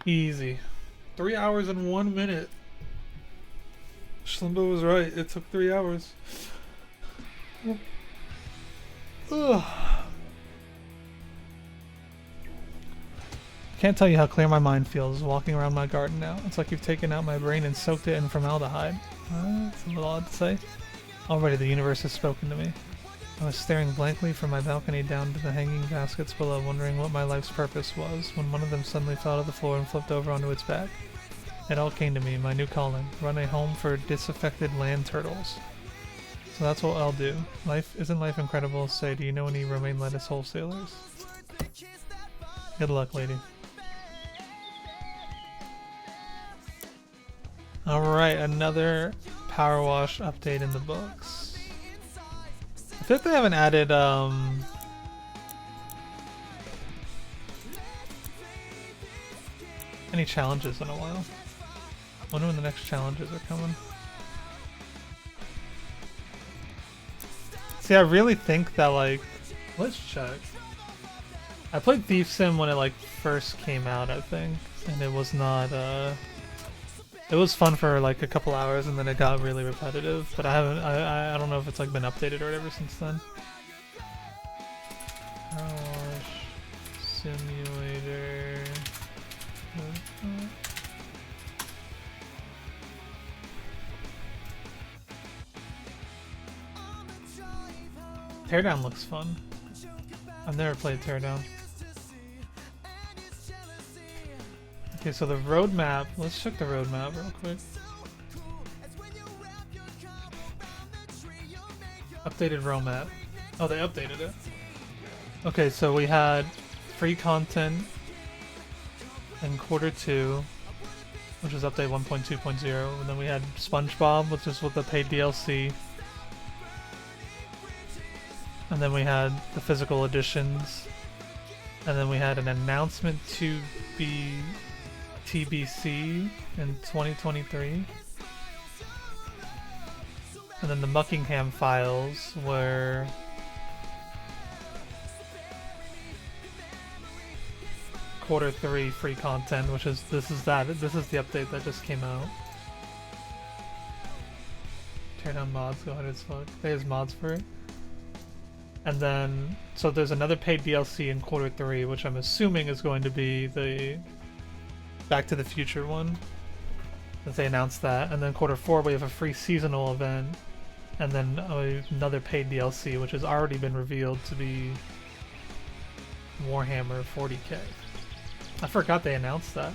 Easy. 3 hours and 1 minute. Schlimbo was right. It took 3 hours. Ugh. Can't tell you how clear my mind feels walking around my garden now. It's like you've taken out my brain and soaked it in formaldehyde. It's a little odd to say. Already the universe has spoken to me. I was staring blankly from my balcony down to the hanging baskets below, wondering what my life's purpose was, when one of them suddenly fell to the floor and flipped over onto its back. It all came to me, my new calling. Run a home for disaffected land turtles. So that's what I'll do. Isn't life incredible? Say, do you know any romaine lettuce wholesalers? Good luck, lady. Alright, another Powerwash update in the books. I feel like they haven't added any challenges in a while. Wonder when the next challenges are coming. See, I really think that, like, let's check. I played Thief Sim when it like first came out, I think, and it was not it was fun for like a couple hours, and then it got really repetitive. But I don't know if it's like been updated or whatever since then. Powerwash Simulator. Teardown looks fun. I've never played Teardown. Okay, so the roadmap. Let's check the roadmap real quick. Updated ROM app. Oh, they updated it. Okay, so we had free content in Q2, which was update 1.2.0, and then we had SpongeBob, which is with the paid DLC. And then we had the physical editions. And then we had an announcement to be TBC in 2023. And then the Muckingham files were Q3 free content, which is this is the update that just came out. Turn on mods, go ahead as fuck. There's mods for it. And then so there's another paid DLC in Q3, which I'm assuming is going to be the Back to the Future one. As they announced that. And then Q4 we have a free seasonal event. And then another paid DLC, which has already been revealed to be Warhammer 40k. I forgot they announced that.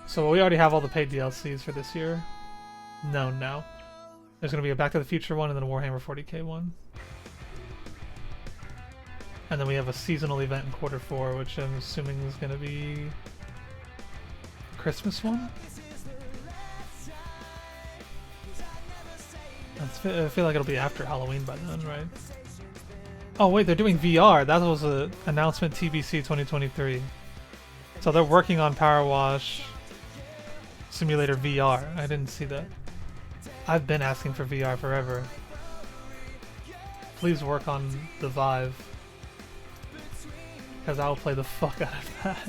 So we already have all the paid DLCs for this year. No. There's going to be a Back to the Future one and then a Warhammer 40k one. And then we have a seasonal event in Q4, which I'm assuming is going to be a Christmas one? I feel like it'll be after Halloween by then, right? Oh wait, they're doing VR. That was an announcement TBC 2023. So they're working on Powerwash Simulator VR. I didn't see that. I've been asking for VR forever. Please work on the Vive. Because I'll play the fuck out of that.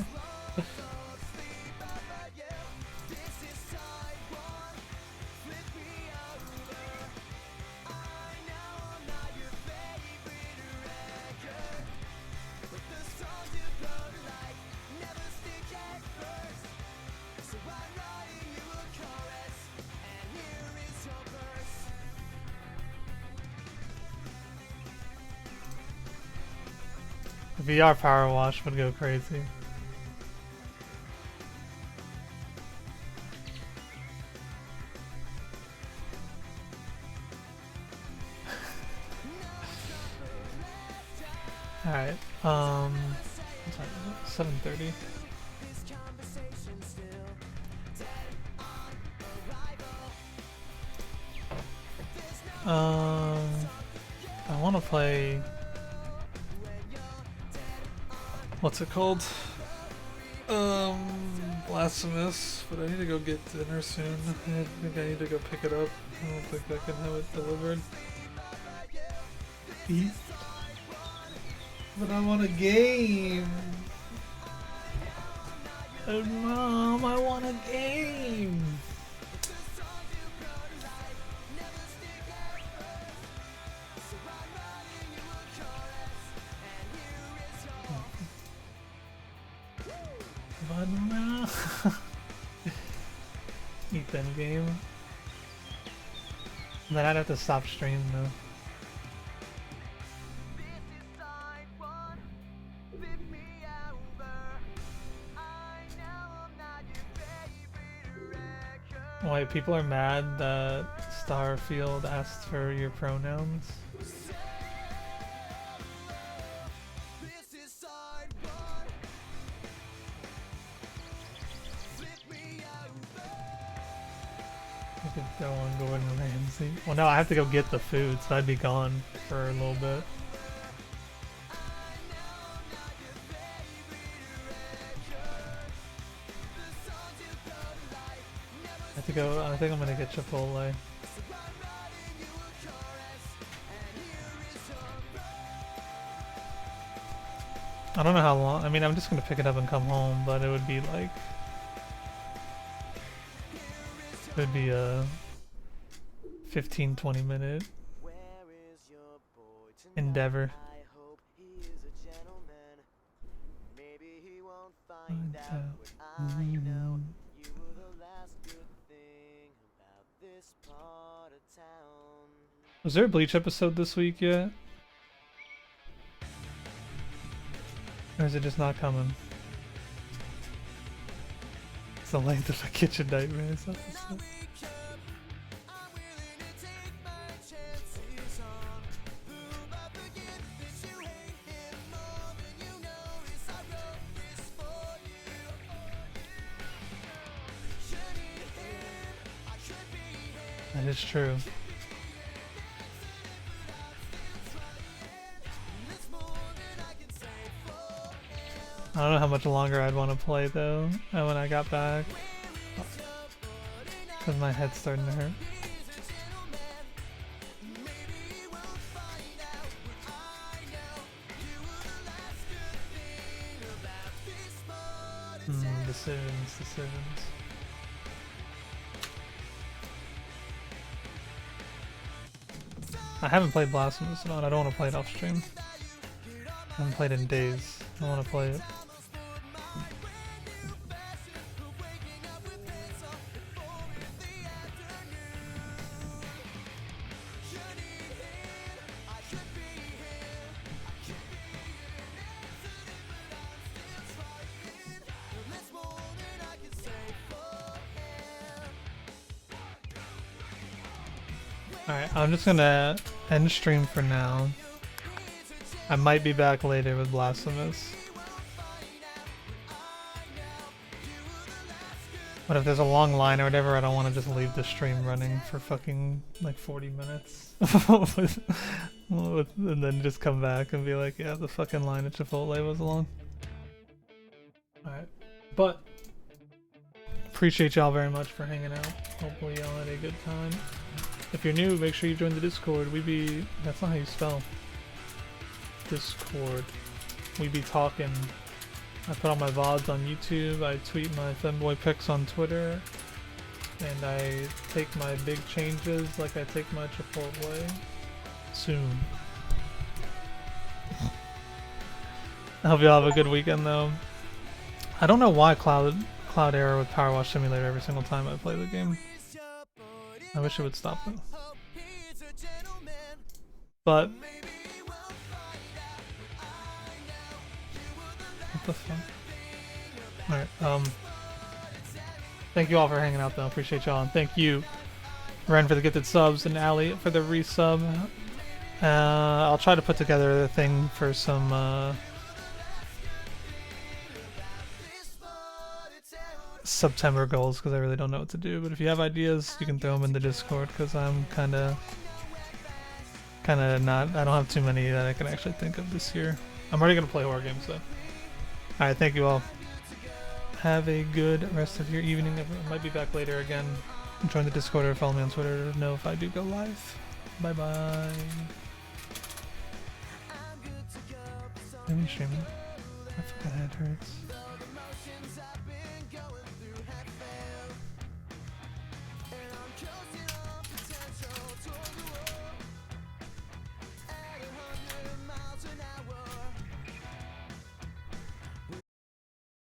VR Power Wash would go crazy. Alright, what time is it? 7:30. I want to play. What's it called? Blasphemous, but I need to go get dinner soon. I think I need to go pick it up. I don't think I can have it delivered. Eat? But I want a game! Oh, Mom, I want a game! Eat them game. Then I'd have to stop streaming though. Wait, people are mad that Starfield asked for your pronouns? I could go on Gordon Ramsay. Well, no, I have to go get the food, so I'd be gone for a little bit. I have to go. I think I'm gonna get Chipotle. I don't know how long. I mean, I'm just gonna pick it up and come home, but it would be like. It would be a 15-20 minute endeavor. Was there a Bleach episode this week yet? Or is it just not coming? It's the length of a kitchen nightmare. It's not the same. That is true. I don't know how much longer I'd want to play though when I got back. Because my head's starting to hurt. Decisions. I haven't played Blasphemous at all, and I don't want to play it off stream. I haven't played it in days. I want to play it. Alright, I'm just gonna end stream for now. I might be back later with Blasphemous. But if there's a long line or whatever, I don't want to just leave the stream running for fucking like 40 minutes. And then just come back and be like, yeah, the fucking line at Chipotle was long. Alright. But appreciate y'all very much for hanging out. Hopefully y'all had a good time. If you're new, make sure you join the Discord. That's not how you spell Discord. We be talking. I put on my VODs on YouTube, I tweet my femboy pics on Twitter, and I take my big changes like I take my Chipotle soon. I hope y'all have a good weekend though. I don't know why Cloud error with Powerwash Simulator every single time I play the game. I wish it would stop though. But what the fuck? Alright, thank you all for hanging out though, appreciate y'all, and thank you Ren for the gifted subs and Ali for the resub. I'll try to put together a thing for some September goals because I really don't know what to do, but if you have ideas you can throw them in the Discord because I'm kinda not, I don't have too many that I can actually think of this year. I'm already gonna play horror games though. Alright, thank you all. Have a good rest of your evening. I might be back later again. Join the Discord or follow me on Twitter to know if I do go live. Bye bye. Am I streaming? I forgot my head hurts.